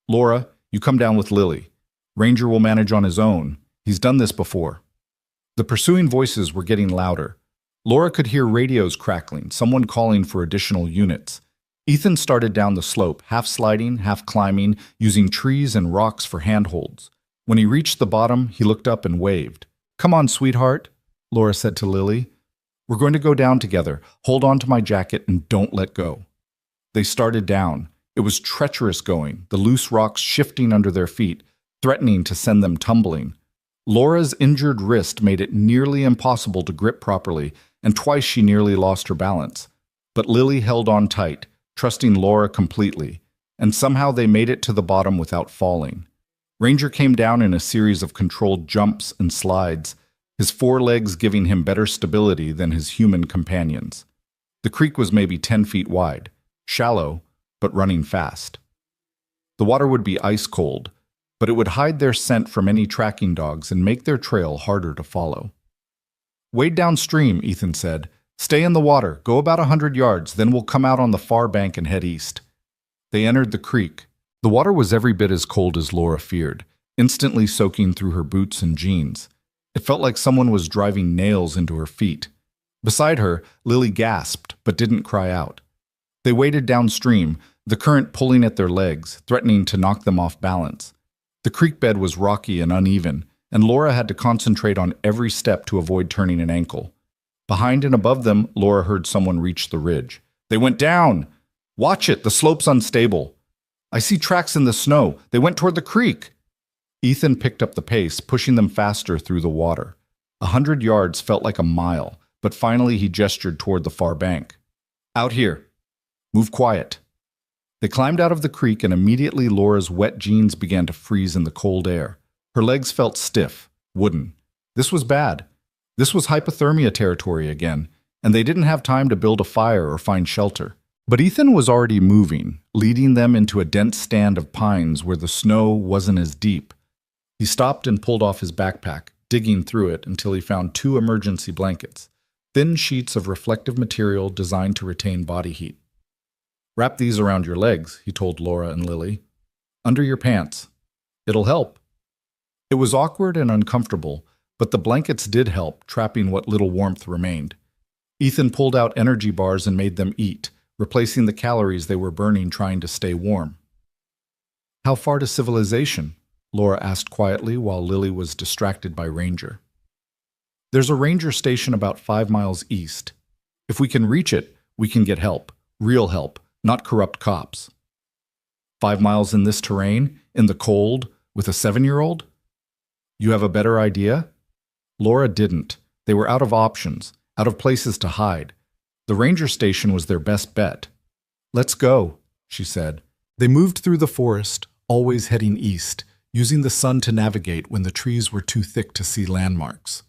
Laura, you come down with Lily. Ranger will manage on his own. He's done this before." The pursuing voices were getting louder. Laura could hear radios crackling, someone calling for additional units. Ethan started down the slope, half sliding, half climbing, using trees and rocks for handholds. When he reached the bottom, he looked up and waved. "Come on, sweetheart," Laura said to Lily. "We're going to go down together. Hold on to my jacket and don't let go." They started down. It was treacherous going, the loose rocks shifting under their feet, threatening to send them tumbling. Laura's injured wrist made it nearly impossible to grip properly, and twice she nearly lost her balance. But Lily held on tight, trusting Laura completely, and somehow they made it to the bottom without falling. Ranger came down in a series of controlled jumps and slides, his forelegs giving him better stability than his human companions. The creek was maybe 10 feet wide, shallow, but running fast. The water would be ice cold, but it would hide their scent from any tracking dogs and make their trail harder to follow. "Wade downstream," Ethan said. "Stay in the water, go about 100 yards, then we'll come out on the far bank and head east." They entered the creek. The water was every bit as cold as Laura feared, instantly soaking through her boots and jeans. It felt like someone was driving nails into her feet. Beside her, Lily gasped, but didn't cry out. They waded downstream, the current pulling at their legs, threatening to knock them off balance. The creek bed was rocky and uneven, and Laura had to concentrate on every step to avoid turning an ankle. Behind and above them, Laura heard someone reach the ridge. "They went down! Watch it, the slope's unstable. I see tracks in the snow. They went toward the creek." Ethan picked up the pace, pushing them faster through the water. 100 yards felt like a mile, but finally he gestured toward the far bank. "Out here. Move quiet." They climbed out of the creek, and immediately Laura's wet jeans began to freeze in the cold air. Her legs felt stiff, wooden. This was bad. This was hypothermia territory again, and they didn't have time to build a fire or find shelter. But Ethan was already moving, leading them into a dense stand of pines where the snow wasn't as deep. He stopped and pulled off his backpack, digging through it until he found 2 emergency blankets, thin sheets of reflective material designed to retain body heat. "Wrap these around your legs," he told Laura and Lily. "Under your pants. It'll help." It was awkward and uncomfortable, but the blankets did help, trapping what little warmth remained. Ethan pulled out energy bars and made them eat, replacing the calories they were burning trying to stay warm. "How far to civilization?" Laura asked quietly while Lily was distracted by Ranger. "There's a ranger station about 5 miles east. If we can reach it, we can get help. Real help, not corrupt cops." 5 miles in this terrain, in the cold, with a 7-year-old? You have a better idea? Laura didn't. They were out of options, out of places to hide. The ranger station was their best bet. "Let's go," she said. They moved through the forest, always heading east, using the sun to navigate when the trees were too thick to see landmarks.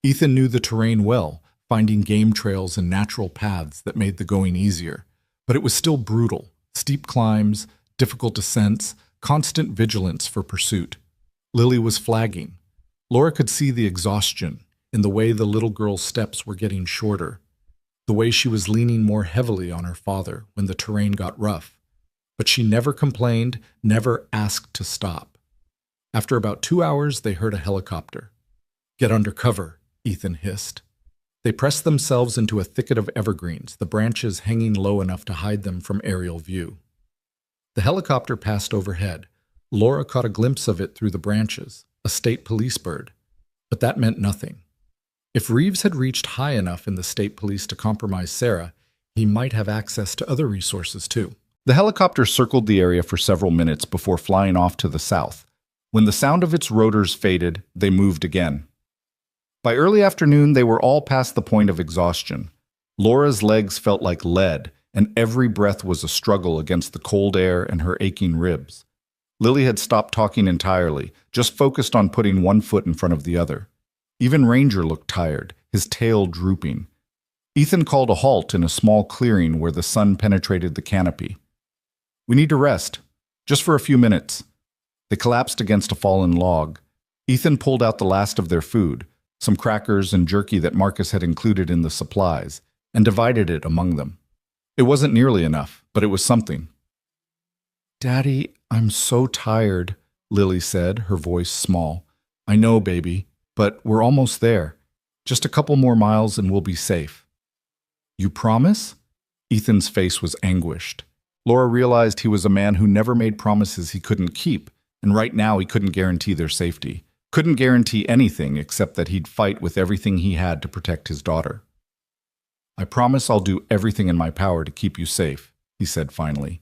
Ethan knew the terrain well, finding game trails and natural paths that made the going easier. But it was still brutal. Steep climbs, difficult descents, constant vigilance for pursuit. Lily was flagging. Laura could see the exhaustion in the way the little girl's steps were getting shorter. the way she was leaning more heavily on her father when the terrain got rough. But she never complained, never asked to stop. After about 2 hours, they heard a helicopter. "Get under cover," Ethan hissed. They pressed themselves into a thicket of evergreens, the branches hanging low enough to hide them from aerial view. The helicopter passed overhead. Laura caught a glimpse of it through the branches, a state police bird. But that meant nothing. If Reeves had reached high enough in the state police to compromise Sarah, he might have access to other resources too. The helicopter circled the area for several minutes before flying off to the south. When the sound of its rotors faded, they moved again. By early afternoon, they were all past the point of exhaustion. Laura's legs felt like lead, and every breath was a struggle against the cold air and her aching ribs. Lily had stopped talking entirely, just focused on putting one foot in front of the other. Even Ranger looked tired, his tail drooping. Ethan called a halt in a small clearing where the sun penetrated the canopy. "We need to rest, just for a few minutes." They collapsed against a fallen log. Ethan pulled out the last of their food, some crackers and jerky that Marcus had included in the supplies, and divided it among them. It wasn't nearly enough, but it was something. "Daddy, I'm so tired," Lily said, her voice small. "I know, baby, but we're almost there. Just a couple more miles and we'll be safe." "You promise?" Ethan's face was anguished. Laura realized he was a man who never made promises he couldn't keep, and right now he couldn't guarantee their safety. Couldn't guarantee anything except that he'd fight with everything he had to protect his daughter. "I promise I'll do everything in my power to keep you safe," he said finally.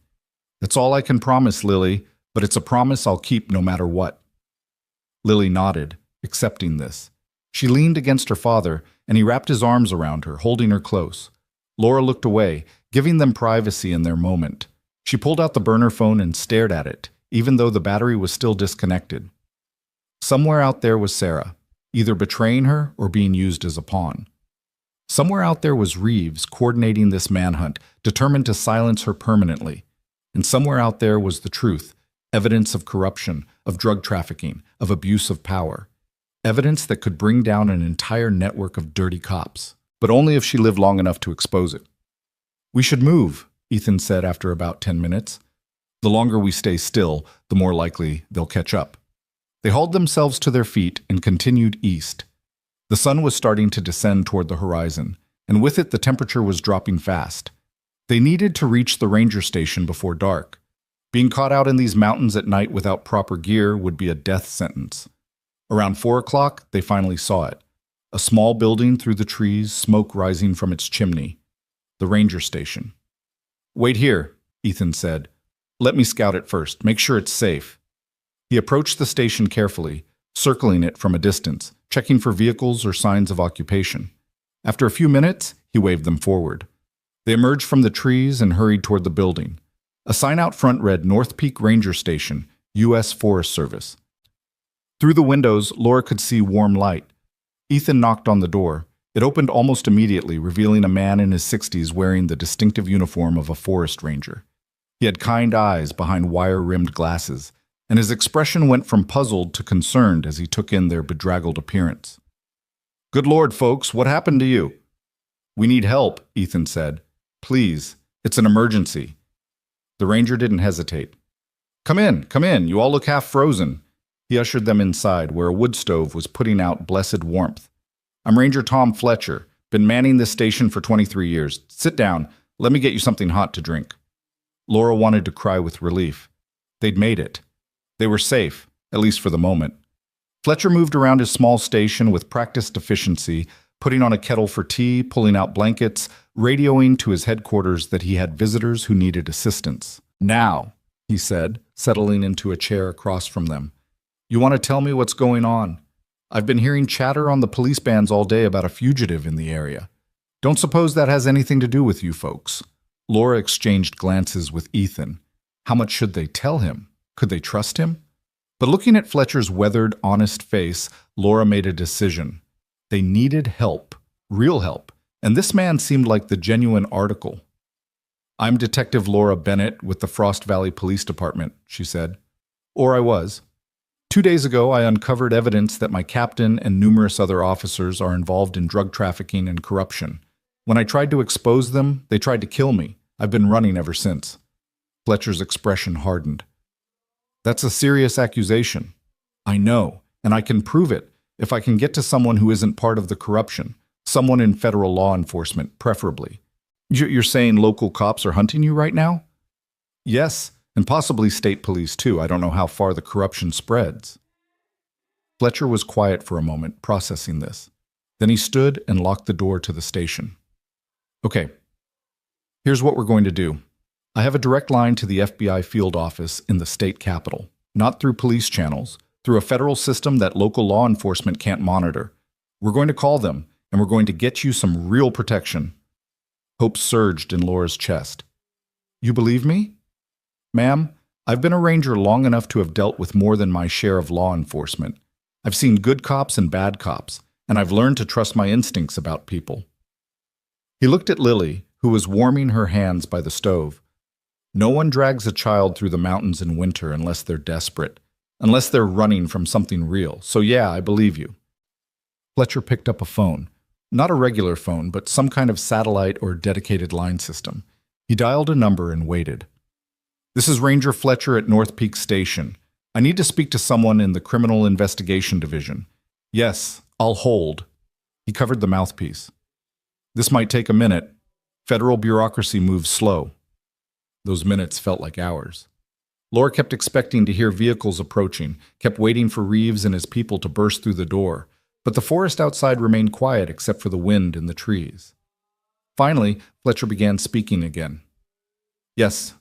"That's all I can promise, Lily, but it's a promise I'll keep no matter what." Lily nodded, accepting this. She leaned against her father, and he wrapped his arms around her, holding her close. Laura looked away, giving them privacy in their moment. She pulled out the burner phone and stared at it, even though the battery was still disconnected. Somewhere out there was Sarah, either betraying her or being used as a pawn. Somewhere out there was Reeves coordinating this manhunt, determined to silence her permanently. And somewhere out there was the truth, evidence of corruption, of drug trafficking, of abuse of power. Evidence that could bring down an entire network of dirty cops, but only if she lived long enough to expose it. "We should move," Ethan said after about 10 minutes. "The longer we stay still, the more likely they'll catch up." They hauled themselves to their feet and continued east. The sun was starting to descend toward the horizon, and with it the temperature was dropping fast. They needed to reach the ranger station before dark. Being caught out in these mountains at night without proper gear would be a death sentence. Around 4 o'clock, they finally saw it. A small building through the trees, smoke rising from its chimney. The ranger station. "Wait here," Ethan said. "Let me scout it first. Make sure it's safe." He approached the station carefully, circling it from a distance, checking for vehicles or signs of occupation. After a few minutes, he waved them forward. They emerged from the trees and hurried toward the building. A sign out front read North Peak Ranger Station, U.S. Forest Service. Through the windows, Laura could see warm light. Ethan knocked on the door. It opened almost immediately, revealing a man in his 60s wearing the distinctive uniform of a forest ranger. He had kind eyes behind wire-rimmed glasses, and his expression went from puzzled to concerned as he took in their bedraggled appearance. "Good Lord, folks, what happened to you?" "We need help," Ethan said. "Please, it's an emergency." The ranger didn't hesitate. Come in, you all look half frozen." He ushered them inside, where a wood stove was putting out blessed warmth. "I'm Ranger Tom Fletcher, been manning this station for 23 years. Sit down, let me get you something hot to drink." Laura wanted to cry with relief. They'd made it. They were safe, at least for the moment. Fletcher moved around his small station with practiced efficiency, putting on a kettle for tea, pulling out blankets, radioing to his headquarters that he had visitors who needed assistance. "Now," he said, settling into a chair across from them. "You want to tell me what's going on? I've been hearing chatter on the police bands all day about a fugitive in the area. Don't suppose that has anything to do with you folks?" Laura exchanged glances with Ethan. How much should they tell him? Could they trust him? But looking at Fletcher's weathered, honest face, Laura made a decision. They needed help, real help, and this man seemed like the genuine article. "I'm Detective Laura Bennett with the Frost Valley Police Department," she said. "Or I was. 2 days ago, I uncovered evidence that my captain and numerous other officers are involved in drug trafficking and corruption. When I tried to expose them, they tried to kill me. I've been running ever since. Fletcher's expression hardened. That's a serious accusation. I know, and I can prove it if I can get to someone who isn't part of the corruption, someone in federal law enforcement, preferably. You're saying local cops are hunting you right now? Yes, and possibly state police too. I don't know how far the corruption spreads. Fletcher was quiet for a moment, processing this. Then he stood and locked the door to the station. Okay, here's what we're going to do. I have a direct line to the FBI field office in the state capitol, not through police channels, through a federal system that local law enforcement can't monitor. We're going to call them, and we're going to get you some real protection. Hope surged in Laura's chest. You believe me? Ma'am, I've been a ranger long enough to have dealt with more than my share of law enforcement. I've seen good cops and bad cops, and I've learned to trust my instincts about people. He looked at Lily, who was warming her hands by the stove. No one drags a child through the mountains in winter unless they're desperate, unless they're running from something real. So yeah, I believe you. Fletcher picked up a phone. Not a regular phone, but some kind of satellite or dedicated line system. He dialed a number and waited. This is Ranger Fletcher at North Peak Station. I need to speak to someone in the Criminal Investigation Division. Yes, I'll hold. He covered the mouthpiece. This might take a minute. Federal bureaucracy moves slow. Those minutes felt like hours. Laura kept expecting to hear vehicles approaching, kept waiting for Reeves and his people to burst through the door, but the forest outside remained quiet except for the wind in the trees. Finally, Fletcher began speaking again. Yes.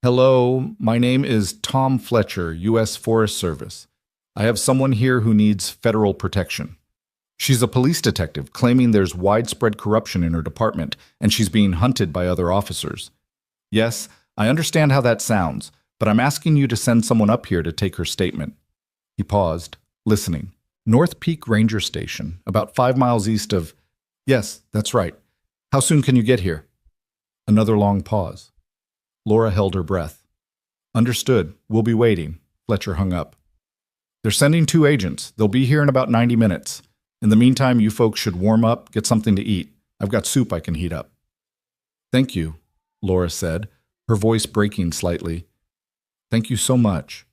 Hello, my name is Tom Fletcher, U.S. Forest Service. I have someone here who needs federal protection. She's a police detective claiming there's widespread corruption in her department, and she's being hunted by other officers. Yes, I understand how that sounds, but I'm asking you to send someone up here to take her statement. He paused, listening. North Peak Ranger Station, about 5 miles east of... Yes, that's right. How soon can you get here? Another long pause. Laura held her breath. Understood. We'll be waiting. Fletcher hung up. They're sending 2 agents. They'll be here in about 90 minutes. In the meantime, you folks should warm up, get something to eat. I've got soup I can heat up. Thank you, Laura said, her voice breaking slightly. Thank you so much.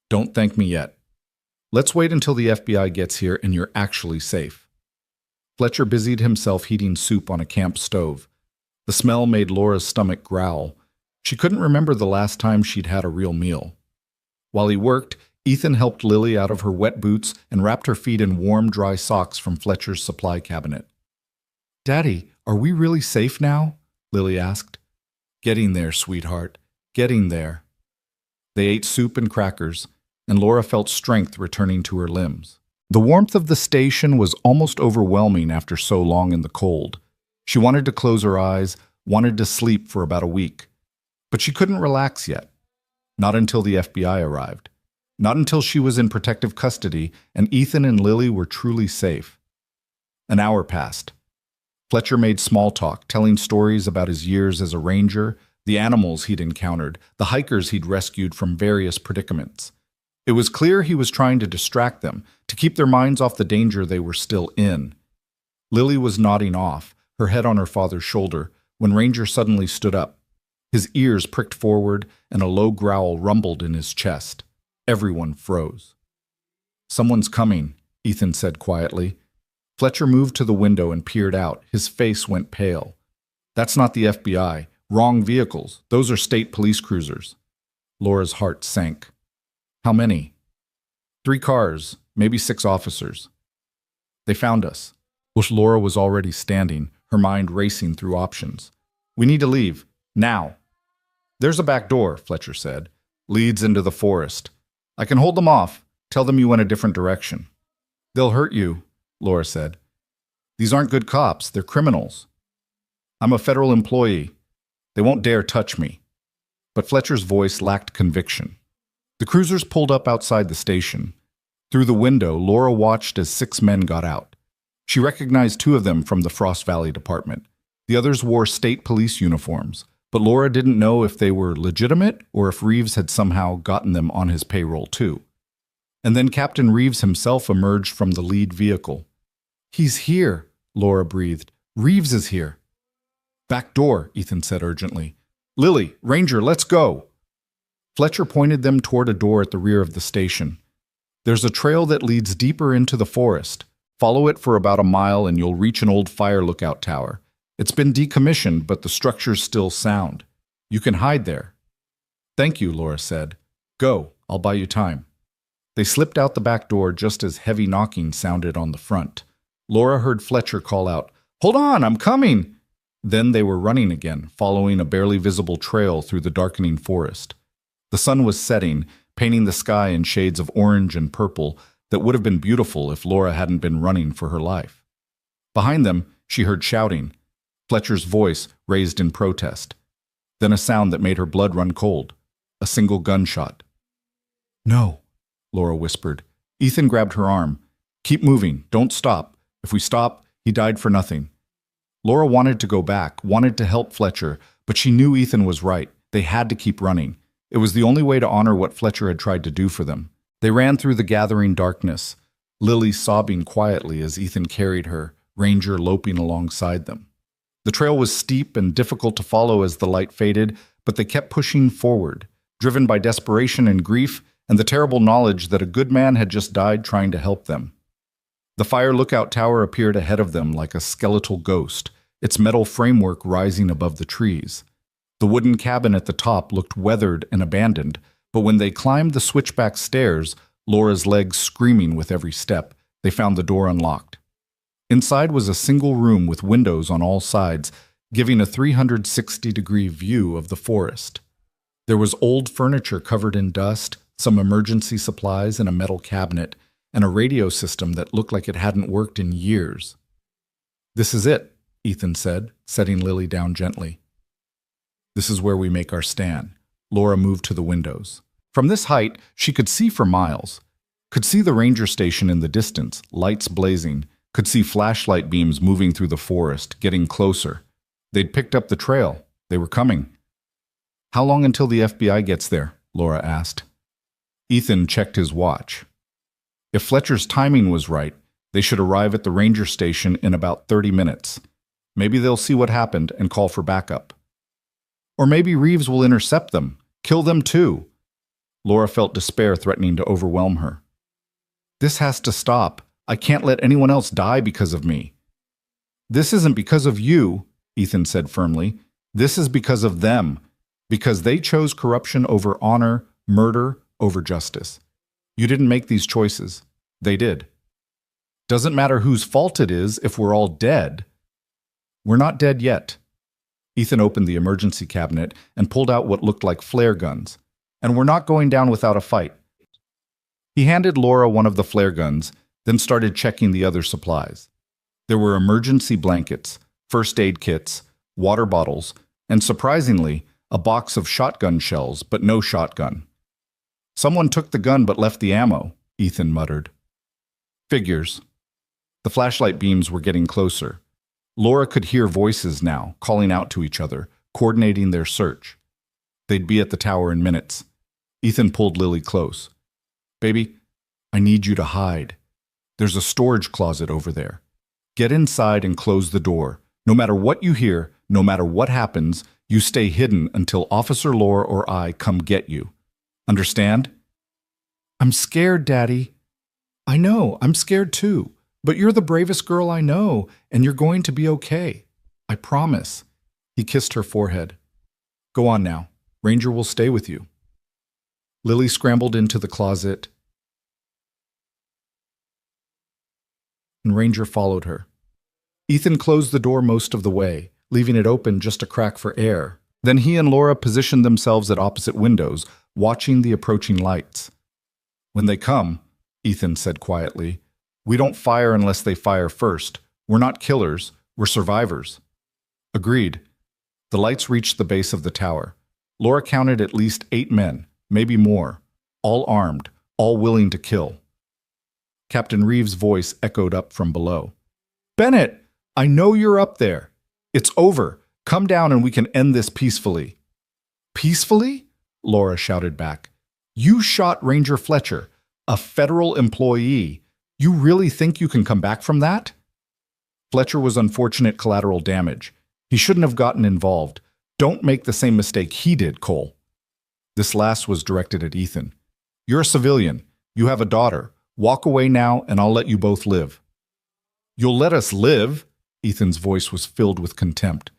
Don't thank me yet. Let's wait until the FBI gets here and you're actually safe. Fletcher busied himself heating soup on a camp stove. The smell made Laura's stomach growl. She couldn't remember the last time she'd had a real meal. While he worked, Ethan helped Lily out of her wet boots and wrapped her feet in warm, dry socks from Fletcher's supply cabinet. Daddy, are we really safe now? Lily asked. Getting there, sweetheart. Getting there. They ate soup and crackers, and Laura felt strength returning to her limbs. The warmth of the station was almost overwhelming after so long in the cold. She wanted to close her eyes, wanted to sleep for about a week. But she couldn't relax yet. Not until the FBI arrived. Not until she was in protective custody and Ethan and Lily were truly safe. An hour passed. Fletcher made small talk, telling stories about his years as a ranger, the animals he'd encountered, the hikers he'd rescued from various predicaments. It was clear he was trying to distract them, to keep their minds off the danger they were still in. Lily was nodding off, her head on her father's shoulder, when Ranger suddenly stood up. His ears pricked forward, and a low growl rumbled in his chest. Everyone froze. Someone's coming, Ethan said quietly. Fletcher moved to the window and peered out. His face went pale. That's not the FBI. Wrong vehicles. Those are state police cruisers. Laura's heart sank. How many? 3 cars, maybe 6 officers. They found us. Laura was already standing, her mind racing through options. We need to leave. Now. There's a back door, Fletcher said. Leads into the forest. I can hold them off. Tell them you went a different direction. They'll hurt you, Laura said. These aren't good cops. They're criminals. I'm a federal employee. They won't dare touch me. But Fletcher's voice lacked conviction. The cruisers pulled up outside the station. Through the window, Laura watched as 6 men got out. She recognized 2 of them from the Frost Valley Department. The others wore state police uniforms, but Laura didn't know if they were legitimate or if Reeves had somehow gotten them on his payroll too. And then Captain Reeves himself emerged from the lead vehicle. He's here, Laura breathed. Reeves is here. Back door, Ethan said urgently. Lily, Ranger, let's go. Fletcher pointed them toward a door at the rear of the station. There's a trail that leads deeper into the forest. Follow it for about a mile and you'll reach an old fire lookout tower. It's been decommissioned, but the structure's still sound. You can hide there. Thank you, Laura said. Go, I'll buy you time. They slipped out the back door just as heavy knocking sounded on the front. Laura heard Fletcher call out, Hold on, I'm coming! Then they were running again, following a barely visible trail through the darkening forest. The sun was setting, painting the sky in shades of orange and purple that would have been beautiful if Laura hadn't been running for her life. Behind them, she heard shouting, Fletcher's voice raised in protest. Then a sound that made her blood run cold. A single gunshot. No, Laura whispered. Ethan grabbed her arm. Keep moving, don't stop. If we stop, he died for nothing. Laura wanted to go back, wanted to help Fletcher, but she knew Ethan was right. They had to keep running. It was the only way to honor what Fletcher had tried to do for them. They ran through the gathering darkness, Lily sobbing quietly as Ethan carried her, Ranger loping alongside them. The trail was steep and difficult to follow as the light faded, but they kept pushing forward, driven by desperation and grief and the terrible knowledge that a good man had just died trying to help them. The fire lookout tower appeared ahead of them like a skeletal ghost, its metal framework rising above the trees. The wooden cabin at the top looked weathered and abandoned, but when they climbed the switchback stairs, Laura's legs screaming with every step, they found the door unlocked. Inside was a single room with windows on all sides, giving a 360-degree view of the forest. There was old furniture covered in dust, some emergency supplies in a metal cabinet, and a radio system that looked like it hadn't worked in years. This is it, Ethan said, setting Lily down gently. This is where we make our stand. Laura moved to the windows. From this height, she could see for miles. Could see the ranger station in the distance, lights blazing. Could see flashlight beams moving through the forest, getting closer. They'd picked up the trail. They were coming. How long until the FBI gets there? Laura asked. Ethan checked his watch. If Fletcher's timing was right, they should arrive at the ranger station in about 30 minutes. Maybe they'll see what happened and call for backup. Or maybe Reeves will intercept them, kill them too. Laura felt despair threatening to overwhelm her. This has to stop. I can't let anyone else die because of me. This isn't because of you, Ethan said firmly. This is because of them, because they chose corruption over honor, murder over justice. You didn't make these choices. They did. Doesn't matter whose fault it is if we're all dead. We're not dead yet. Ethan opened the emergency cabinet and pulled out what looked like flare guns. And we're not going down without a fight. He handed Laura one of the flare guns, then started checking the other supplies. There were emergency blankets, first aid kits, water bottles, and surprisingly, a box of shotgun shells, but no shotgun. Someone took the gun but left the ammo, Ethan muttered. Figures. The flashlight beams were getting closer. Laura could hear voices now, calling out to each other, coordinating their search. They'd be at the tower in minutes. Ethan pulled Lily close. Baby, I need you to hide. There's a storage closet over there. Get inside and close the door. No matter what you hear, no matter what happens, you stay hidden until Officer Laura or I come get you. Understand? I'm scared, Daddy. I know, I'm scared too. But you're the bravest girl I know, and you're going to be okay. I promise. He kissed her forehead. Go on now. Ranger will stay with you. Lily scrambled into the closet, and Ranger followed her. Ethan closed the door most of the way, leaving it open just a crack for air. Then he and Laura positioned themselves at opposite windows, watching the approaching lights. When they come, Ethan said quietly, we don't fire unless they fire first. We're not killers, we're survivors. Agreed. The lights reached the base of the tower. Laura counted at least 8 men, maybe more, all armed, all willing to kill. Captain Reeves' voice echoed up from below. Bennett, I know you're up there. It's over. Come down and we can end this peacefully. Peacefully? Laura shouted back. You shot Ranger Fletcher, a federal employee. You really think you can come back from that? Fletcher was unfortunate collateral damage. He shouldn't have gotten involved. Don't make the same mistake he did, Cole. This last was directed at Ethan. You're a civilian. You have a daughter. Walk away now, and I'll let you both live. You'll let us live? Ethan's voice was filled with contempt.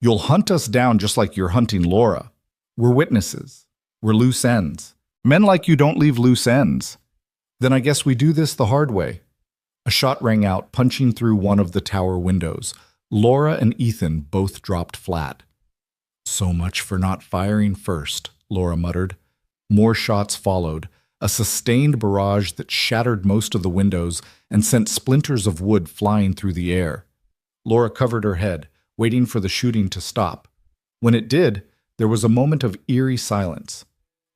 You'll hunt us down just like you're hunting Laura. We're witnesses. We're loose ends. Men like you don't leave loose ends. Then I guess we do this the hard way. A shot rang out, punching through one of the tower windows. Laura and Ethan both dropped flat. So much for not firing first, Laura muttered. More shots followed, a sustained barrage that shattered most of the windows and sent splinters of wood flying through the air. Laura covered her head, waiting for the shooting to stop. When it did, there was a moment of eerie silence.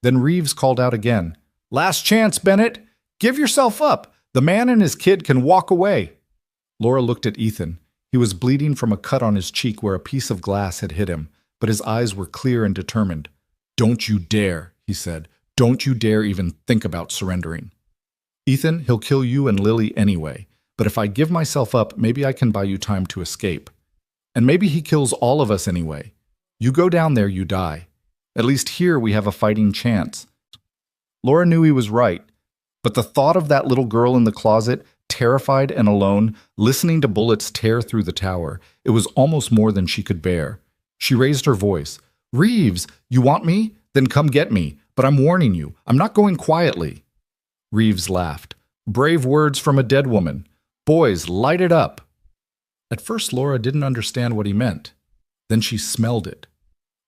Then Reeves called out again. Last chance, Bennett! Give yourself up! The man and his kid can walk away. Laura looked at Ethan. He was bleeding from a cut on his cheek where a piece of glass had hit him, but his eyes were clear and determined. Don't you dare, he said. Don't you dare even think about surrendering. Ethan, he'll kill you and Lily anyway, but if I give myself up, maybe I can buy you time to escape. And maybe he kills all of us anyway. You go down there, you die. At least here we have a fighting chance. Laura knew he was right, but the thought of that little girl in the closet, terrified and alone, listening to bullets tear through the tower, it was almost more than she could bear. She raised her voice. Reeves, you want me? Then come get me. But I'm warning you, I'm not going quietly. Reeves laughed. Brave words from a dead woman. Boys, light it up. At first, Laura didn't understand what he meant. Then she smelled it.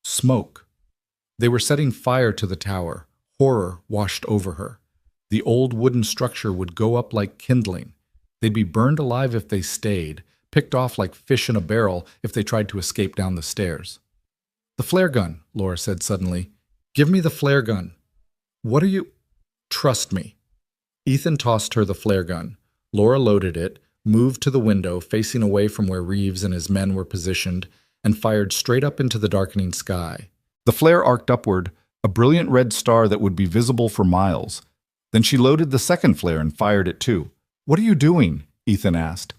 Smoke. They were setting fire to the tower. Horror washed over her. The old wooden structure would go up like kindling. They'd be burned alive if they stayed, picked off like fish in a barrel if they tried to escape down the stairs. The flare gun, Laura said suddenly. Give me the flare gun. What are you? Trust me. Ethan tossed her the flare gun. Laura loaded it, moved to the window facing away from where Reeves and his men were positioned, and fired straight up into the darkening sky. The flare arced upward, a brilliant red star that would be visible for miles. Then she loaded the second flare and fired it too. What are you doing? Ethan asked.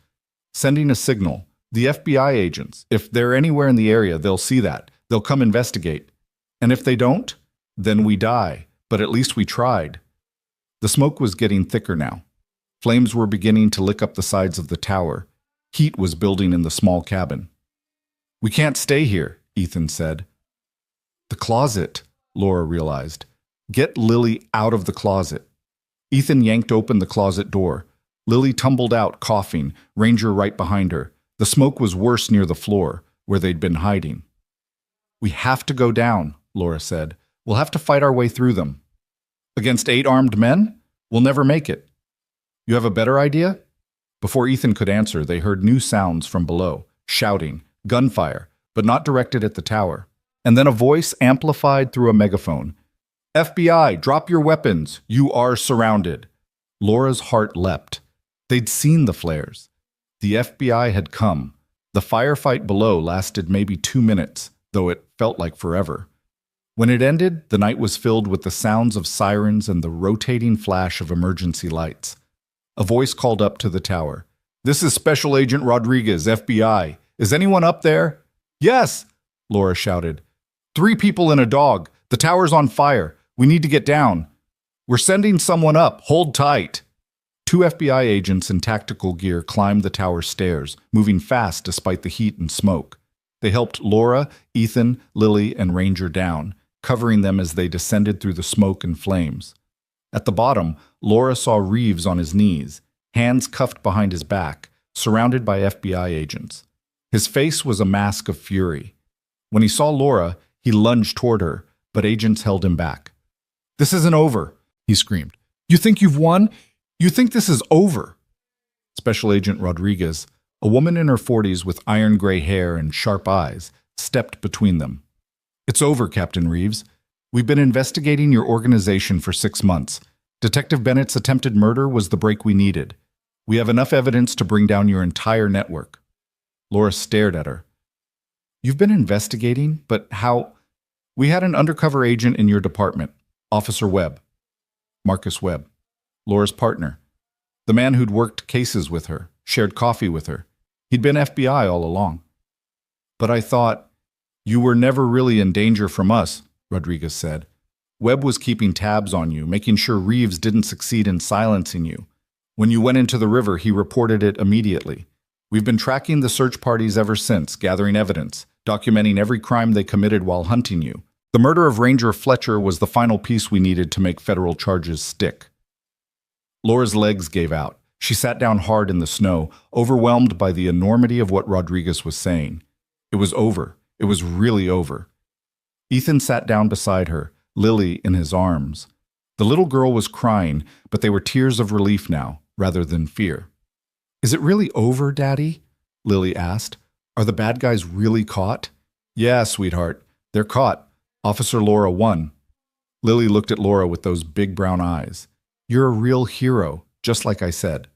Sending a signal. The FBI agents. If they're anywhere in the area, they'll see that. They'll come investigate. And if they don't, then we die. But at least we tried. The smoke was getting thicker now. Flames were beginning to lick up the sides of the tower. Heat was building in the small cabin. We can't stay here, Ethan said. The closet, Laura realized. Get Lily out of the closet. Ethan yanked open the closet door. Lily tumbled out, coughing, Ranger right behind her. The smoke was worse near the floor, where they'd been hiding. We have to go down, Laura said. We'll have to fight our way through them. Against 8 armed men? We'll never make it. You have a better idea? Before Ethan could answer, they heard new sounds from below, shouting, gunfire, but not directed at the tower. And then a voice amplified through a megaphone. FBI, drop your weapons. You are surrounded. Laura's heart leapt. They'd seen the flares. The FBI had come. The firefight below lasted maybe 2 minutes, though it felt like forever. When it ended, the night was filled with the sounds of sirens and the rotating flash of emergency lights. A voice called up to the tower. This is Special Agent Rodriguez, FBI. Is anyone up there? Yes, Laura shouted. 3 people and a dog. The tower's on fire. We need to get down. We're sending someone up. Hold tight. 2 FBI agents in tactical gear climbed the tower stairs, moving fast despite the heat and smoke. They helped Laura, Ethan, Lily, and Ranger down, covering them as they descended through the smoke and flames. At the bottom, Laura saw Reeves on his knees, hands cuffed behind his back, surrounded by FBI agents. His face was a mask of fury. When he saw Laura, he lunged toward her, but agents held him back. This isn't over, he screamed. You think you've won? You think this is over? Special Agent Rodriguez, a woman in her 40s with iron gray hair and sharp eyes, stepped between them. It's over, Captain Reeves. We've been investigating your organization for 6 months. Detective Bennett's attempted murder was the break we needed. We have enough evidence to bring down your entire network. Laura stared at her. You've been investigating, but how? We had an undercover agent in your department, Officer Webb. Marcus Webb, Laura's partner. The man who'd worked cases with her, shared coffee with her. He'd been FBI all along. But I thought, you were never really in danger from us, Rodriguez said. Webb was keeping tabs on you, making sure Reeves didn't succeed in silencing you. When you went into the river, he reported it immediately. We've been tracking the search parties ever since, gathering evidence, documenting every crime they committed while hunting you. The murder of Ranger Fletcher was the final piece we needed to make federal charges stick. Laura's legs gave out. She sat down hard in the snow, overwhelmed by the enormity of what Rodriguez was saying. It was over. It was really over. Ethan sat down beside her, Lily in his arms. The little girl was crying, but they were tears of relief now, rather than fear. Is it really over, Daddy? Lily asked. Are the bad guys really caught? Yeah, sweetheart. They're caught. Officer Laura won. Lily looked at Laura with those big brown eyes. You're a real hero, just like I said.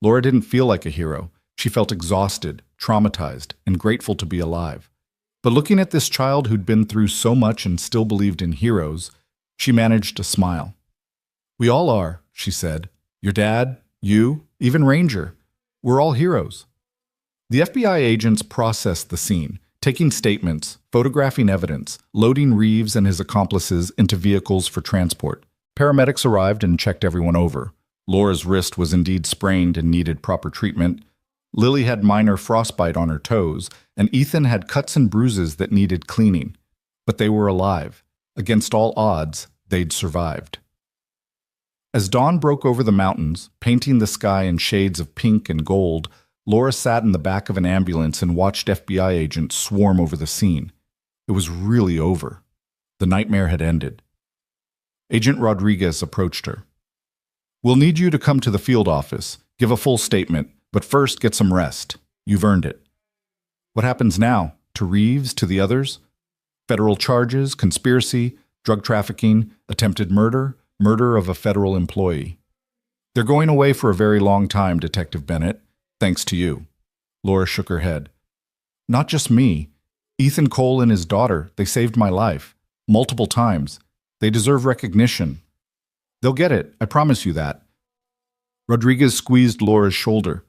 Laura didn't feel like a hero. She felt exhausted, traumatized, and grateful to be alive. But looking at this child who'd been through so much and still believed in heroes, she managed to smile. We all are, she said. Your dad, you, even Ranger. We're all heroes. The FBI agents processed the scene, taking statements, photographing evidence, loading Reeves and his accomplices into vehicles for transport. Paramedics arrived and checked everyone over. Laura's wrist was indeed sprained and needed proper treatment. Lily had minor frostbite on her toes, and Ethan had cuts and bruises that needed cleaning. But they were alive. Against all odds, they'd survived. As dawn broke over the mountains, painting the sky in shades of pink and gold, Laura sat in the back of an ambulance and watched FBI agents swarm over the scene. It was really over. The nightmare had ended. Agent Rodriguez approached her. We'll need you to come to the field office, give a full statement, but first get some rest. You've earned it. What happens now? To Reeves, to the others? Federal charges, conspiracy, drug trafficking, attempted murder, murder of a federal employee. They're going away for a very long time, Detective Bennett, thanks to you. Laura shook her head. Not just me. Ethan Cole and his daughter, they saved my life. Multiple times. They deserve recognition. They'll get it, I promise you that. Rodriguez squeezed Laura's shoulder.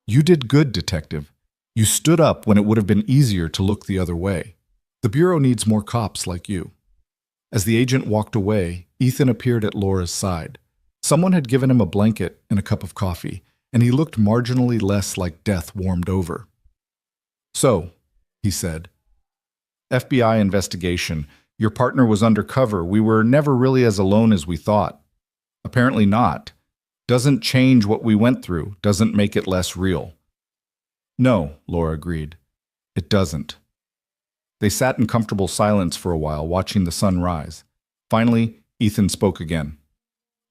You did good, Detective. You stood up when it would have been easier to look the other way. The Bureau needs more cops like you. As the agent walked away, Ethan appeared at Laura's side. Someone had given him a blanket and a cup of coffee, and he looked marginally less like death warmed over. So, he said, FBI investigation. Your partner was undercover. We were never really as alone as we thought. Apparently not. Doesn't change what we went through, doesn't make it less real. No, Laura agreed. It doesn't. They sat in comfortable silence for a while, watching the sun rise. Finally, Ethan spoke again.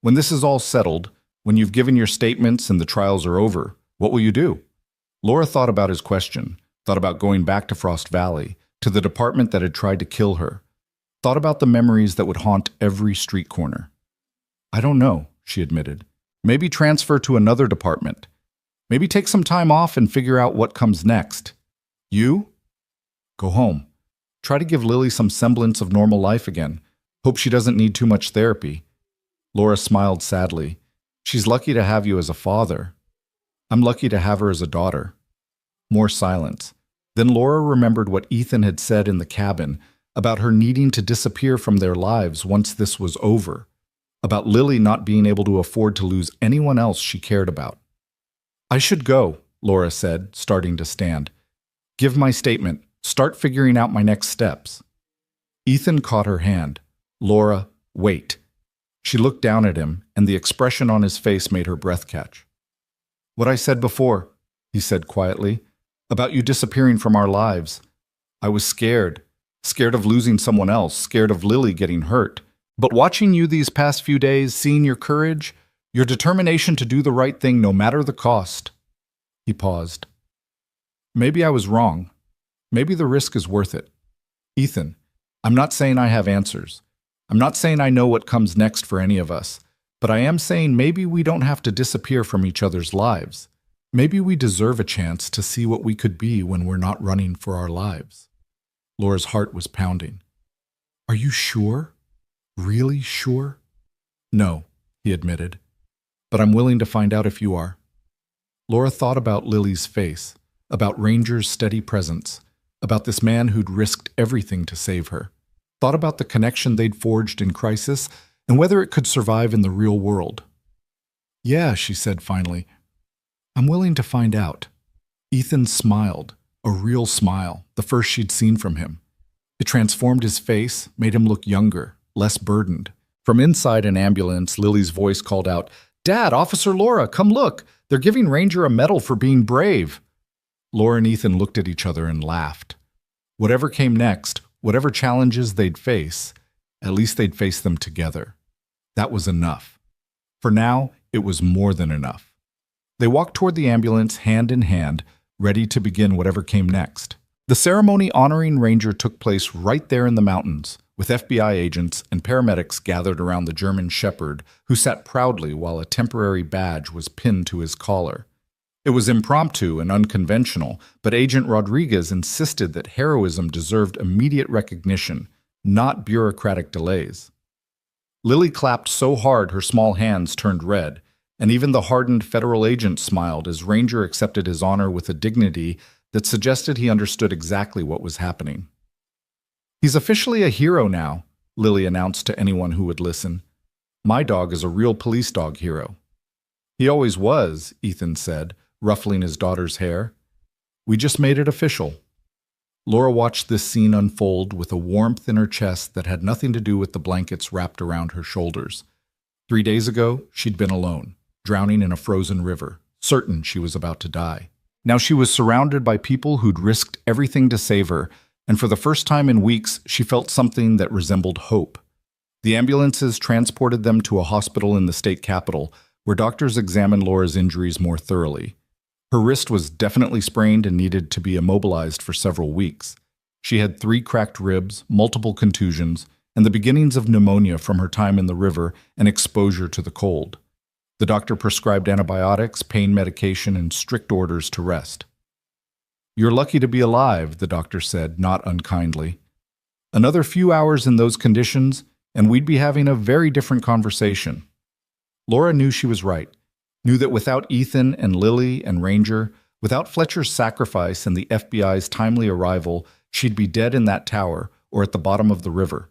When this is all settled, when you've given your statements and the trials are over, what will you do? Laura thought about his question, thought about going back to Frost Valley, to the department that had tried to kill her, thought about the memories that would haunt every street corner. I don't know, she admitted. Maybe transfer to another department. Maybe take some time off and figure out what comes next. You? Go home. Try to give Lily some semblance of normal life again. Hope she doesn't need too much therapy. Laura smiled sadly. She's lucky to have you as a father. I'm lucky to have her as a daughter. More silence. Then Laura remembered what Ethan had said in the cabin about her needing to disappear from their lives once this was over, about Lily not being able to afford to lose anyone else she cared about. I should go, Laura said, starting to stand. Give my statement. Start figuring out my next steps. Ethan caught her hand. Laura, wait. She looked down at him, and the expression on his face made her breath catch. What I said before, he said quietly, about you disappearing from our lives. I was scared. Scared of losing someone else, scared of Lily getting hurt. But watching you these past few days, seeing your courage, your determination to do the right thing no matter the cost. He paused. Maybe I was wrong. Maybe the risk is worth it. Ethan, I'm not saying I have answers. I'm not saying I know what comes next for any of us, but I am saying maybe we don't have to disappear from each other's lives. Maybe we deserve a chance to see what we could be when we're not running for our lives. Laura's heart was pounding. Are you sure? Really sure? No, he admitted. But I'm willing to find out if you are. Laura thought about Lily's face, about Ranger's steady presence, about this man who'd risked everything to save her. Thought about the connection they'd forged in crisis and whether it could survive in the real world. "Yeah," she said finally. "I'm willing to find out." Ethan smiled, a real smile, the first she'd seen from him. It transformed his face, made him look younger, less burdened. From inside an ambulance, Lily's voice called out, "Dad, Officer Laura, come look! They're giving Ranger a medal for being brave." Laura and Ethan looked at each other and laughed. Whatever came next, whatever challenges they'd face, at least they'd face them together. That was enough. For now, it was more than enough. They walked toward the ambulance hand in hand, ready to begin whatever came next. The ceremony honoring Ranger took place right there in the mountains, with FBI agents and paramedics gathered around the German Shepherd, who sat proudly while a temporary badge was pinned to his collar. It was impromptu and unconventional, but Agent Rodriguez insisted that heroism deserved immediate recognition, not bureaucratic delays. Lily clapped so hard her small hands turned red, and even the hardened federal agent smiled as Ranger accepted his honor with a dignity that suggested he understood exactly what was happening. "He's officially a hero now," Lily announced to anyone who would listen. "My dog is a real police dog hero." "He always was," Ethan said, ruffling his daughter's hair. "We just made it official." Laura watched this scene unfold with a warmth in her chest that had nothing to do with the blankets wrapped around her shoulders. 3 days ago, she'd been alone, drowning in a frozen river, certain she was about to die. Now she was surrounded by people who'd risked everything to save her, and for the first time in weeks, she felt something that resembled hope. The ambulances transported them to a hospital in the state capital, where doctors examined Laura's injuries more thoroughly. Her wrist was definitely sprained and needed to be immobilized for several weeks. She had 3 cracked ribs, multiple contusions, and the beginnings of pneumonia from her time in the river and exposure to the cold. The doctor prescribed antibiotics, pain medication, and strict orders to rest. "You're lucky to be alive," the doctor said, not unkindly. "Another few hours in those conditions, and we'd be having a very different conversation." Laura knew she was right, knew that without Ethan and Lily and Ranger, without Fletcher's sacrifice and the FBI's timely arrival, she'd be dead in that tower or at the bottom of the river.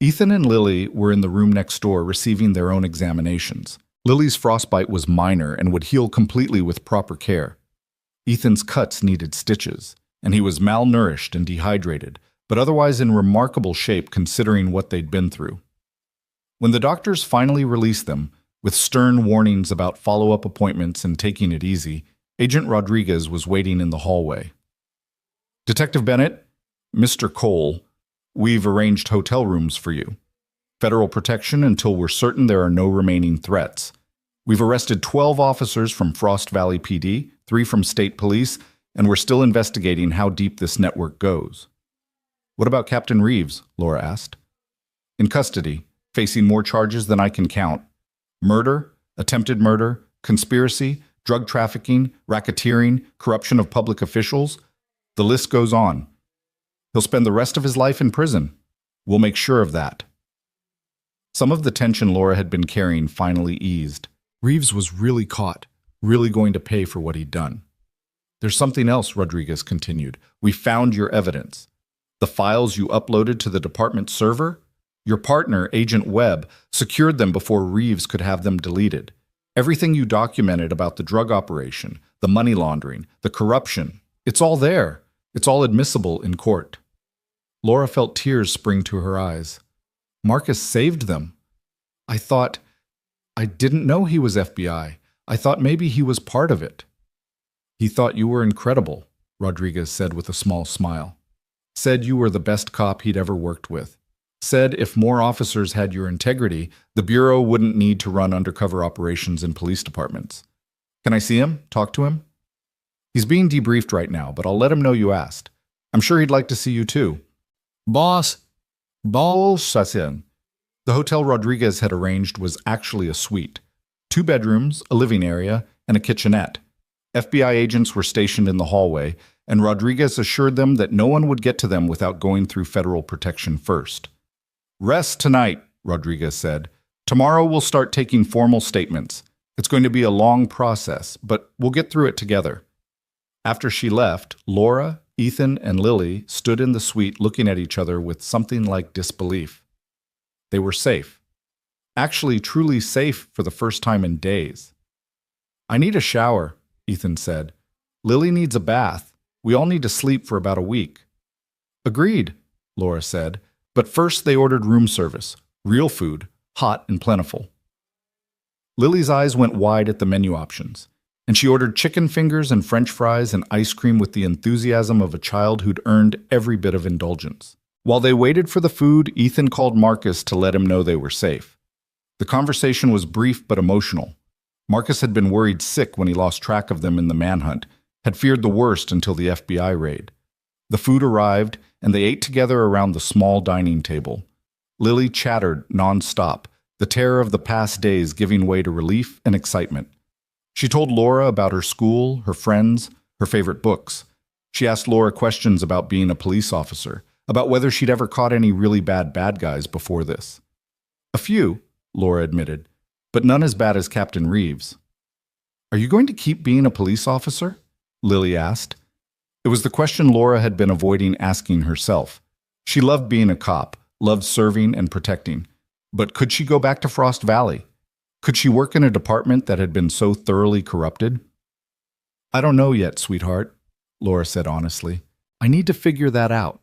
Ethan and Lily were in the room next door receiving their own examinations. Lily's frostbite was minor and would heal completely with proper care. Ethan's cuts needed stitches, and he was malnourished and dehydrated, but otherwise in remarkable shape considering what they'd been through. When the doctors finally released them, with stern warnings about follow-up appointments and taking it easy, Agent Rodriguez was waiting in the hallway. "Detective Bennett, Mr. Cole, we've arranged hotel rooms for you. Federal protection until we're certain there are no remaining threats. We've arrested 12 officers from Frost Valley PD, 3 from state police, and we're still investigating how deep this network goes." "What about Captain Reeves?" Laura asked. "In custody, facing more charges than I can count. Murder, attempted murder, conspiracy, drug trafficking, racketeering, corruption of public officials. The list goes on. He'll spend the rest of his life in prison. We'll make sure of that." Some of the tension Laura had been carrying finally eased. Reeves was really caught, really going to pay for what he'd done. "There's something else," Rodriguez continued. "We found your evidence. The files you uploaded to the department server? Your partner, Agent Webb, secured them before Reeves could have them deleted. Everything you documented about the drug operation, the money laundering, the corruption, it's all there. It's all admissible in court." Laura felt tears spring to her eyes. "Marcus saved them. I didn't know he was FBI. I thought maybe he was part of it." "He thought you were incredible," Rodriguez said with a small smile. "Said you were the best cop he'd ever worked with. Said if more officers had your integrity, the Bureau wouldn't need to run undercover operations in police departments. Can I see him? Talk to him?" "He's being debriefed right now, but I'll let him know you asked. I'm sure he'd like to see you too." Boss, Sassin. The hotel Rodriguez had arranged was actually a suite. 2 bedrooms, a living area, and a kitchenette. FBI agents were stationed in the hallway, and Rodriguez assured them that no one would get to them without going through federal protection first. "Rest tonight," Rodriguez said. "Tomorrow we'll start taking formal statements. It's going to be a long process, but we'll get through it together. After she left, Laura, Ethan, and Lily stood in the suite looking at each other with something like disbelief. They were safe. Actually, truly safe for the first time in days. "I need a shower," Ethan said. "Lily needs a bath. We all need to sleep for about a week." "Agreed," Laura said. But first they ordered room service, real food, hot and plentiful. Lily's eyes went wide at the menu options, and she ordered chicken fingers and French fries and ice cream with the enthusiasm of a child who'd earned every bit of indulgence. While they waited for the food, Ethan called Marcus to let him know they were safe. The conversation was brief but emotional. Marcus had been worried sick when he lost track of them in the manhunt, had feared the worst until the FBI raid. The food arrived, and they ate together around the small dining table. Lily chattered nonstop, the terror of the past days giving way to relief and excitement. She told Laura about her school, her friends, her favorite books. She asked Laura questions about being a police officer, about whether she'd ever caught any really bad guys before this. "A few," Laura admitted, "but none as bad as Captain Reeves." "Are you going to keep being a police officer?" Lily asked. It was the question Laura had been avoiding asking herself. She loved being a cop, loved serving and protecting. But could she go back to Frost Valley? Could she work in a department that had been so thoroughly corrupted? "I don't know yet, sweetheart," Laura said honestly. "I need to figure that out."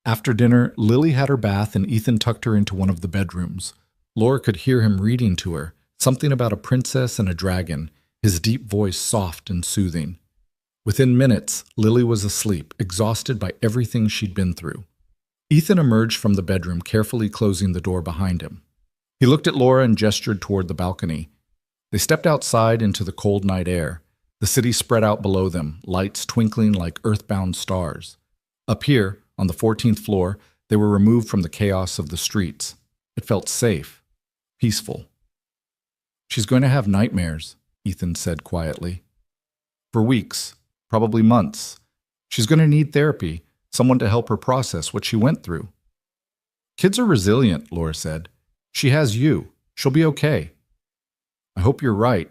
After dinner, Lily had her bath and Ethan tucked her into one of the bedrooms. Laura could hear him reading to her, something about a princess and a dragon, his deep voice soft and soothing. Within minutes, Lily was asleep, exhausted by everything she'd been through. Ethan emerged from the bedroom, carefully closing the door behind him. He looked at Laura and gestured toward the balcony. They stepped outside into the cold night air. The city spread out below them, lights twinkling like earthbound stars. Up here, on the 14th floor, they were removed from the chaos of the streets. It felt safe, peaceful. "She's going to have nightmares," Ethan said quietly. "For weeks, probably months. She's going to need therapy, someone to help her process what she went through." "Kids are resilient," Laura said. "She has you. She'll be okay." "I hope you're right."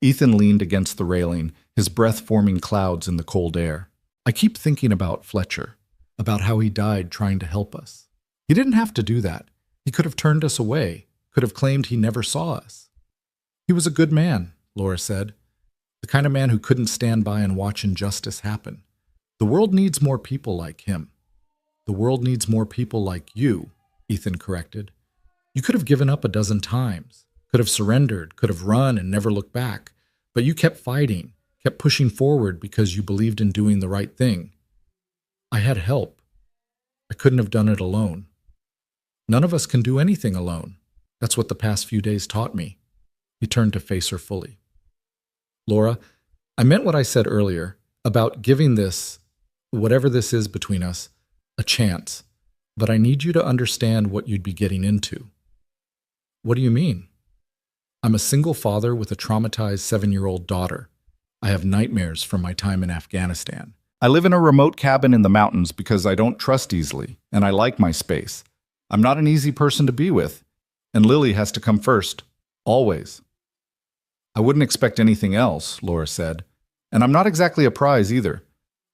Ethan leaned against the railing, his breath forming clouds in the cold air. "I keep thinking about Fletcher, about how he died trying to help us. He didn't have to do that. He could have turned us away, could have claimed he never saw us." "He was a good man," Laura said. "The kind of man who couldn't stand by and watch injustice happen. The world needs more people like him." "The world needs more people like you," Ethan corrected. "You could have given up a dozen times, could have surrendered, could have run and never looked back, but you kept fighting, kept pushing forward because you believed in doing the right thing. I had help. I couldn't have done it alone. None of us can do anything alone. That's what the past few days taught me." He turned to face her fully. "Laura, I meant what I said earlier about giving this, whatever this is between us, a chance, but I need you to understand what you'd be getting into." "What do you mean?" "I'm a single father with a traumatized 7-year-old daughter. I have nightmares from my time in Afghanistan. I live in a remote cabin in the mountains because I don't trust easily, and I like my space. I'm not an easy person to be with, and Lily has to come first, always." "I wouldn't expect anything else," Laura said. "And I'm not exactly a prize either.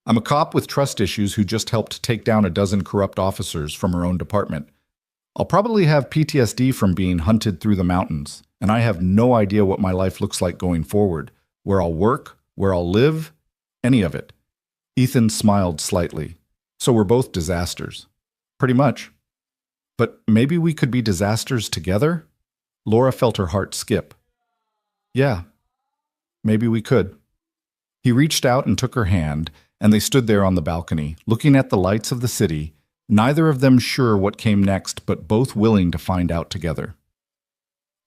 I'm a cop with trust issues who just helped take down a dozen corrupt officers from her own department. I'll probably have PTSD from being hunted through the mountains, and I have no idea what my life looks like going forward, where I'll work, where I'll live, any of it." Ethan smiled slightly. "So we're both disasters." "Pretty much." "But maybe we could be disasters together?" Laura felt her heart skip. "Yeah, maybe we could." He reached out and took her hand, and they stood there on the balcony, looking at the lights of the city, neither of them sure what came next, but both willing to find out together.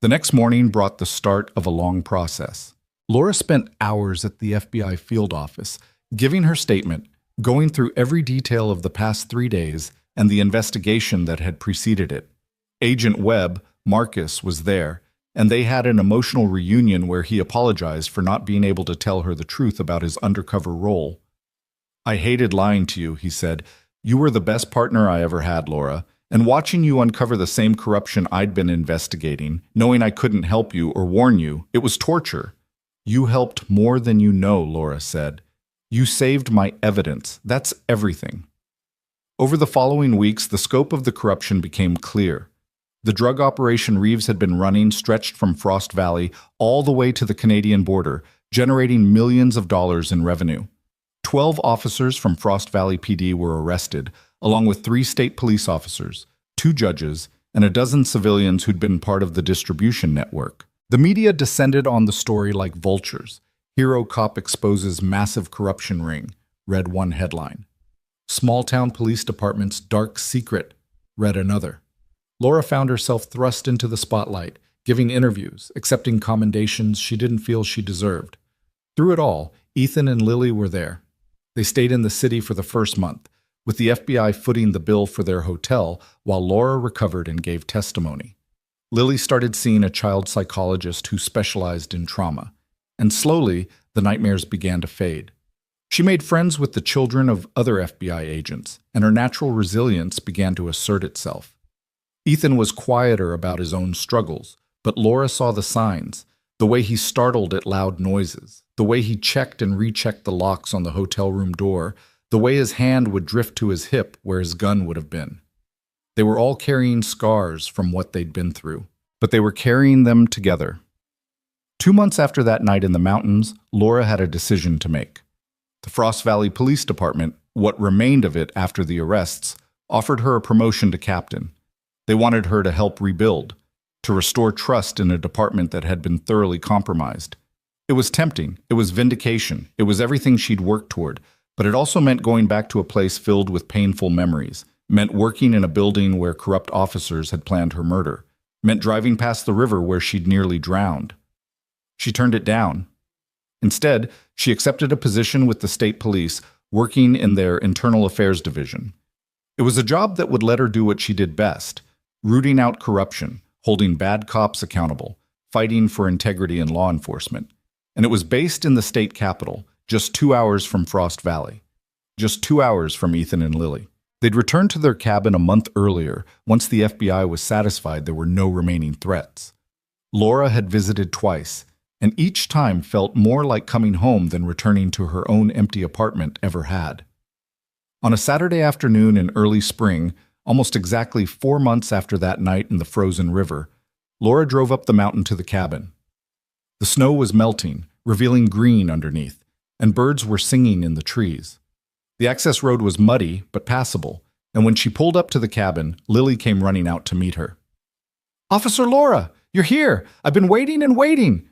The next morning brought the start of a long process. Laura spent hours at the FBI field office, giving her statement, going through every detail of the past 3 days and the investigation that had preceded it. Agent Webb, Marcus, was there, and they had an emotional reunion where he apologized for not being able to tell her the truth about his undercover role. "I hated lying to you," he said. "You were the best partner I ever had, Laura, And watching you uncover the same corruption I'd been investigating, knowing I couldn't help you or warn you, it was torture. You helped more than you know, Laura said. You saved my evidence. That's everything. Over the following weeks, the scope of the corruption became clear. The drug operation Reeves had been running stretched from Frost Valley all the way to the Canadian border, generating millions of dollars in revenue. 12 officers from Frost Valley PD were arrested, along with 3 state police officers, 2 judges, and a dozen civilians who'd been part of the distribution network. The media descended on the story like vultures. Hero cop exposes massive corruption ring, read one headline. Small-town police department's dark secret, read another. Laura found herself thrust into the spotlight, giving interviews, accepting commendations she didn't feel she deserved. Through it all, Ethan and Lily were there. They stayed in the city for the first month, with the FBI footing the bill for their hotel while Laura recovered and gave testimony. Lily started seeing a child psychologist who specialized in trauma, and slowly the nightmares began to fade. She made friends with the children of other FBI agents, and her natural resilience began to assert itself. Ethan was quieter about his own struggles, but Laura saw the signs, the way he startled at loud noises, the way he checked and rechecked the locks on the hotel room door, the way his hand would drift to his hip where his gun would have been. They were all carrying scars from what they'd been through, but they were carrying them together. 2 months after that night in the mountains, Laura had a decision to make. The Frost Valley Police Department, what remained of it after the arrests, offered her a promotion to captain. They wanted her to help rebuild, to restore trust in a department that had been thoroughly compromised. It was tempting, it was vindication, it was everything she'd worked toward, but it also meant going back to a place filled with painful memories, meant working in a building where corrupt officers had planned her murder, meant driving past the river where she'd nearly drowned. She turned it down. Instead, she accepted a position with the state police, working in their internal affairs division. It was a job that would let her do what she did best, rooting out corruption, holding bad cops accountable, fighting for integrity in law enforcement. And it was based in the state capital, just 2 hours from Frost Valley. Just 2 hours from Ethan and Lily. They'd returned to their cabin a month earlier, once the FBI was satisfied there were no remaining threats. Laura had visited twice, and each time felt more like coming home than returning to her own empty apartment ever had. On a Saturday afternoon in early spring, almost exactly 4 months after that night in the frozen river, Laura drove up the mountain to the cabin. The snow was melting, revealing green underneath, and birds were singing in the trees. The access road was muddy but passable, and when she pulled up to the cabin, Lily came running out to meet her. "Officer Laura, you're here! I've been waiting and waiting!"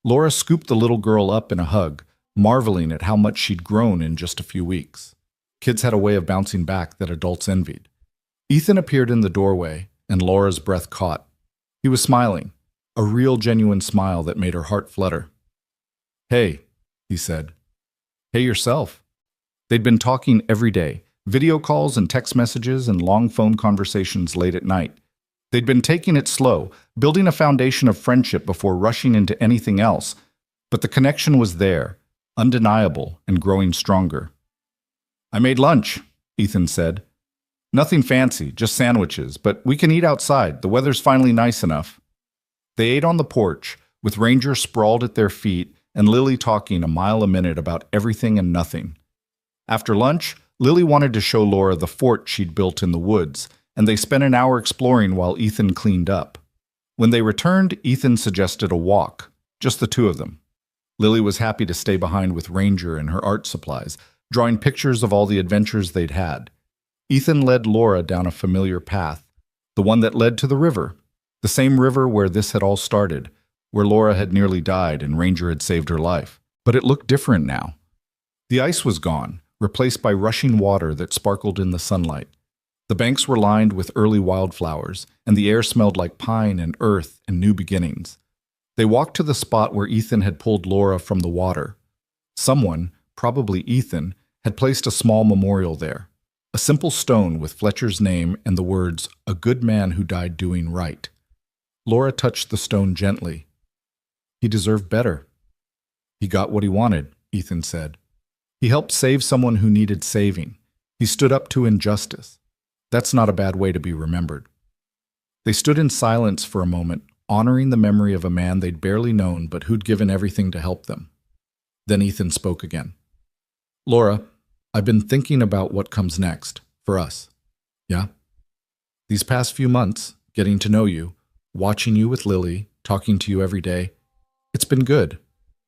Laura scooped the little girl up in a hug, marveling at how much she'd grown in just a few weeks. Kids had a way of bouncing back that adults envied. Ethan appeared in the doorway, and Laura's breath caught. He was smiling, a real genuine smile that made her heart flutter. "Hey," he said. "Hey yourself." They'd been talking every day, video calls and text messages and long phone conversations late at night. They'd been taking it slow, building a foundation of friendship before rushing into anything else, but the connection was there, undeniable and growing stronger. "I made lunch," Ethan said. "Nothing fancy, just sandwiches, but we can eat outside. The weather's finally nice enough." They ate on the porch, with Ranger sprawled at their feet and Lily talking a mile a minute about everything and nothing. After lunch, Lily wanted to show Laura the fort she'd built in the woods, and they spent an hour exploring while Ethan cleaned up. When they returned, Ethan suggested a walk, just the two of them. Lily was happy to stay behind with Ranger and her art supplies, drawing pictures of all the adventures they'd had. Ethan led Laura down a familiar path, the one that led to the river, the same river where this had all started, where Laura had nearly died and Ranger had saved her life. But it looked different now. The ice was gone, replaced by rushing water that sparkled in the sunlight. The banks were lined with early wildflowers, and the air smelled like pine and earth and new beginnings. They walked to the spot where Ethan had pulled Laura from the water. Someone, probably Ethan, had placed a small memorial there, a simple stone with Fletcher's name and the words, "A good man who died doing right." Laura touched the stone gently. "He deserved better." "He got what he wanted," Ethan said. "He helped save someone who needed saving. He stood up to injustice. That's not a bad way to be remembered. They stood in silence for a moment, honoring the memory of a man they'd barely known but who'd given everything to help them. Then Ethan spoke again. Laura, I've been thinking about what comes next, for us. Yeah? These past few months, getting to know you, watching you with Lily, talking to you every day, it's been good.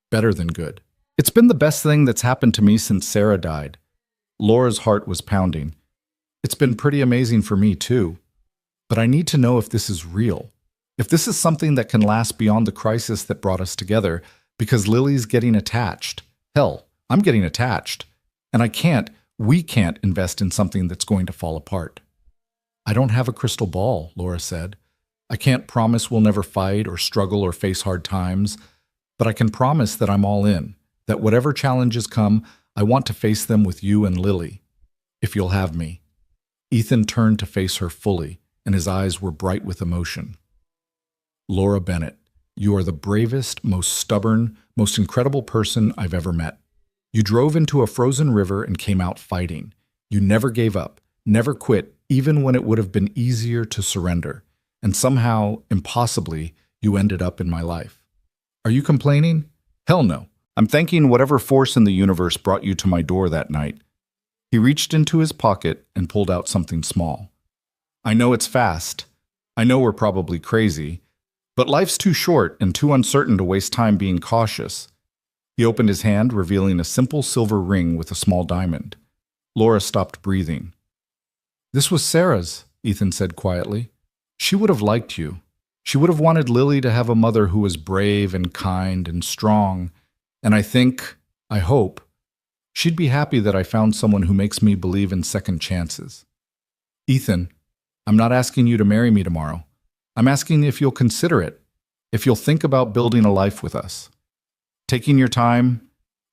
Better than good. It's been the best thing that's happened to me since Sarah died. Laura's heart was pounding. It's been pretty amazing for me, too. But I need to know if this is real. If this is something that can last beyond the crisis that brought us together, because Lily's getting attached. Hell, I'm getting attached. And we can't invest in something that's going to fall apart. I don't have a crystal ball, Laura said. I can't promise we'll never fight or struggle or face hard times, but I can promise that I'm all in, that whatever challenges come, I want to face them with you and Lily, if you'll have me. Ethan turned to face her fully, and his eyes were bright with emotion. Laura Bennett, you are the bravest, most stubborn, most incredible person I've ever met. You drove into a frozen river and came out fighting. You never gave up, never quit, even when it would have been easier to surrender. And somehow, impossibly, you ended up in my life. Are you complaining? Hell no. I'm thanking whatever force in the universe brought you to my door that night. He reached into his pocket and pulled out something small. I know it's fast. I know we're probably crazy. But life's too short and too uncertain to waste time being cautious. He opened his hand, revealing a simple silver ring with a small diamond. Laura stopped breathing. This was Sarah's, Ethan said quietly. She would have liked you. She would have wanted Lily to have a mother who was brave and kind and strong. And I hope, she'd be happy that I found someone who makes me believe in second chances. Ethan, I'm not asking you to marry me tomorrow. I'm asking if you'll consider it, if you'll think about building a life with us. Taking your time,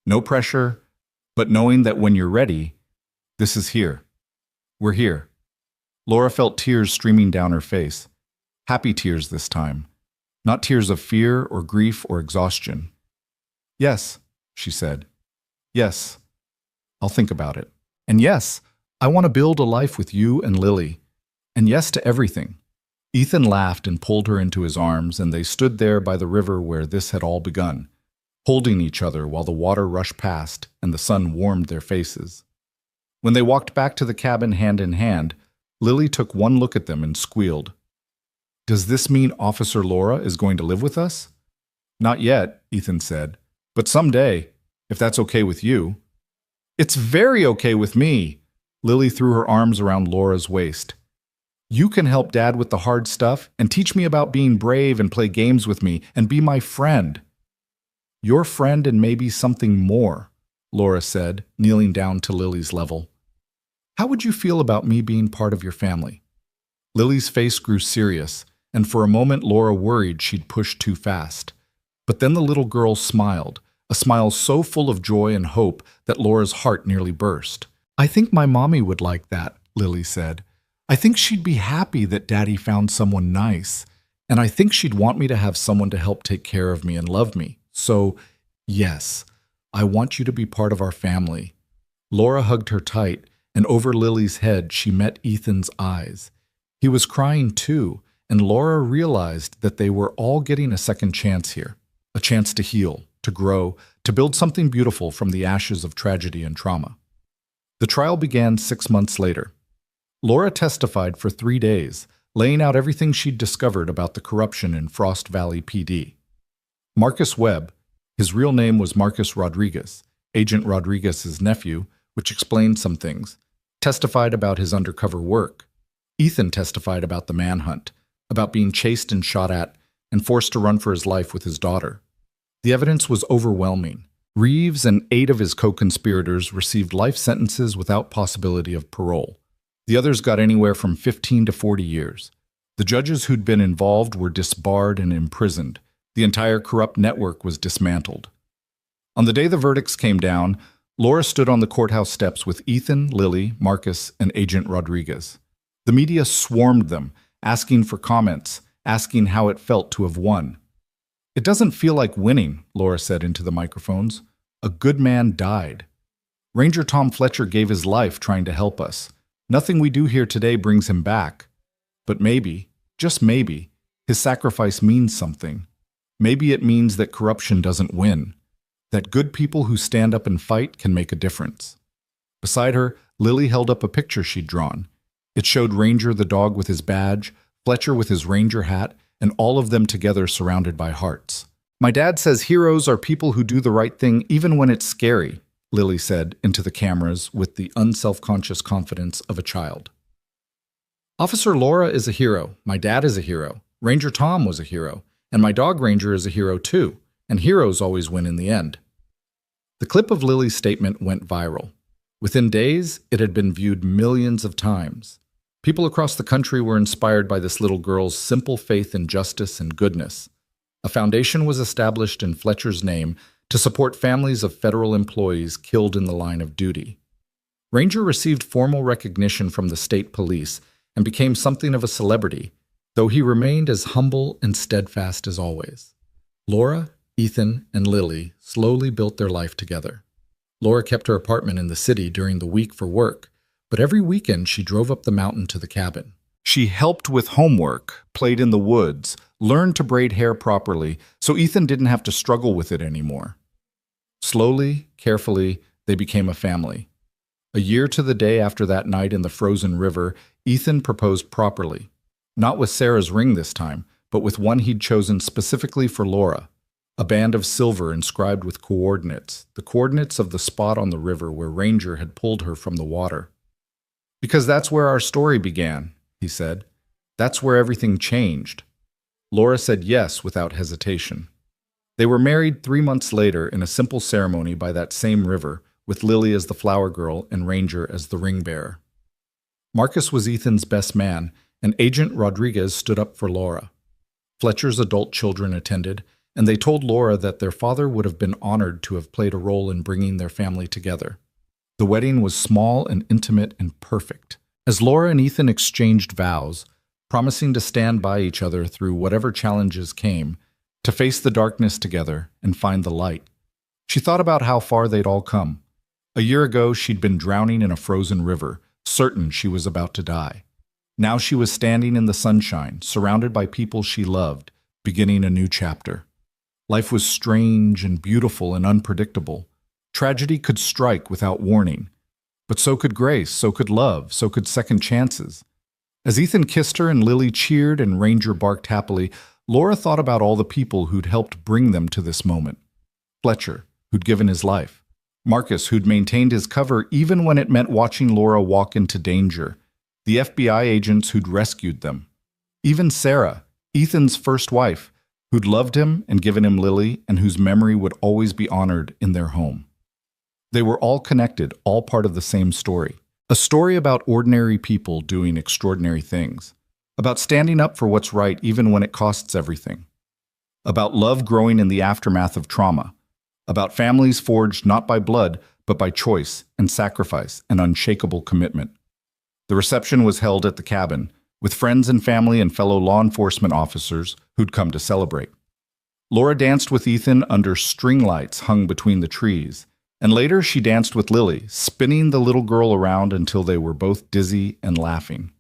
no pressure, but knowing that when you're ready, this is here. We're here. Laura felt tears streaming down her face. Happy tears this time, not tears of fear or grief or exhaustion. Yes, she said. Yes, I'll think about it. And yes, I want to build a life with you and Lily. And yes to everything. Ethan laughed and pulled her into his arms, and they stood there by the river where this had all begun, holding each other while the water rushed past and the sun warmed their faces. When they walked back to the cabin hand in hand, Lily took one look at them and squealed. Does this mean Officer Laura is going to live with us? Not yet, Ethan said, but someday, if that's okay with you. It's very okay with me. Lily threw her arms around Laura's waist. You can help Dad with the hard stuff and teach me about being brave and play games with me and be my friend. Your friend and maybe something more, Laura said, kneeling down to Lily's level. How would you feel about me being part of your family? Lily's face grew serious, and for a moment Laura worried she'd pushed too fast. But then the little girl smiled, a smile so full of joy and hope that Laura's heart nearly burst. I think my mommy would like that, Lily said. I think she'd be happy that Daddy found someone nice, and I think she'd want me to have someone to help take care of me and love me. So, yes, I want you to be part of our family. Laura hugged her tight, and over Lily's head she met Ethan's eyes. He was crying too, and Laura realized that they were all getting a second chance here, a chance to heal, to grow, to build something beautiful from the ashes of tragedy and trauma. The trial began 6 months later. Laura testified for 3 days, laying out everything she'd discovered about the corruption in Frost Valley PD. Marcus Webb, his real name was Marcus Rodriguez, Agent Rodriguez's nephew, which explained some things, testified about his undercover work. Ethan testified about the manhunt, about being chased and shot at, and forced to run for his life with his daughter. The evidence was overwhelming. Reeves and 8 of his co-conspirators received life sentences without possibility of parole. The others got anywhere from 15 to 40 years. The judges who'd been involved were disbarred and imprisoned. The entire corrupt network was dismantled. On the day the verdicts came down, Laura stood on the courthouse steps with Ethan, Lily, Marcus, and Agent Rodriguez. The media swarmed them, asking for comments, asking how it felt to have won. It doesn't feel like winning, Laura said into the microphones. A good man died. Ranger Tom Fletcher gave his life trying to help us. Nothing we do here today brings him back. But maybe, just maybe, his sacrifice means something. Maybe it means that corruption doesn't win, that good people who stand up and fight can make a difference. Beside her, Lily held up a picture she'd drawn. It showed Ranger the dog with his badge, Fletcher with his ranger hat, and all of them together surrounded by hearts. "My dad says heroes are people who do the right thing even when it's scary," Lily said into the cameras with the unselfconscious confidence of a child. "Officer Laura is a hero, my dad is a hero, Ranger Tom was a hero, and my dog Ranger is a hero too, and heroes always win in the end." The clip of Lily's statement went viral. Within days, it had been viewed millions of times. People across the country were inspired by this little girl's simple faith in justice and goodness. A foundation was established in Fletcher's name to support families of federal employees killed in the line of duty. Ranger received formal recognition from the state police and became something of a celebrity, though he remained as humble and steadfast as always. Laura, Ethan, and Lily slowly built their life together. Laura kept her apartment in the city during the week for work, but every weekend she drove up the mountain to the cabin. She helped with homework, played in the woods, learned to braid hair properly, so Ethan didn't have to struggle with it anymore. Slowly, carefully, they became a family. A year to the day after that night in the frozen river, Ethan proposed properly. Not with Sarah's ring this time, but with one he'd chosen specifically for Laura. A band of silver inscribed with coordinates, the coordinates of the spot on the river where Ranger had pulled her from the water. "Because that's where our story began," he said. "That's where everything changed." Laura said yes without hesitation. They were married 3 months later in a simple ceremony by that same river, with Lily as the flower girl and Ranger as the ring bearer. Marcus was Ethan's best man, and Agent Rodriguez stood up for Laura. Fletcher's adult children attended, and they told Laura that their father would have been honored to have played a role in bringing their family together. The wedding was small and intimate and perfect. As Laura and Ethan exchanged vows, promising to stand by each other through whatever challenges came, to face the darkness together and find the light, she thought about how far they'd all come. A year ago, she'd been drowning in a frozen river, certain she was about to die. Now she was standing in the sunshine, surrounded by people she loved, beginning a new chapter. Life was strange and beautiful and unpredictable. Tragedy could strike without warning. But so could grace, so could love, so could second chances. As Ethan kissed her and Lily cheered and Ranger barked happily, Laura thought about all the people who'd helped bring them to this moment. Fletcher, who'd given his life. Marcus, who'd maintained his cover even when it meant watching Laura walk into danger. The FBI agents who'd rescued them. Even Sarah, Ethan's first wife, who'd loved him and given him Lily and whose memory would always be honored in their home. They were all connected, all part of the same story. A story about ordinary people doing extraordinary things. About standing up for what's right even when it costs everything. About love growing in the aftermath of trauma. About families forged not by blood, but by choice and sacrifice and unshakable commitment. The reception was held at the cabin, with friends and family and fellow law enforcement officers who'd come to celebrate. Laura danced with Ethan under string lights hung between the trees, and later she danced with Lily, spinning the little girl around until they were both dizzy and laughing.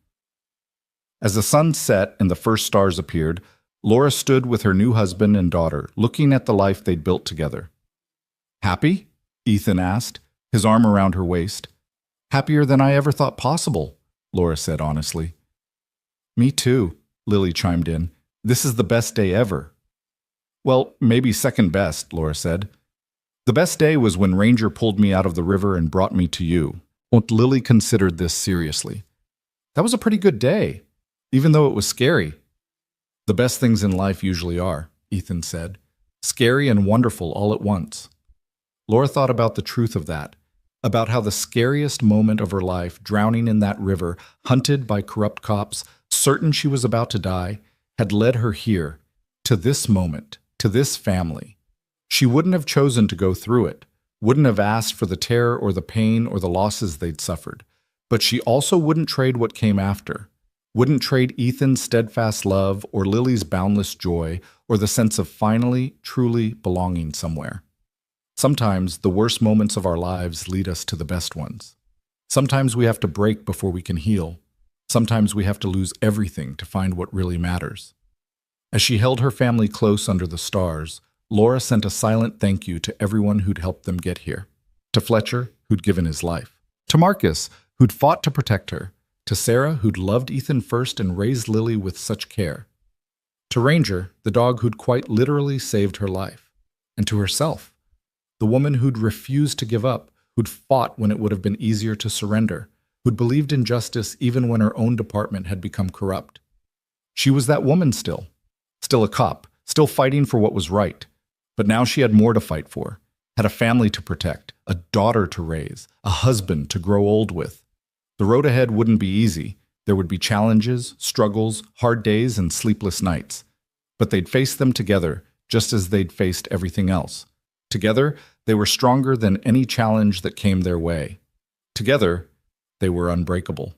As the sun set and the first stars appeared, Laura stood with her new husband and daughter, looking at the life they'd built together. "Happy?" Ethan asked, his arm around her waist. "Happier than I ever thought possible," Laura said honestly. "Me too," Lily chimed in. "This is the best day ever." "Well, maybe second best," Laura said. "The best day was when Ranger pulled me out of the river and brought me to you." Aunt Lily considered this seriously. "That was a pretty good day, even though it was scary." "The best things in life usually are," Ethan said. "Scary and wonderful all at once." Laura thought about the truth of that, about how the scariest moment of her life, drowning in that river, hunted by corrupt cops, certain she was about to die, had led her here, to this moment, to this family. She wouldn't have chosen to go through it, wouldn't have asked for the terror or the pain or the losses they'd suffered, but she also wouldn't trade what came after, wouldn't trade Ethan's steadfast love or Lily's boundless joy or the sense of finally, truly belonging somewhere. Sometimes the worst moments of our lives lead us to the best ones. Sometimes we have to break before we can heal. Sometimes we have to lose everything to find what really matters. As she held her family close under the stars, Laura sent a silent thank you to everyone who'd helped them get here. To Fletcher, who'd given his life. To Marcus, who'd fought to protect her. To Sarah, who'd loved Ethan first and raised Lily with such care. To Ranger, the dog who'd quite literally saved her life. And to herself, the woman who'd refused to give up, who'd fought when it would have been easier to surrender, who'd believed in justice even when her own department had become corrupt. She was that woman still a cop, still fighting for what was right. But now she had more to fight for, had a family to protect, a daughter to raise, a husband to grow old with. The road ahead wouldn't be easy. There would be challenges, struggles, hard days, and sleepless nights. But they'd face them together, just as they'd faced everything else. Together, they were stronger than any challenge that came their way. Together, they were unbreakable.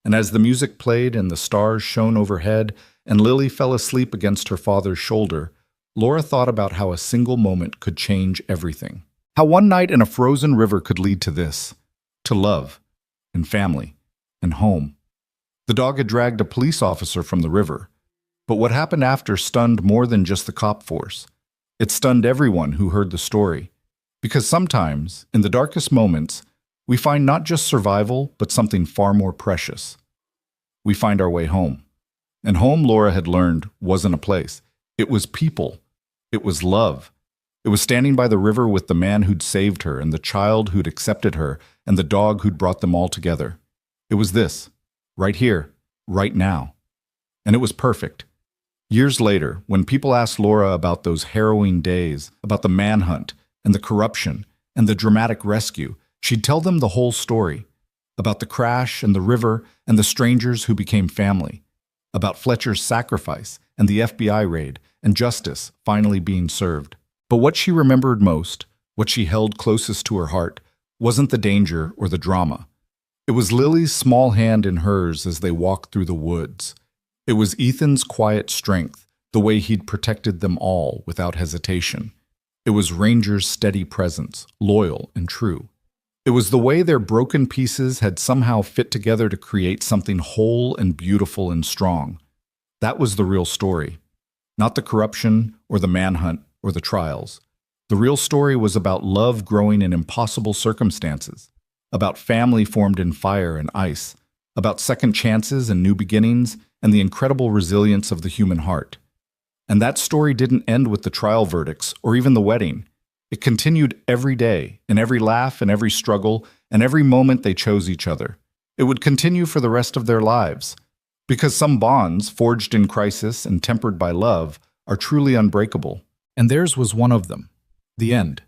And as the music played and the stars shone overhead, and Lily fell asleep against her father's shoulder, Laura thought about how a single moment could change everything. How one night in a frozen river could lead to this, to love, and family, and home. The dog had dragged a police officer from the river, but what happened after stunned more than just the cop force. It stunned everyone who heard the story. Because sometimes, in the darkest moments, we find not just survival, but something far more precious. We find our way home. And home, Laura had learned, wasn't a place. It was people. It was love. It was standing by the river with the man who'd saved her and the child who'd accepted her and the dog who'd brought them all together. It was this, right here, right now. And it was perfect. Years later, when people asked Laura about those harrowing days, about the manhunt and the corruption and the dramatic rescue, she'd tell them the whole story, about the crash and the river and the strangers who became family, about Fletcher's sacrifice and the FBI raid and justice finally being served. But what she remembered most, what she held closest to her heart, wasn't the danger or the drama. It was Lily's small hand in hers as they walked through the woods. It was Ethan's quiet strength, the way he'd protected them all without hesitation. It was Ranger's steady presence, loyal and true. It was the way their broken pieces had somehow fit together to create something whole and beautiful and strong. That was the real story. Not the corruption or the manhunt or the trials. The real story was about love growing in impossible circumstances, about family formed in fire and ice, about second chances and new beginnings, and the incredible resilience of the human heart. And that story didn't end with the trial verdicts or even the wedding. It continued every day, in every laugh and every struggle, and every moment they chose each other. It would continue for the rest of their lives. Because some bonds, forged in crisis and tempered by love, are truly unbreakable. And theirs was one of them. The end.